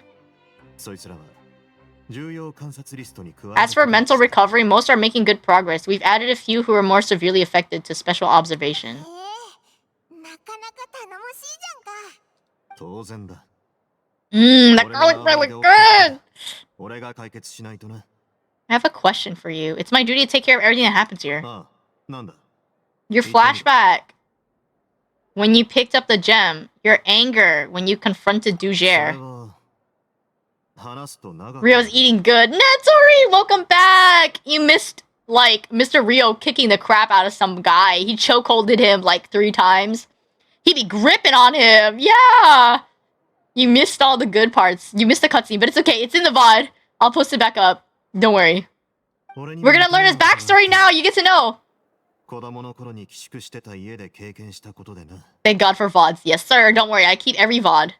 As for mental recovery, most are making good progress. We've added a few who are more severely affected to special observation. That garlic bread looks good! I have a question for you. It's my duty to take care of everything that happens here. Your flashback. When you picked up the gem. Your anger when you confronted Dugere. Rio's eating good. Natsuri, welcome back! You missed, like, Mr. Rio kicking the crap out of some guy. He chokeholded him, like, 3 times. He'd be gripping on him. Yeah! You missed all the good parts. You missed the cutscene, but it's okay. It's in the VOD. I'll post it back up. Don't worry. We're gonna learn his backstory now. You get to know. Thank God for VODs. Yes, sir. Don't worry. I keep every VOD.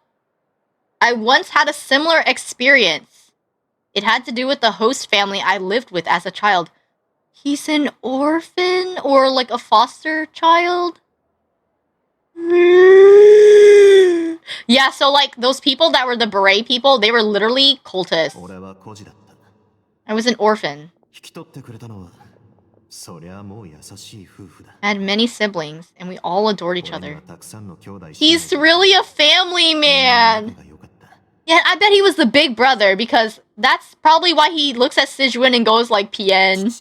I once had a similar experience. It had to do with the host family I lived with as a child. He's an orphan or like a foster child? Yeah, so like those people that were the beret people, they were literally cultists. I was an orphan. I had many siblings, and we all adored each other. He's really a family man! Yeah, I bet he was the big brother, because that's probably why he looks at Sijun and goes like, PN.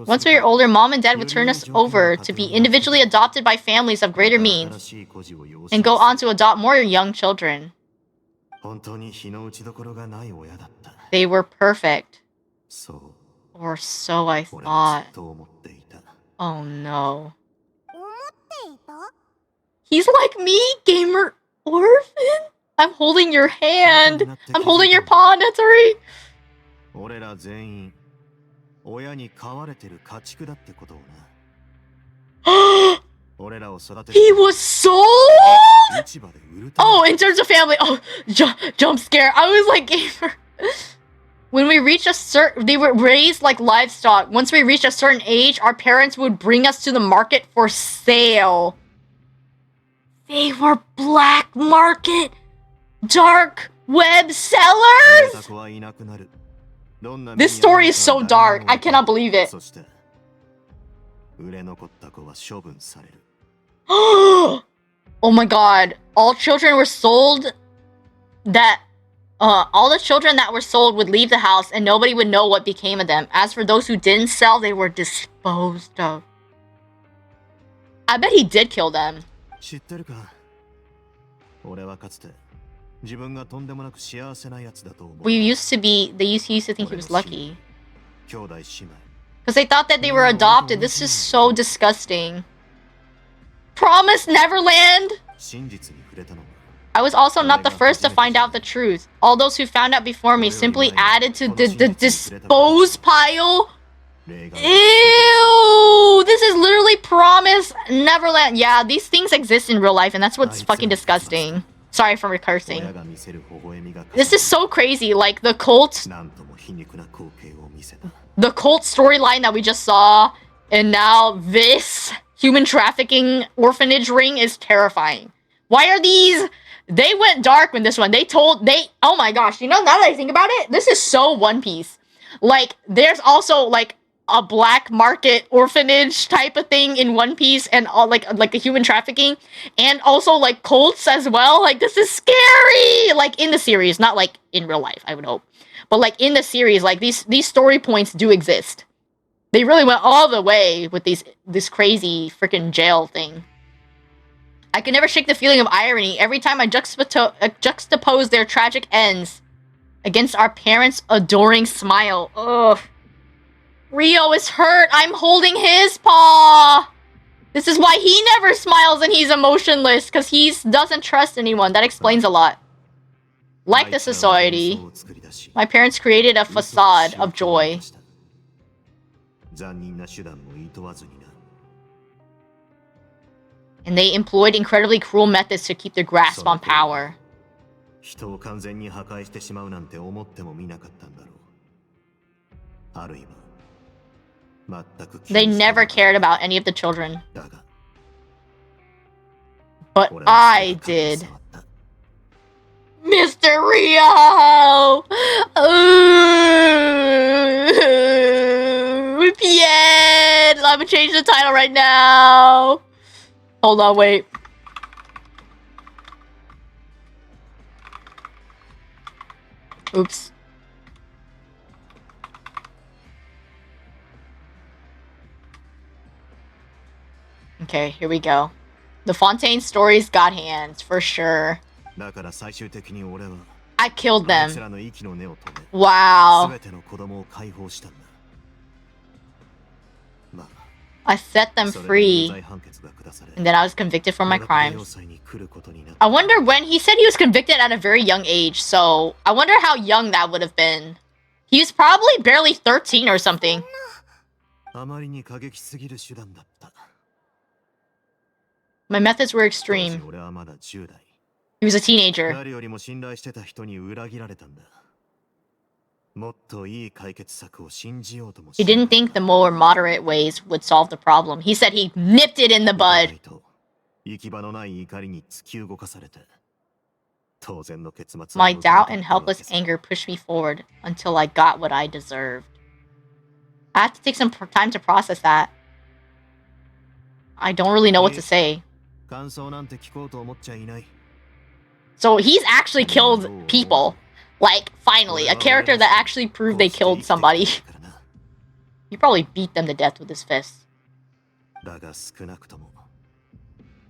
Once we were older, Mom and Dad would turn us over to be individually adopted by families of greater means, and go on to adopt more young children. They were perfect. Or so I thought. Oh no. He's like me, gamer orphan? I'm holding your hand. I'm holding your paw, Natsuri. He was sold? Oh, in terms of family. Oh, jump scare. I was like, gamer. When we reached a certain... They were raised like livestock. Once we reached a certain age, our parents would bring us to the market for sale. They were black market, dark web sellers? This story is so dark. I cannot believe it. Oh my god. All children were sold that... all the children that were sold would leave the house and nobody would know what became of them. As for those who didn't sell, they were disposed of. I bet he did kill them. They used to think he was lucky. Because they thought that they were adopted. This is so disgusting. Promise Neverland? I was also not the first to find out the truth. All those who found out before me simply added to the dispose pile. Ew! This is literally Promise Neverland. Yeah, these things exist in real life, and that's what's fucking disgusting. Sorry for recursing. This is so crazy. Like the cult storyline that we just saw, and now this. human trafficking orphanage ring is terrifying. Why are these? They went dark with this one. Oh my gosh, you know, now that I think about it, this is so One Piece. Like, there's also, like, a black market orphanage type of thing in One Piece, and all like a human trafficking, and also like cults as well. Like, this is scary. Like, in the series, not like in real life, I would hope, but like in the series, like these story points do exist. They really went all the way with this crazy freaking jail thing. I can never shake the feeling of irony every time I juxtapose their tragic ends against our parents' adoring smile. Ugh. Rio is hurt. I'm holding his paw. This is why he never smiles and he's emotionless, because he doesn't trust anyone. That explains a lot. Like the society, my parents created a facade of joy. And they employed incredibly cruel methods to keep their grasp on power. They never cared about any of the children. But I did. Mr. Rio! Pied! I'm gonna change the title right now. Hold on, wait. Oops. Okay, here we go. The Fontaine stories got hands, for sure. I killed them. Wow. I set them free. And then I was convicted for my crimes. I wonder when... He said he was convicted at a very young age, so... I wonder how young that would have been. He was probably barely 13 or something. My methods were extreme. He was a teenager. He didn't think the more moderate ways would solve the problem. He said he nipped it in the bud. My doubt and helpless anger pushed me forward until I got what I deserved. I have to take some time to process that. I don't really know what to say. So he's actually killed people. Like, finally, a character that actually proved they killed somebody. He probably beat them to death with his fists.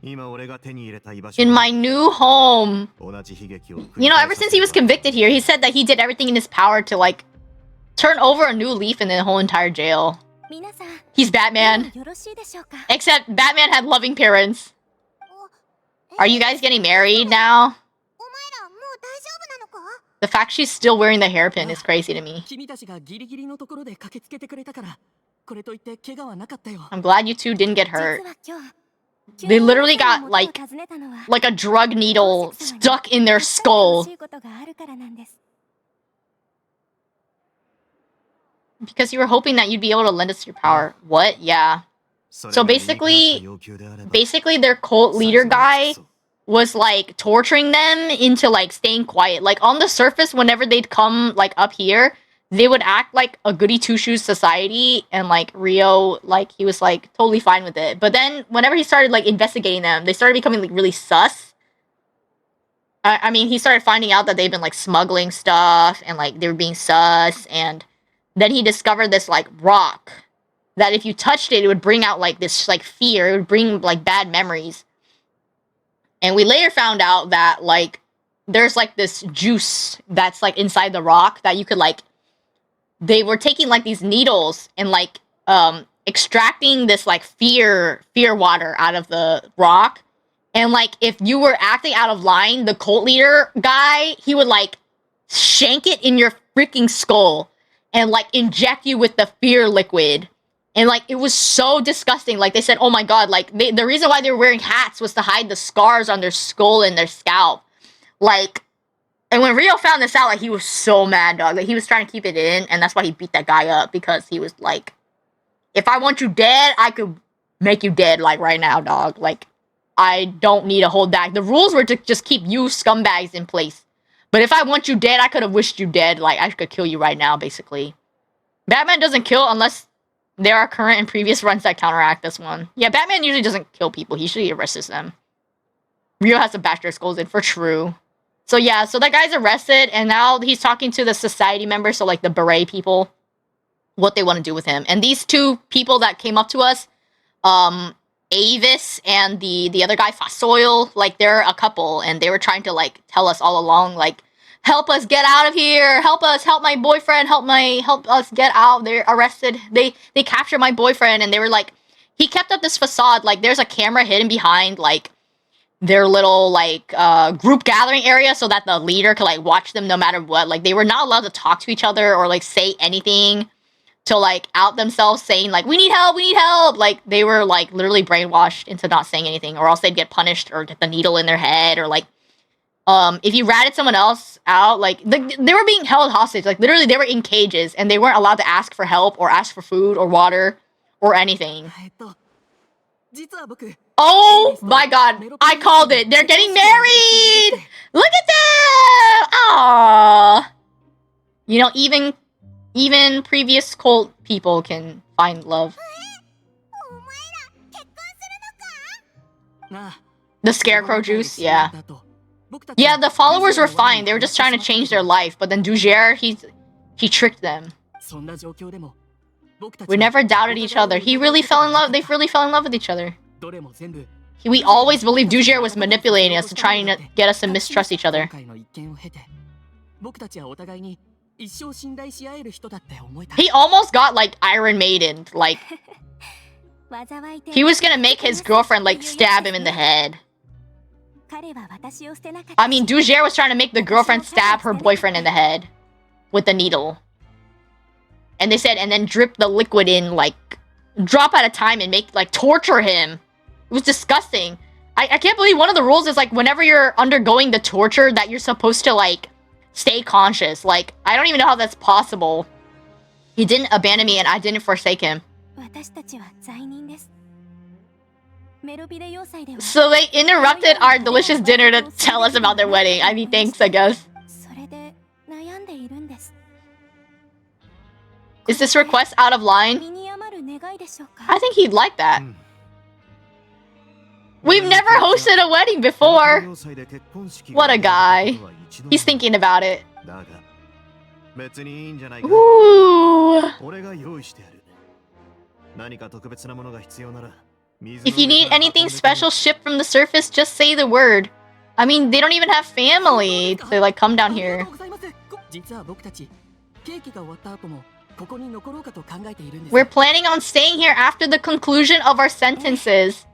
In my new home. You know, ever since he was convicted here, he said that he did everything in his power to, like, turn over a new leaf in the whole entire jail. He's Batman. Except Batman had loving parents. Are you guys getting married now? The fact she's still wearing the hairpin is crazy to me. I'm glad you two didn't get hurt. They literally got, like a drug needle stuck in their skull. Because you were hoping that you'd be able to lend us your power. What? Yeah. So basically their cult leader guy was, like, torturing them into, like, staying quiet. Like, on the surface, whenever they'd come, like, up here, they would act like a goody two-shoes society, and, like, Rio, like, he was, like, totally fine with it. But then, whenever he started, like, investigating them, they started becoming, like, really sus. I mean, he started finding out that they've been, like, smuggling stuff, and, like, they were being sus, and then he discovered this, like, rock, that if you touched it, it would bring out, like, this, like, fear. It would bring, like, bad memories. And we later found out that, like, there's, like, this juice that's, like, inside the rock that you could, like... They were taking, like, these needles and, like, extracting this, like, fear water out of the rock. And, like, if you were acting out of line, the cult leader guy, he would, like, shank it in your freaking skull and, like, inject you with the fear liquid. And, like, it was so disgusting. Like, they said, oh my god, like, the reason why they were wearing hats was to hide the scars on their skull and their scalp. Like, and when Rio found this out, like, he was so mad, dog. Like, he was trying to keep it in, and that's why he beat that guy up, because he was like, if I want you dead, I could make you dead, like, right now, dog. Like, I don't need to hold back. The rules were to just keep you scumbags in place. But if I want you dead, I could have wished you dead. Like, I could kill you right now, basically. Batman doesn't kill unless there are current and previous runs that counteract this one. Yeah, Batman usually doesn't kill people. He usually arrests them. Rio has to bash their skulls in for true. So yeah, so that guy's arrested, and now he's talking to the society members, so like the beret people, what they want to do with him. And these two people that came up to us, Avis and the other guy, Fasoil, like they're a couple, and they were trying to like tell us all along, like, help us get out of here, help us, help my boyfriend, help us get out. They're arrested. They captured my boyfriend, and they were like, he kept up this facade, like there's a camera hidden behind like their little like group gathering area so that the leader could like watch them no matter what. Like they were not allowed to talk to each other or like say anything to like out themselves, saying like we need help. Like they were like literally brainwashed into not saying anything, or else they'd get punished or get the needle in their head, or like if you ratted someone else out, like they were being held hostage. Like literally they were in cages and they weren't allowed to ask for help or ask for food or water or anything. Oh my god, I called it. They're getting married! Look at them! Aww. You know, even previous cult people can find love. The scarecrow juice, yeah. Yeah, the followers were fine. They were just trying to change their life. But then Dujair, he tricked them. We never doubted each other. He really fell in love. They really fell in love with each other. We always believed Dujair was manipulating us to try and get us to mistrust each other. He almost got like Iron Maiden. Like he was gonna make his girlfriend like stab him in the head. I mean, Dujair was trying to make the girlfriend stab her boyfriend in the head with the needle. And they said, and then drip the liquid in, like, drop at a time and make, like, torture him. It was disgusting. I can't believe one of the rules is, like, whenever you're undergoing the torture that you're supposed to, like, stay conscious. Like, I don't even know how that's possible. He didn't abandon me and I didn't forsake him. So they interrupted our delicious dinner to tell us about their wedding. I mean, thanks, I guess. Is this request out of line? I think he'd like that. We've never hosted a wedding before. What a guy. He's thinking about it. Ooh. If you need anything special shipped from the surface, just say the word. I mean, they don't even have family to like come down here. We're planning on staying here after the conclusion of our sentences.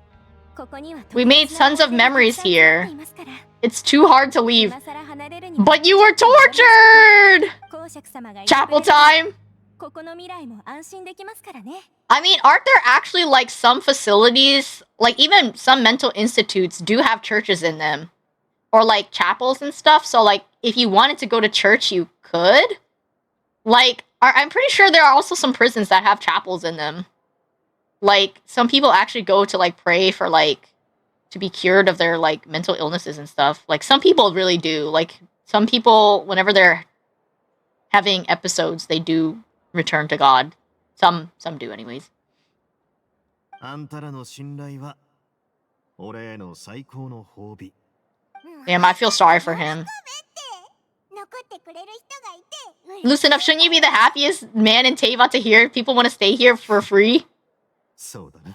We made tons of memories here. It's too hard to leave. But you were tortured! Chapel time! I mean, aren't there actually like some facilities, like even some mental institutes do have churches in them? Or like chapels and stuff? So like, if you wanted to go to church, you could? Like, I'm pretty sure there are also some prisons that have chapels in them. Like, some people actually go to, like, pray for, like, to be cured of their, like, mental illnesses and stuff. Like, some people really do. Like, some people, whenever they're having episodes, they do return to God. Some do, anyways. Damn, I feel sorry for him. Loosen up, shouldn't you be the happiest man in Teyvat to hear people want to stay here for free?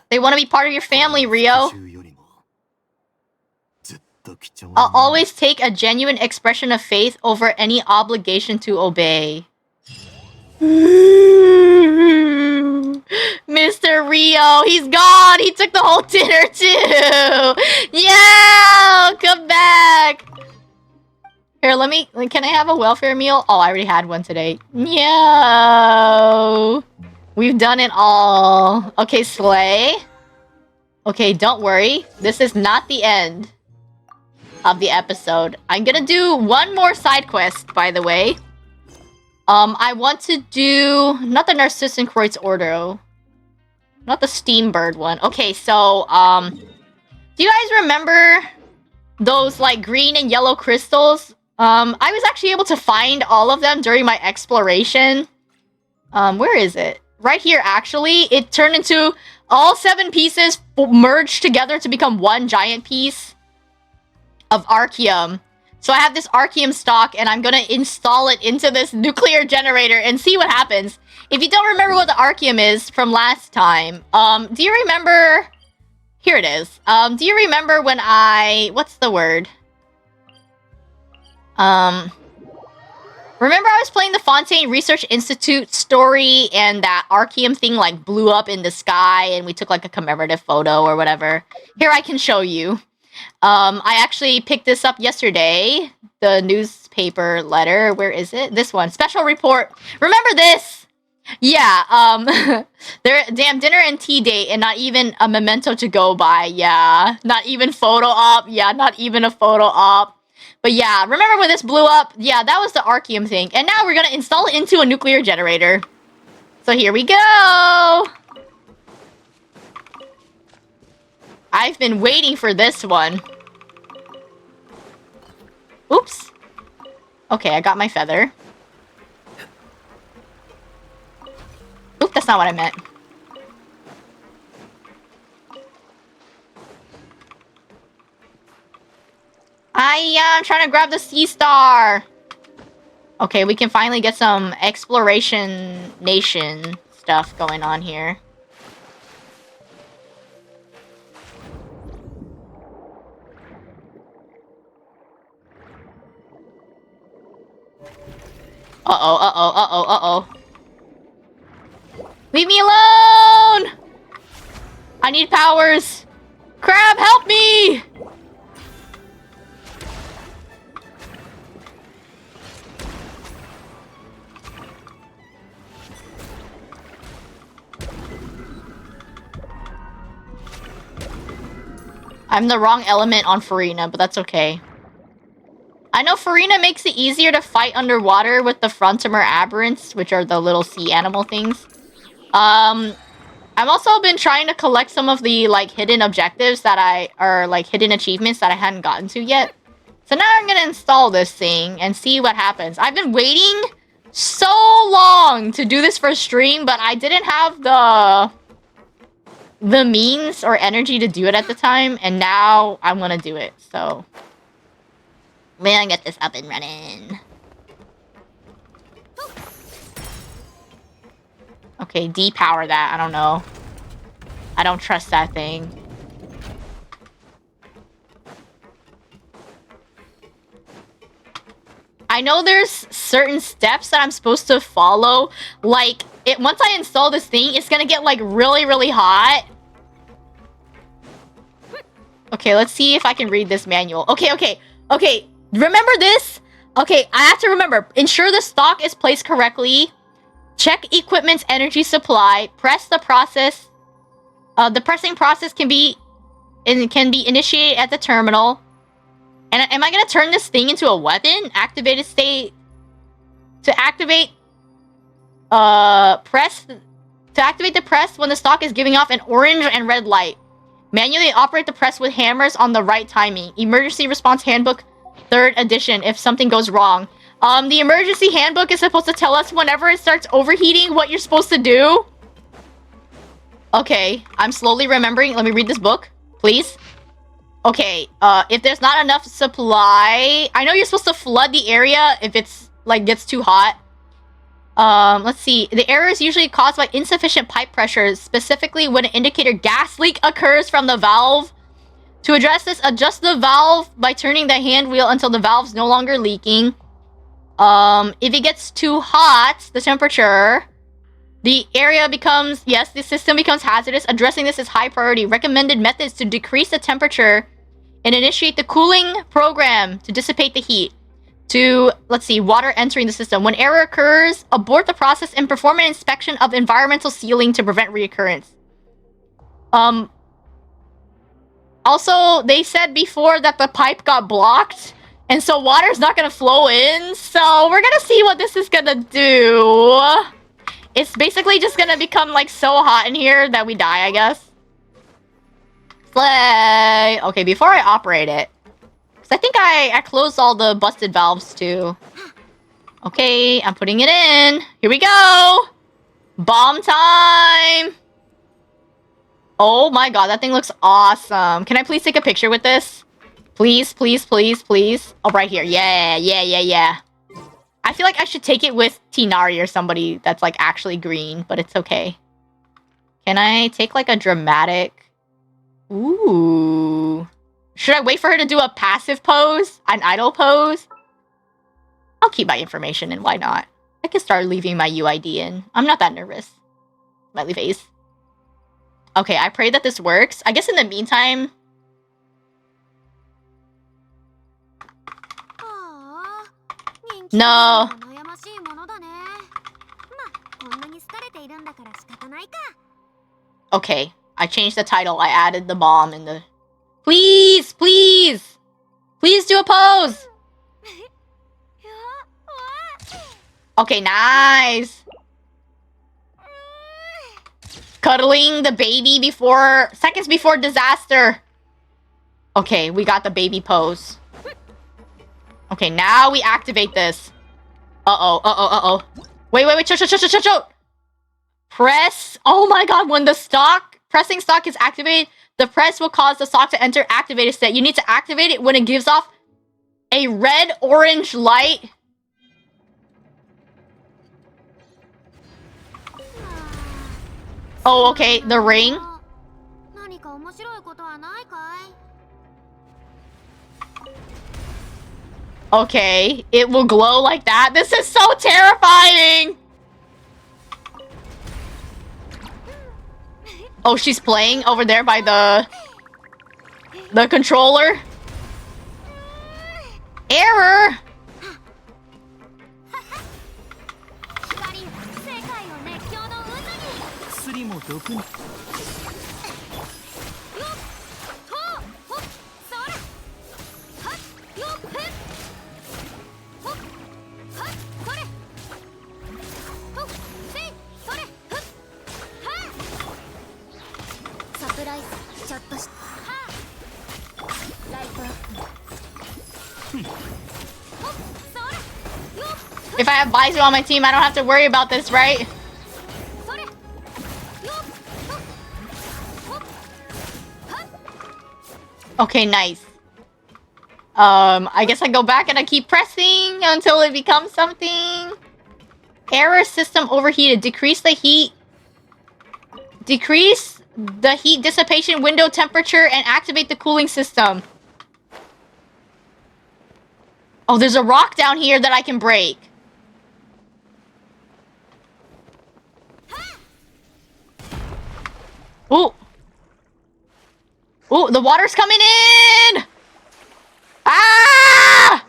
They want to be part of your family, Rio. I'll always take a genuine expression of faith over any obligation to obey. Mr. Rio, he's gone! He took the whole dinner too! Yeah! Come back! Here, can I have a welfare meal? Oh, I already had one today. No! We've done it all. Okay, Slay. Okay, don't worry. This is not the end of the episode. I'm gonna do one more side quest, by the way. I want to do... not the Narcissus Kreutz Ordo. Not the steam bird one. Okay, so, do you guys remember those, like, green and yellow crystals? I was actually able to find all of them during my exploration. Where is it? Right here, actually. It turned into all 7 pieces merged together to become one giant piece of Arkhium. So I have this Arkhium stock, and I'm gonna install it into this nuclear generator and see what happens. If you don't remember what the Arkhium is from last time, do you remember... Here it is. Do you remember when what's the word? Remember I was playing the Fontaine Research Institute story, and that Arkhium thing, like, blew up in the sky, and we took, like, a commemorative photo or whatever? Here, I can show you. I actually picked this up yesterday. The newspaper letter. Where is it? This one. Special report. Remember this? Yeah, damn dinner and tea date, and not even a memento to go by. Yeah, not even photo op. Yeah, not even a photo op. But yeah, remember when this blew up? Yeah, that was the Arkhium thing. And now we're gonna install it into a nuclear generator. So here we go! I've been waiting for this one. Oops. Okay, I got my feather. Oop, that's not what I meant. I'm trying to grab the sea star. Okay, we can finally get some exploration nation stuff going on here. Uh-oh, uh-oh, uh-oh, uh-oh. Leave me alone! I need powers. Crab, help me! I'm the wrong element on Farina, but that's okay. I know Farina makes it easier to fight underwater with the Frontimer Aberrants, which are the little sea animal things. I've also been trying to collect some of the, like, hidden objectives that like, hidden achievements that I hadn't gotten to yet. So now I'm gonna install this thing and see what happens. I've been waiting so long to do this for stream, but I didn't have the means or energy to do it at the time, and now I'm gonna do it, so... We're gonna get this up and running. Okay, depower that. I don't know. I don't trust that thing. I know there's certain steps that I'm supposed to follow. Like, once I install this thing, it's gonna get, like, really, really hot. Okay, let's see if I can read this manual. Okay. Remember this? Okay, I have to remember. Ensure the stock is placed correctly. Check equipment's energy supply. Press the process. The pressing process can be initiated at the terminal. And am I gonna turn this thing into a weapon? Activated state. To activate the press when the stock is giving off an orange and red light. Manually operate the press with hammers on the right timing. Emergency Response Handbook 3rd edition if something goes wrong. The emergency handbook is supposed to tell us whenever it starts overheating what you're supposed to do. Okay, I'm slowly remembering. Let me read this book, please. Okay, if there's not enough supply... I know you're supposed to flood the area if it's, like, gets too hot. Let's see. The error is usually caused by insufficient pipe pressure, specifically when an indicator gas leak occurs from the valve. To address this, adjust the valve by turning the hand wheel until the valve's no longer leaking. If it gets too hot, the temperature, the area becomes... Yes, the system becomes hazardous. Addressing this is high priority. Recommended methods to decrease the temperature and initiate the cooling program to dissipate the heat. To, let's see, water entering the system. When error occurs, abort the process and perform an inspection of environmental sealing to prevent reoccurrence. Also, they said before that the pipe got blocked, and so water's not gonna flow in, so we're gonna see what this is gonna do. It's basically just gonna become like so hot in here that we die, I guess. Slay! Okay, before I operate it, because I think I closed all the busted valves too. Okay, I'm putting it in. Here we go! Bomb time! Oh my god, that thing looks awesome. Can I please take a picture with this? Please, please, please, please. Oh, right here. Yeah. I feel like I should take it with Tinari or somebody that's like actually green, but it's okay. Can I take like a dramatic... Ooh. Should I wait for her to do a passive pose? An idle pose? I'll keep my information in, why not? I can start leaving my UID in. I'm not that nervous. Smiley face. Okay, I pray that this works. I guess in the meantime... No. Okay, I changed the title. I added the bomb in the... Please, please! Please do a pose! Okay, nice! Cuddling the baby before... Seconds before disaster! Okay, we got the baby pose. Okay, now we activate this. Uh-oh. Wait. Chill. Press. Oh my god, when the pressing stock is activated, the press will cause the stock to enter activated state. You need to activate it when it gives off a red-orange light. Oh, okay, the ring. Okay, it will glow like that. This is so terrifying! Oh, she's playing over there by the controller. Error! If I have Baizu on my team, I don't have to worry about this, right? Okay, nice. I guess I go back and I keep pressing until it becomes something. Error, system overheated. Decrease the heat dissipation window temperature and activate the cooling system. Oh, there's a rock down here that I can break. Ooh. Ooh, the water's coming in! Ah!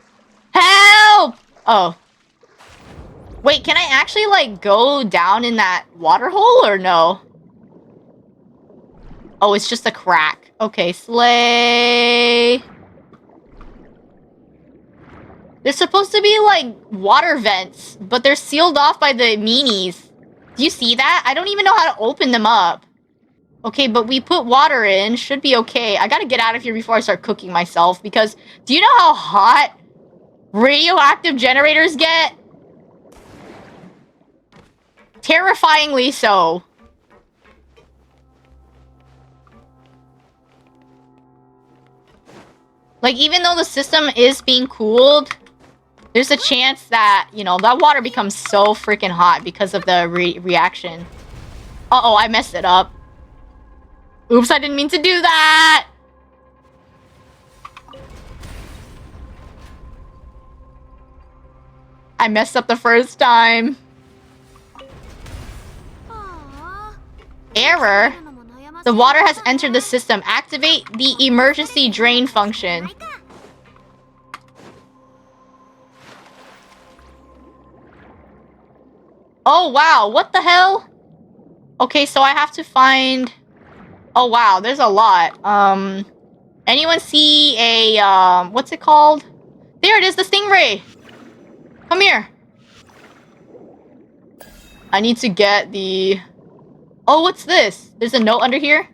Help! Oh. Wait, can I actually, like, go down in that water hole or no? Oh, it's just a crack. Okay, slay. There's supposed to be, like, water vents, but they're sealed off by the meanies. Do you see that? I don't even know how to open them up. Okay, but we put water in. Should be okay. I gotta get out of here before I start cooking myself, because do you know how hot radioactive generators get? Terrifyingly so. Like, even though the system is being cooled, there's a chance that, you know, that water becomes so freaking hot because of the reaction. Uh-oh, I messed it up. Oops, I didn't mean to do that! I messed up the first time. Error? The water has entered the system. Activate the emergency drain function. Oh, wow. What the hell? Okay, so I have to find... Oh, wow. There's a lot. Anyone see a, what's it called? There it is, the stingray! Come here. I need to get the... Oh, what's this? There's a note under here?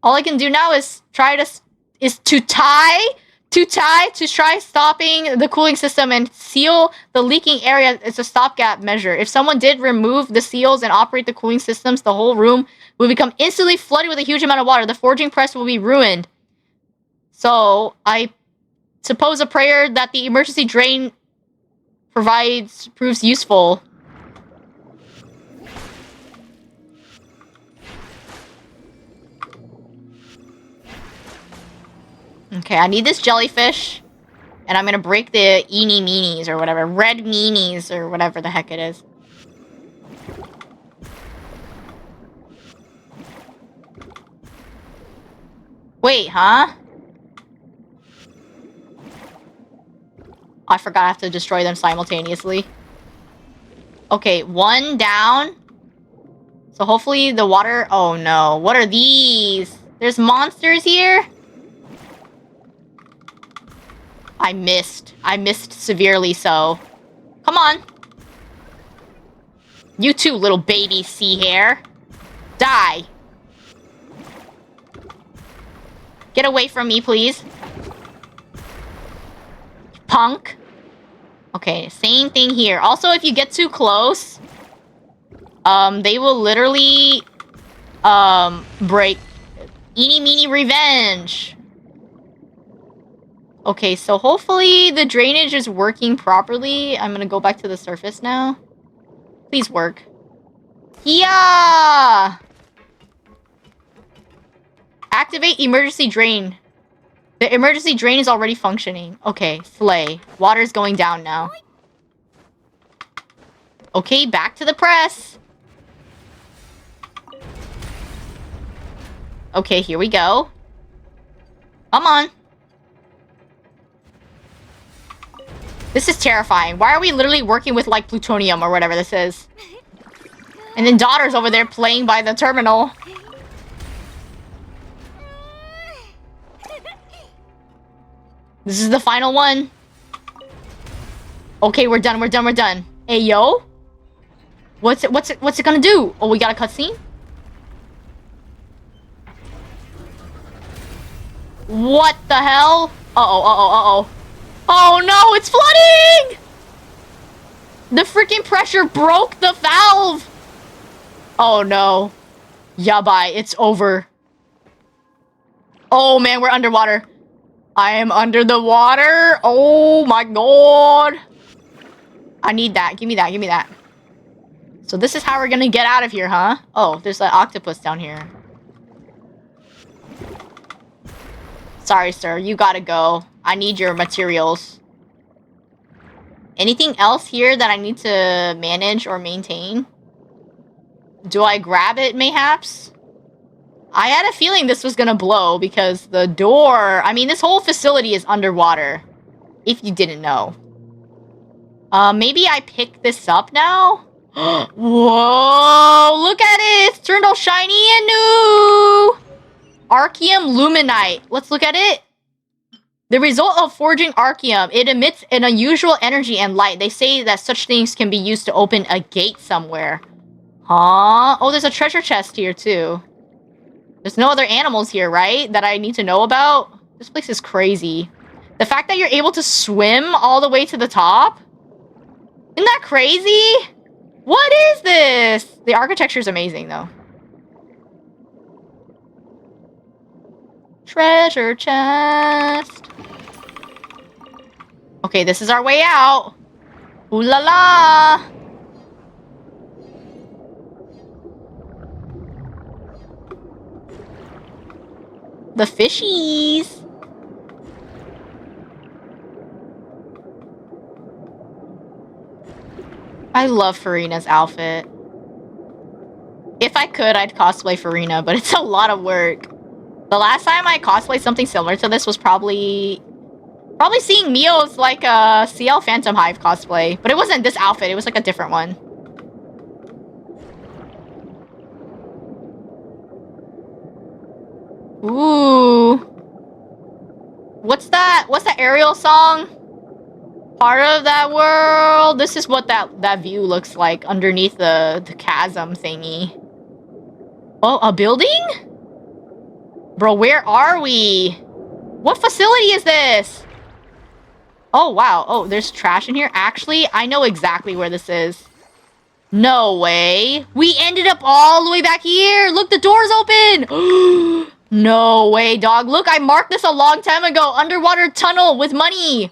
All I can do now is try to... to try stopping the cooling system and seal the leaking area. It's a stopgap measure. If someone did remove the seals and operate the cooling systems, the whole room will become instantly flooded with a huge amount of water. The forging press will be ruined. So, I suppose a prayer that the emergency drain proves useful. Okay, I need this jellyfish. And I'm gonna break the eeny meenies or whatever. Red meanies or whatever the heck it is. Wait, huh? I forgot I have to destroy them simultaneously. Okay, one down. So hopefully the water... Oh no, what are these? There's monsters here? I missed. I missed severely so. Come on. You too, little baby sea hare. Die. Get away from me, please. Punk. Okay, same thing here. Also, if you get too close, they will literally, break. Eeny, meeny, revenge. Okay, so hopefully the drainage is working properly. I'm gonna go back to the surface now. Please work. Yeah! Activate emergency drain. The emergency drain is already functioning. Okay, slay. Water's going down now. Okay, back to the press. Okay, here we go. Come on. This is terrifying. Why are we literally working with, like, plutonium or whatever this is? And then Daughter's over there playing by the terminal. This is the final one. Okay, we're done, we're done, we're done. Hey, yo. What's it gonna do? Oh, we got a cutscene? What the hell? Uh-oh, uh-oh, uh-oh. Oh no, it's flooding! The freaking pressure broke the valve! Oh no. Yabai, it's over. Oh man, we're underwater. I am under the water. Oh my god. I need that. Give me that, give me that. So this is how we're gonna get out of here, huh? Oh, there's an octopus down here. Sorry, sir. You gotta go. I need your materials. Anything else here that I need to manage or maintain? Do I grab it, mayhaps? I had a feeling this was gonna blow because the door... I mean, this whole facility is underwater. If you didn't know. Maybe I pick this up now? Whoa! Look at it! It's turned all shiny and new! Arkhium Luminite. Let's look at it. The result of forging Arkhium, it emits an unusual energy and light. They say that such things can be used to open a gate somewhere. Huh? Oh, there's a treasure chest here, too. There's no other animals here, right? That I need to know about? This place is crazy. The fact that you're able to swim all the way to the top? Isn't that crazy? What is this? The architecture is amazing, though. Treasure chest. Okay, this is our way out. Ooh la la. The fishies. I love Farina's outfit. If I could, I'd cosplay Farina, but it's a lot of work. The last time I cosplayed something similar to this was probably seeing Mio's, like, CL Phantom Hive cosplay. But it wasn't this outfit, it was, like, a different one. Ooh. What's that Ariel song? part of that world. This is what that view looks like underneath the chasm thingy. Oh, a building? Bro, where are we? What facility is this? Oh, wow. Oh, there's trash in here. Actually, I know exactly where this is. No way. We ended up all the way back here. Look, the door's open. No way, dog. Look, I marked this a long time ago. Underwater tunnel with money.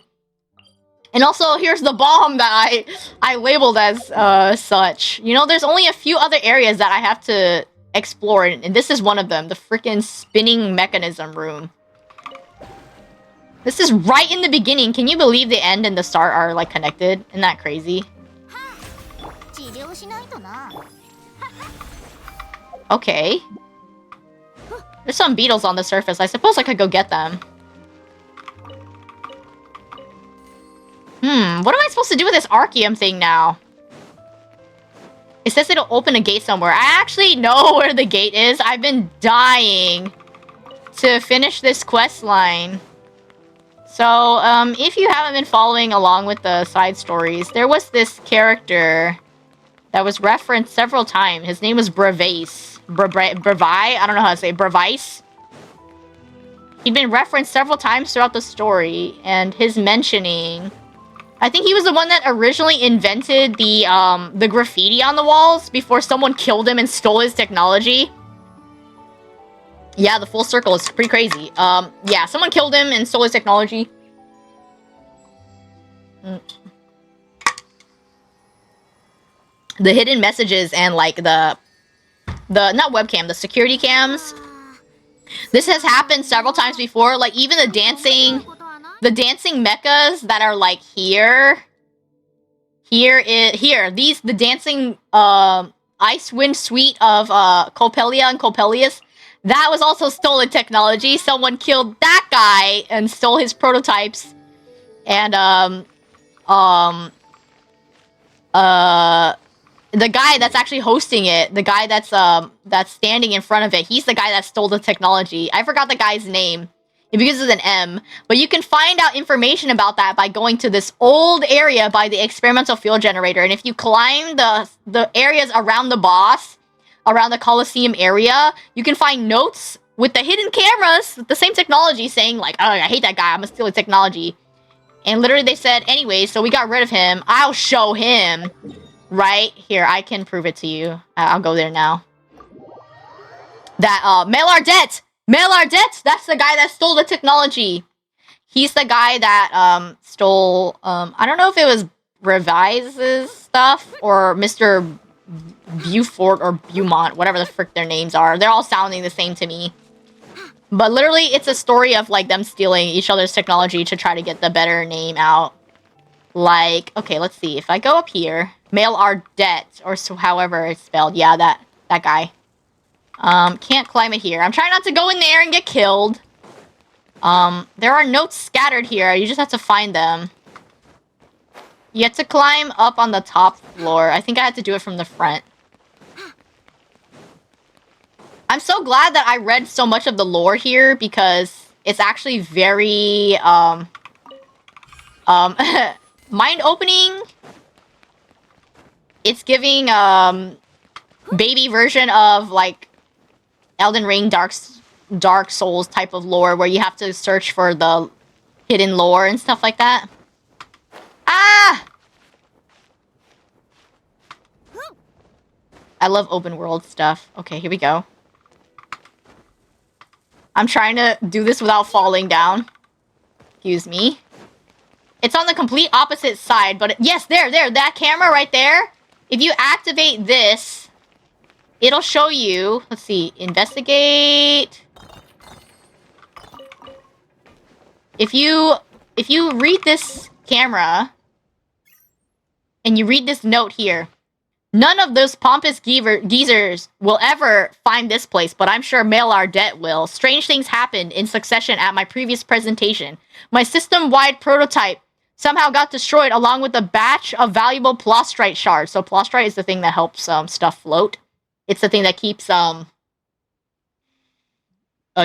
And also, here's the bomb that I labeled as such. You know, there's only a few other areas that I have to explore, and this is one of them. The freaking spinning mechanism room. This is right in the beginning. Can you believe the end and the start are, like, connected? Isn't that crazy? Okay. There's some beetles on the surface. I suppose I could go get them. What am I supposed to do with this Arkhium thing now? It says it'll open a gate somewhere. I actually know where the gate is. I've been dying to finish this quest line. So, if you haven't been following along with the side stories, there was this character that was referenced several times. His name was Brevice. Brevi? I don't know how to say it. Brevice? He'd been referenced several times throughout the story, and his mentioning... I think he was the one that originally invented the graffiti on the walls before someone killed him and stole his technology. Yeah, the full circle is pretty crazy. Yeah, someone killed him and stole his technology. The hidden messages and, like, the not webcam, the security cams. This has happened several times before. Like, even the dancing mechas that are, like, here. The dancing, Icewind Suite of, Copelia and Copelius. That was also stolen technology. Someone killed that guy and stole his prototypes. And, the guy that's actually hosting it, the guy that's standing in front of it, he's the guy that stole the technology. I forgot the guy's name. It begins with an M. But you can find out information about that by going to this old area by the experimental field generator. And if you climb the areas around the boss, around the Colosseum area, you can find notes with the hidden cameras, with the same technology, saying, like, oh, I hate that guy, I'm gonna steal his technology. And literally they said, anyway, so we got rid of him. I'll show him. Right? Here, I can prove it to you. I'll go there now. That, Malardette! Malardette! That's the guy that stole the technology. He's the guy that, stole, I don't know if it was Revise's stuff, or Mr. Beaufort or Beaumont, whatever the frick their names are. They're all sounding the same to me. But literally, it's a story of, like, them stealing each other's technology to try to get the better name out. Like, okay, let's see. If I go up here, Malardette, or so however it's spelled. Yeah, that guy. Can't climb it here. I'm trying not to go in there and get killed. There are notes scattered here. You just have to find them. You have to climb up on the top floor. I think I had to do it from the front. I'm so glad that I read so much of the lore here, because it's actually very, mind-opening. It's giving, baby version of, like, Elden Ring Dark Souls type of lore, where you have to search for the hidden lore and stuff like that. Ah! I love open world stuff. Okay, here we go. I'm trying to do this without falling down. Excuse me. It's on the complete opposite side, but yes, there, that camera right there. If you activate this, it'll show you, let's see, investigate. If you read this camera, and you read this note here, none of those pompous geezers will ever find this place, but I'm sure Malardette will. Strange things happened in succession at my previous presentation. My system-wide prototype somehow got destroyed along with a batch of valuable plostrite shards. So plostrite is the thing that helps stuff float. It's the thing that keeps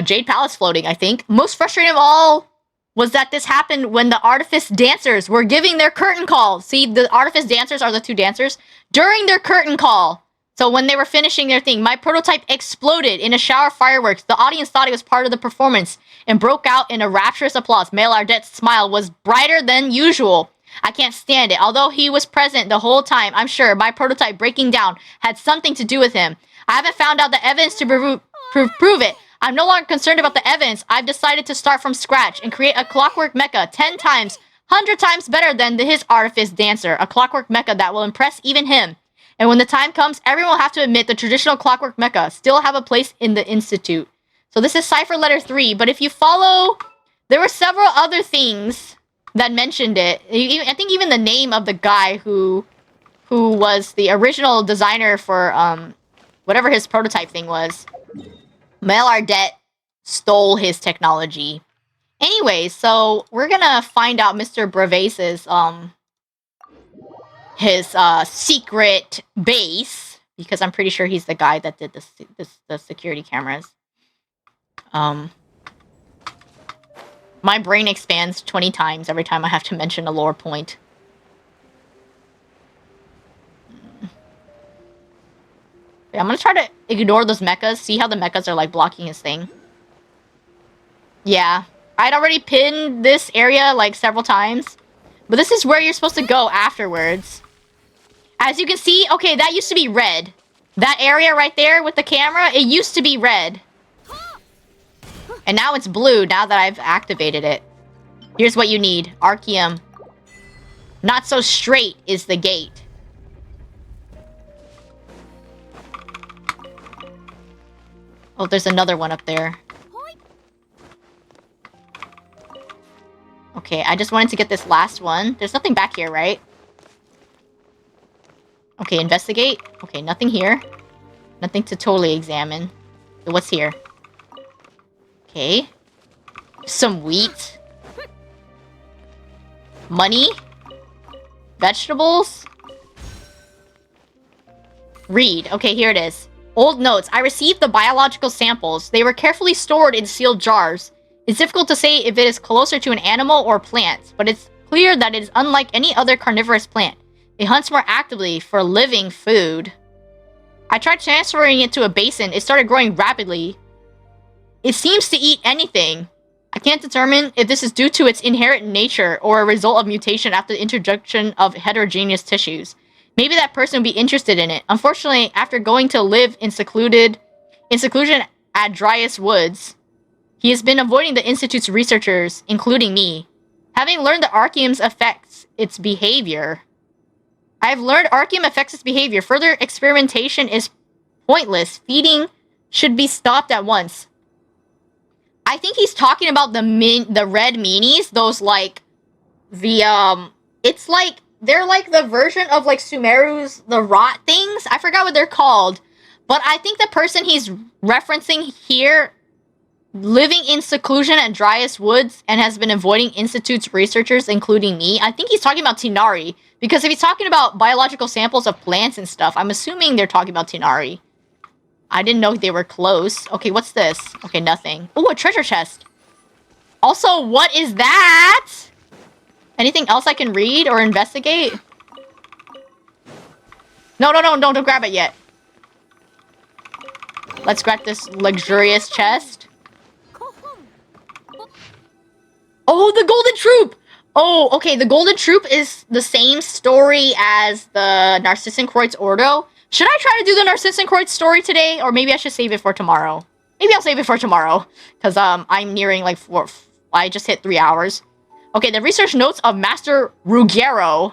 Jade Palace floating, I think. Most frustrating of all, was that this happened when the artifice dancers were giving their curtain call. See, the artifice dancers are the two dancers. During their curtain call, so when they were finishing their thing, my prototype exploded in a shower of fireworks. The audience thought it was part of the performance and broke out in a rapturous applause. Mail Ardette's smile was brighter than usual. I can't stand it. Although he was present the whole time, I'm sure my prototype breaking down had something to do with him. I haven't found out the evidence to prove it. I'm no longer concerned about the evidence. I've decided to start from scratch and create a clockwork mecha 10 times, 100 times better than his artifice dancer. A clockwork mecha that will impress even him. And when the time comes, everyone will have to admit the traditional clockwork mecha still have a place in the institute. So this is cipher letter 3, but if you follow, there were several other things that mentioned it. I think even the name of the guy who was the original designer for whatever his prototype thing was. Mail Ardette stole his technology. Anyway, so we're gonna find out Mr. Bravese's his secret base, because I'm pretty sure he's the guy that did the security cameras. My brain expands 20 times every time I have to mention a lore point. Okay, I'm gonna try to ignore those mechas, see how the mechas are like blocking his thing. Yeah, I'd already pinned this area like several times, but this is where you're supposed to go afterwards. As you can see, okay, that used to be red. That area right there with the camera, it used to be red. And now it's blue, now that I've activated it. Here's what you need. Arkhium. Not so straight is the gate. Oh, there's another one up there. Okay, I just wanted to get this last one. There's nothing back here, right? Okay, investigate. Okay, nothing here. Nothing to totally examine. So what's here? Okay. Some wheat. Money. Vegetables. Read. Okay, here it is. Old notes. I received the biological samples. They were carefully stored in sealed jars. It's difficult to say if it is closer to an animal or plant, but it's clear that it is unlike any other carnivorous plant. It hunts more actively for living food. I tried transferring it to a basin. It started growing rapidly. It seems to eat anything. I can't determine if this is due to its inherent nature or a result of mutation after the introduction of heterogeneous tissues. Maybe that person would be interested in it. Unfortunately, after going to live in seclusion at Dryas Woods, he has been avoiding the Institute's researchers, including me. Having learned that Arkhium affects its behavior... I've learned Arkhium affects its behavior. Further experimentation is pointless. Feeding should be stopped at once. I think he's talking about the red meanies. Those, like, it's like, they're like the version of, like, Sumeru's, the rot things. I forgot what they're called. But I think the person he's referencing here, living in seclusion at Dryas Woods and has been avoiding Institute's researchers, including me. I think he's talking about Tinari. Because if he's talking about biological samples of plants and stuff, I'm assuming they're talking about Tinari. I didn't know they were close. Okay, what's this? Okay, nothing. Oh, a treasure chest. Also, what is that? Anything else I can read or investigate? No, don't grab it yet. Let's grab this luxurious chest. Oh, the Golden Troop! Oh, okay, the Golden Troop is the same story as the Narcissenkreuz Ordo. Should I try to do the Narcissenkreuz story today? Or maybe I should save it for tomorrow. Maybe I'll save it for tomorrow. Because I'm nearing like I just hit 3 hours. Okay, the research notes of Master Ruggiero.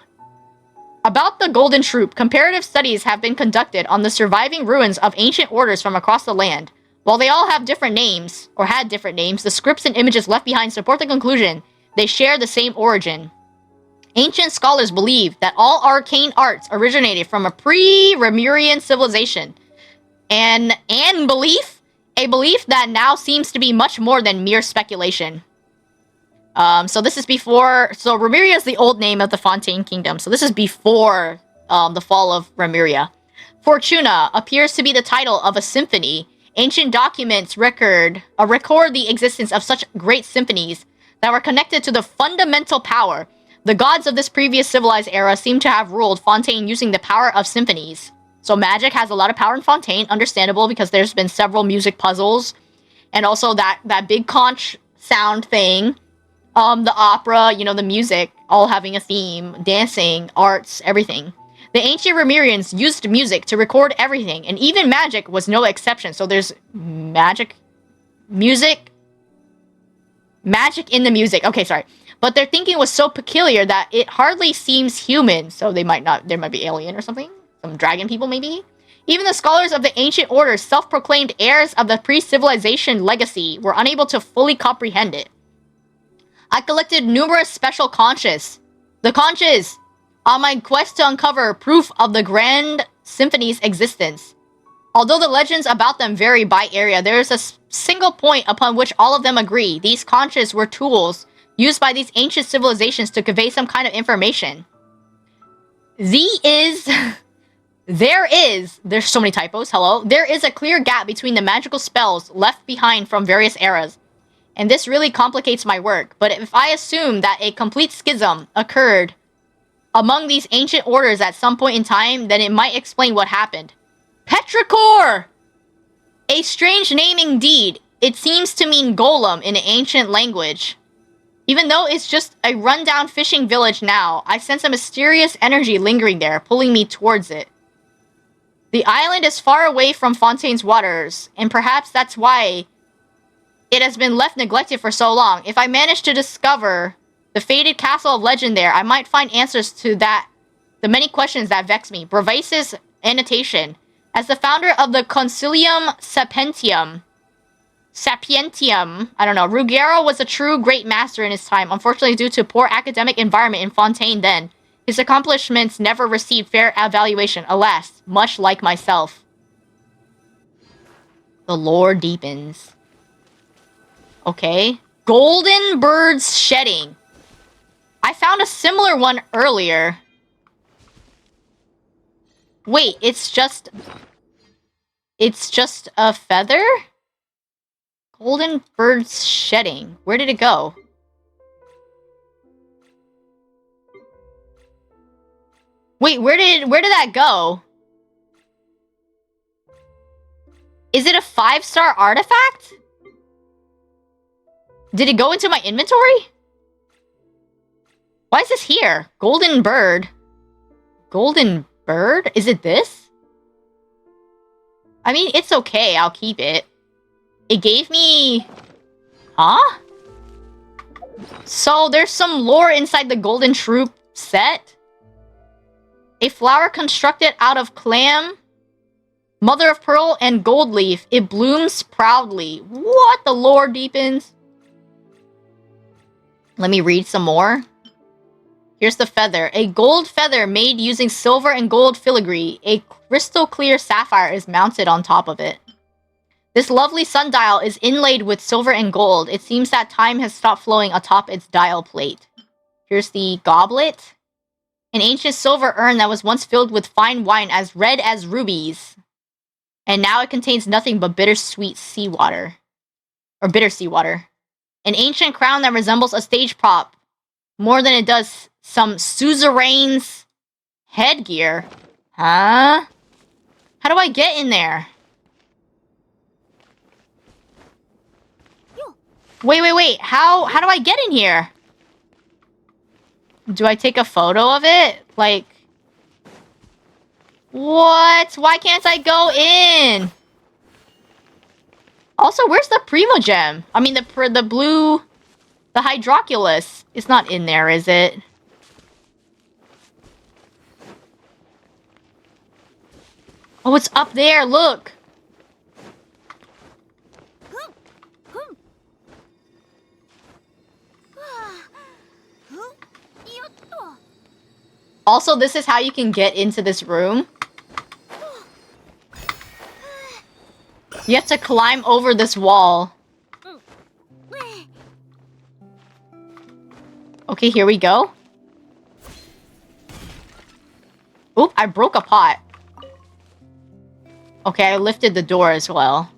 About the Golden Troop, comparative studies have been conducted on the surviving ruins of ancient orders from across the land. While they all have different names, or had different names, the scripts and images left behind support the conclusion they share the same origin. Ancient scholars believe that all arcane arts originated from a pre-Remurian civilization. A belief that now seems to be much more than mere speculation. So this is before... So Remuria is the old name of the Fontaine Kingdom. So this is before the fall of Remuria. Fortuna appears to be the title of a symphony. Ancient documents record the existence of such great symphonies. that were connected to the fundamental power. The gods of this previous civilized era seem to have ruled Fontaine using the power of symphonies. So magic has a lot of power in Fontaine, understandable because there's been several music puzzles. And also that big conch sound thing. The opera, you know, the music, all having a theme, dancing, arts, everything. The ancient Remirians used music to record everything, and even magic was no exception. So there's magic in the music. Okay, sorry. But their thinking was so peculiar that it hardly seems human. So there might be alien or something. Some dragon people, maybe? Even the scholars of the ancient orders, self-proclaimed heirs of the pre-civilization legacy, were unable to fully comprehend it. I collected numerous special conches. The conches! On my quest to uncover proof of the Grand Symphony's existence. Although the legends about them vary by area, there is a single point upon which all of them agree. These conches were tools used by these ancient civilizations to convey some kind of information. There's so many typos, hello. There is a clear gap between the magical spells left behind from various eras. And this really complicates my work. But if I assume that a complete schism occurred among these ancient orders at some point in time, then it might explain what happened. Petrichor! A strange name indeed. It seems to mean golem in an ancient language. Even though it's just a rundown fishing village now, I sense a mysterious energy lingering there, pulling me towards it. The island is far away from Fontaine's waters, and perhaps that's why it has been left neglected for so long. If I manage to discover the fated castle of legend there, I might find answers to the many questions that vex me. Bravace's annotation. As the founder of the Concilium Sapientium, I don't know, Ruggiero was a true great master in his time. Unfortunately, due to poor academic environment in Fontaine then, his accomplishments never received fair evaluation, alas, much like myself. The lore deepens. Okay. Golden birds shedding. I found a similar one earlier. Wait, it's just a feather? Golden birds shedding. Where did it go? Wait, where did that go? Is it a 5-star artifact? Did it go into my inventory? Why is this here? Golden bird. Golden bird? Is it this? I mean, it's okay. I'll keep it. It gave me... Huh? So there's some lore inside the Golden Troop set? A flower constructed out of clam, mother of pearl, and gold leaf. It blooms proudly. What? The lore deepens. Let me read some more. Here's the feather. A gold feather made using silver and gold filigree. A crystal clear sapphire is mounted on top of it. This lovely sundial is inlaid with silver and gold. It seems that time has stopped flowing atop its dial plate. Here's the goblet. An ancient silver urn that was once filled with fine wine as red as rubies. And now it contains nothing but bittersweet seawater. Or bitter seawater. An ancient crown that resembles a stage prop. More than it does some suzerain's headgear. Huh? How do I get in there? Wait. How do I get in here? Do I take a photo of it? Like... What? Why can't I go in? Also, where's the Primogem? I mean, the blue... The Hydroculus. It's not in there, is it? Oh, it's up there, look! Also, this is how you can get into this room. You have to climb over this wall. Okay, here we go. Oop, I broke a pot. Okay, I lifted the door as well.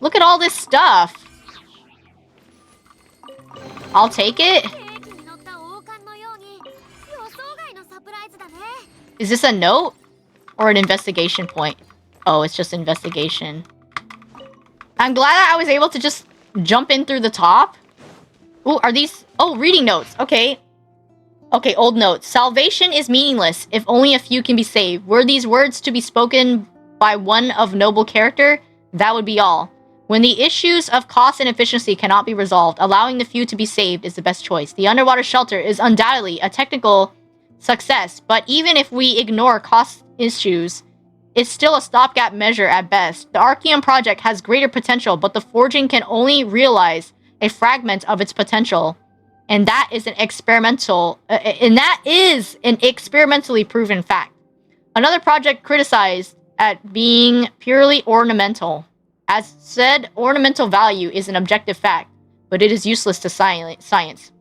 Look at all this stuff. I'll take it. ケーキに乗った王冠のように予想外のサプライズだね。 Is this a note? Or an investigation point? Oh, it's just investigation. I'm glad that I was able to just jump in through the top. Ooh, are these... Oh, reading notes. Okay. Okay, old notes. Salvation is meaningless if only a few can be saved. Were these words to be spoken by one of noble character? That would be all. When the issues of cost and efficiency cannot be resolved, allowing the few to be saved is the best choice. The underwater shelter is undoubtedly a technical success, but even if we ignore cost issues, it's still a stopgap measure at best. The Arkhium project has greater potential, but the forging can only realize a fragment of its potential. And that is an experimentally proven fact. Another project criticized at being purely ornamental. As said, ornamental value is an objective fact, but it is useless to science.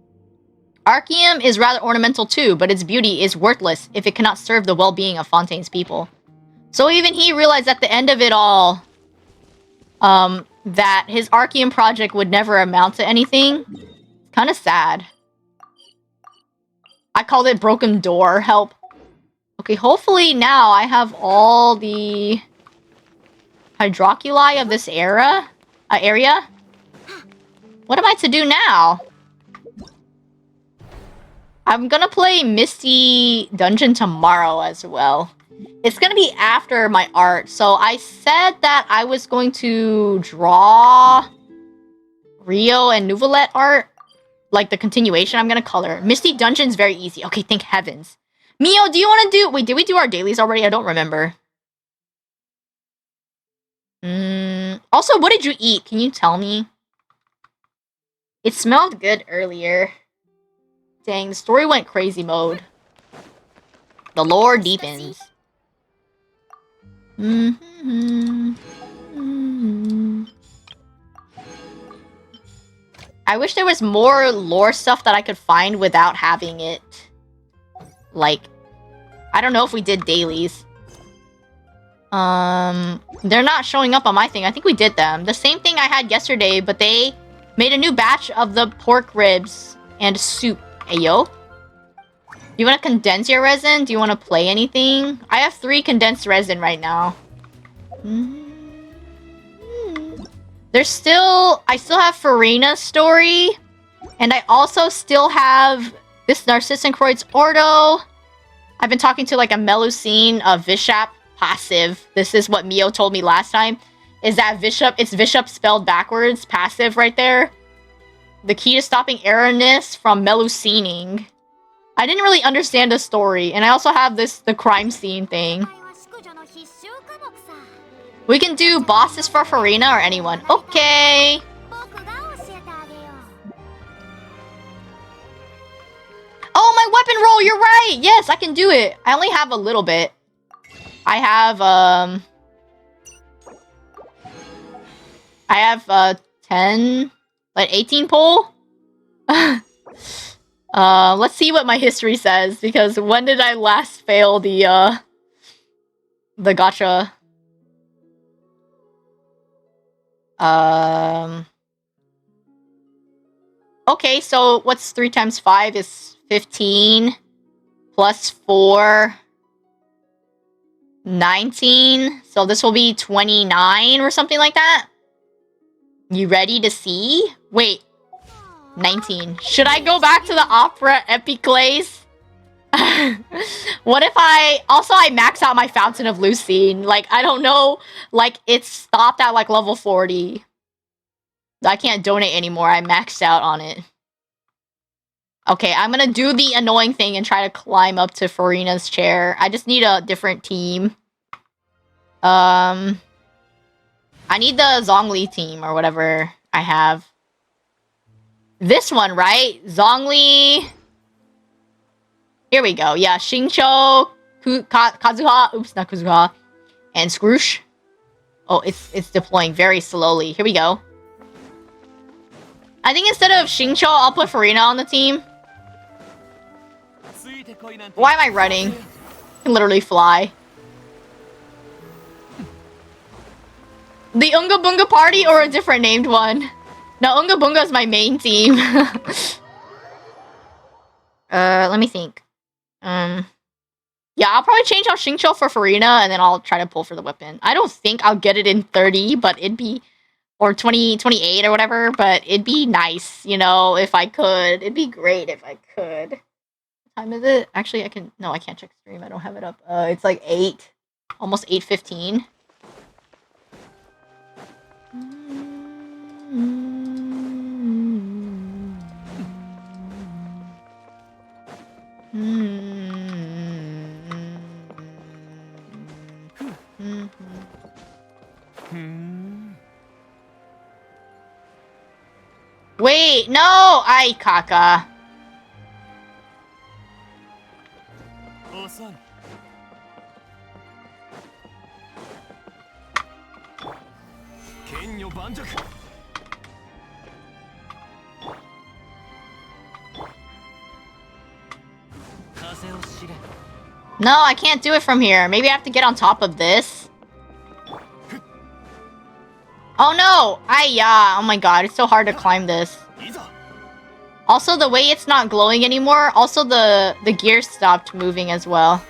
Arkhium is rather ornamental too, but its beauty is worthless if it cannot serve the well-being of Fontaine's people. So even he realized at the end of it all, that his Arkhium project would never amount to anything. Kind of sad. I called it broken door. Help. Okay, hopefully now I have all the hydroculi of this area. What am I to do now? I'm gonna play Misty Dungeon tomorrow as well. It's gonna be after my art. So I said that I was going to draw Rio and Nouvelette art. Like the continuation, I'm gonna color. Misty Dungeon's very easy. Okay, thank heavens. Mio, do you want to do... Wait, did we do our dailies already? I don't remember. Also, what did you eat? Can you tell me? It smelled good earlier. Dang, the story went crazy mode. The lore deepens. I wish there was more lore stuff that I could find without having it. Like, I don't know if we did dailies. They're not showing up on my thing. I think we did them. The same thing I had yesterday, but they made a new batch of the pork ribs and soup. Ayo. You want to condense your resin? Do you want to play anything? I have 3 condensed resin right now. There's still... I still have Farina's story. And I also still have this Narcissencroid's Ordo. I've been talking to like a Melusine, a Vishap passive. This is what Mio told me last time. Is that Vishap... It's Vishap spelled backwards. Passive right there. The key to stopping erroneous from Melusining. I didn't really understand the story. And I also have the crime scene thing. We can do bosses for Farina or anyone. Okay. Oh, my weapon roll, you're right. Yes, I can do it. I only have a little bit. I have 10, like 18 pull. Let's see what my history says, because when did I last fail the gacha? Okay, so what's 3 times 5 is 15 plus 4, 19. So this will be 29 or something like that. You ready to see? Wait, 19. Should I go back to the opera epiclase? What if I max out my Fountain of Lucine? Like, I don't know, like, it stopped at like level 40. I can't donate anymore. I maxed out on it. Okay, I'm gonna do the annoying thing and try to climb up to Farina's chair. I just need a different team. I need the Zhongli team or whatever I have. This one, right? Zhongli. Here we go. Yeah, Xingqiu, Kazuha. Oops, not Kazuha. And Scrooge. Oh, it's deploying very slowly. Here we go. I think instead of Xingqiu, I'll put Farina on the team. Why am I running? I can literally fly. The Unga Bunga party or a different named one? No, Unga Bunga is my main team. Let me think. Yeah, I'll probably change out Xingqiu for Farina, and then I'll try to pull for the weapon. I don't think I'll get it in 30, but it'd be... Or 28 or whatever, but it'd be nice, you know, if I could. It'd be great if I could. What time is it? Actually, I can... No, I can't check stream. I don't have it up. It's like 8. Almost 8:15. Wait, no! Ay, Kaka. No, I can't do it from here. Maybe I have to get on top of this. Oh no! Oh my god, it's so hard to climb this. Also, the way it's not glowing anymore, also the gear stopped moving as well.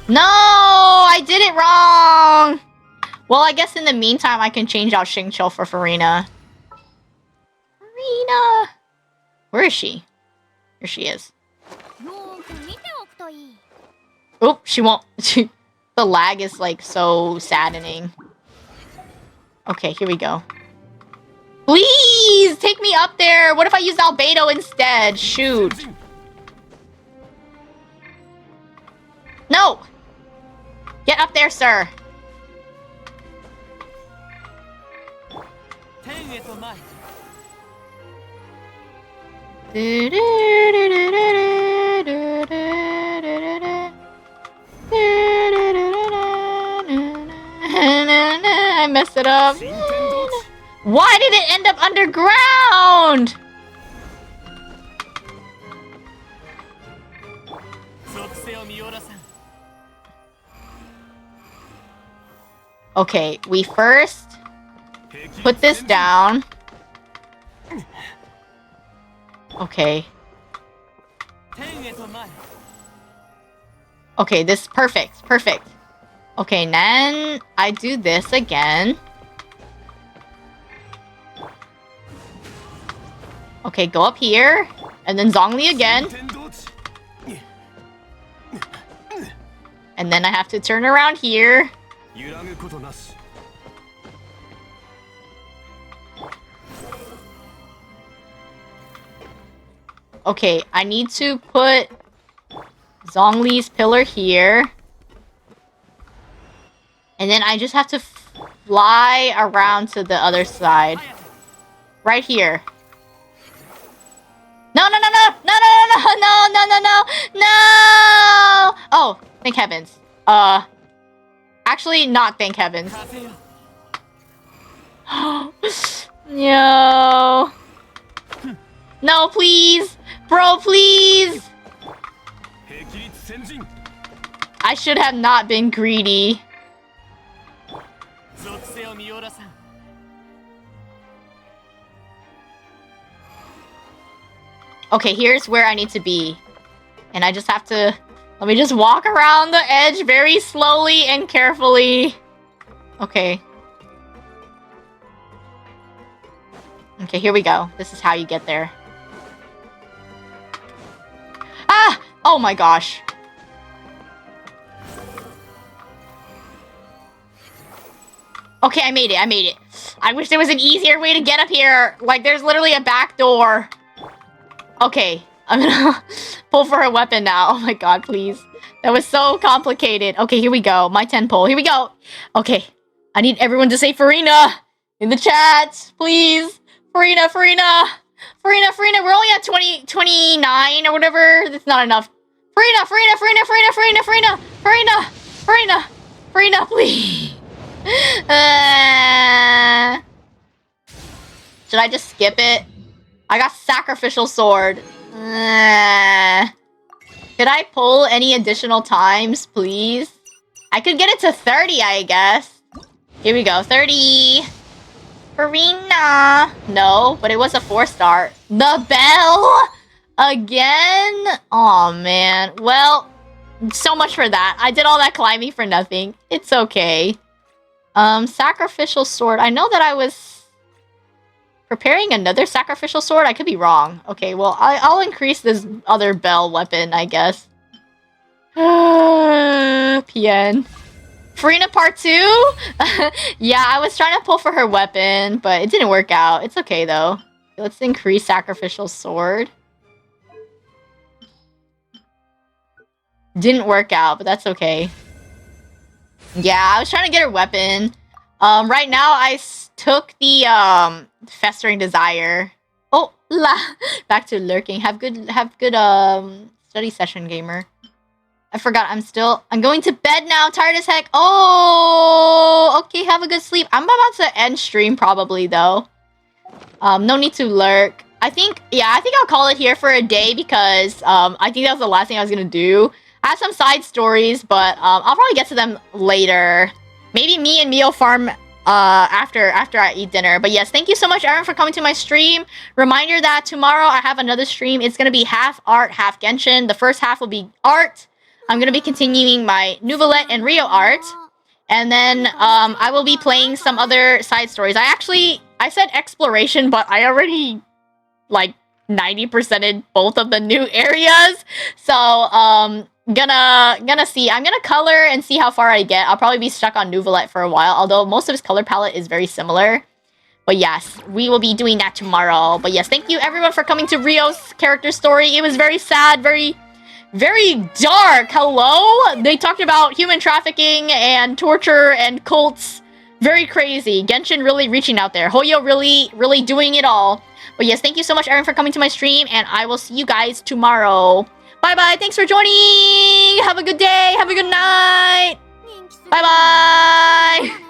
No! I did it wrong! Well, I guess in the meantime, I can change out Xingqiu for Farina. Farina! Where is she? Here she is. Oop, she won't. The lag is like so saddening. Okay, here we go. Please take me up there. What if I use Albedo instead? Shoot. No. Get up there, sir. I messed it up. Why did it end up underground? Okay, we first put this down. Okay. Okay, this is perfect. Perfect. Okay, then I do this again. Okay, go up here. And then Zhongli again. And then I have to turn around here. Okay, I need to put Zhongli's pillar here. And then I just have to fly around to the other side. Right here. No, no, no, no! No, no, no, no, no, no, no, no! Oh, thank heavens. Actually, not thank heavens. No. No, please! Bro, please! I should have not been greedy. Okay, here's where I need to be. And I just have to... Let me just walk around the edge very slowly and carefully. Okay. Okay, here we go. This is how you get there. Ah! Oh my gosh. Okay, I made it. I made it. I wish there was an easier way to get up here. Like, there's literally a back door. Okay, I'm gonna pull for her weapon now. Oh my god, please. That was so complicated. Okay, here we go. My 10 pull. Here we go. Okay, I need everyone to say Farina in the chat, please. Farina, Farina. Farina, Farina. We're only at 29 or whatever. That's not enough. Farina, Farina, Farina, Farina, Farina, Farina, Farina, Farina, Farina, please. Should I just skip it? I got sacrificial sword. Could I pull any additional times, please? I could get it to 30, I guess. Here we go, 30. Farina. No, but it was a 4-star. The bell. Again? Oh man. Well, so much for that. I did all that climbing for nothing. It's okay. Sacrificial sword. I know that I was preparing another sacrificial sword. I could be wrong. Okay, well, I'll increase this other bell weapon, I guess. PN. Farina part 2? Yeah, I was trying to pull for her weapon, but it didn't work out. It's okay, though. Let's increase sacrificial sword. Didn't work out, but that's okay. Yeah, I was trying to get her weapon. Right now I took the festering desire. Oh, back to lurking. Have good study session, gamer. I forgot I'm going to bed now, tired as heck. Oh, okay, have a good sleep. I'm about to end stream probably though. No need to lurk. I think I'll call it here for a day because I think that was the last thing I was gonna do. I have some side stories, but I'll probably get to them later. Maybe me and Mio farm after I eat dinner. But yes, thank you so much, Aaron, for coming to my stream. Reminder that tomorrow I have another stream. It's gonna be half art, half Genshin. The first half will be art. I'm gonna be continuing my Nouvellette and Rio art. And then I will be playing some other side stories. I said exploration, but I already like 90%ed both of the new areas. So gonna see. I'm gonna color and see how far I get. I'll probably be stuck on Nouvellette for a while, although most of his color palette is very similar. But yes, we will be doing that tomorrow. But yes, thank you everyone for coming to Rio's character story. It was very sad, very dark. Hello? They talked about human trafficking and torture and cults. Very crazy. Genshin really reaching out there. Hoyo really doing it all. But yes, thank you so much, Aaron, for coming to my stream, and I will see you guys tomorrow. Bye-bye. Thanks for joining. Have a good day. Have a good night. Bye-bye.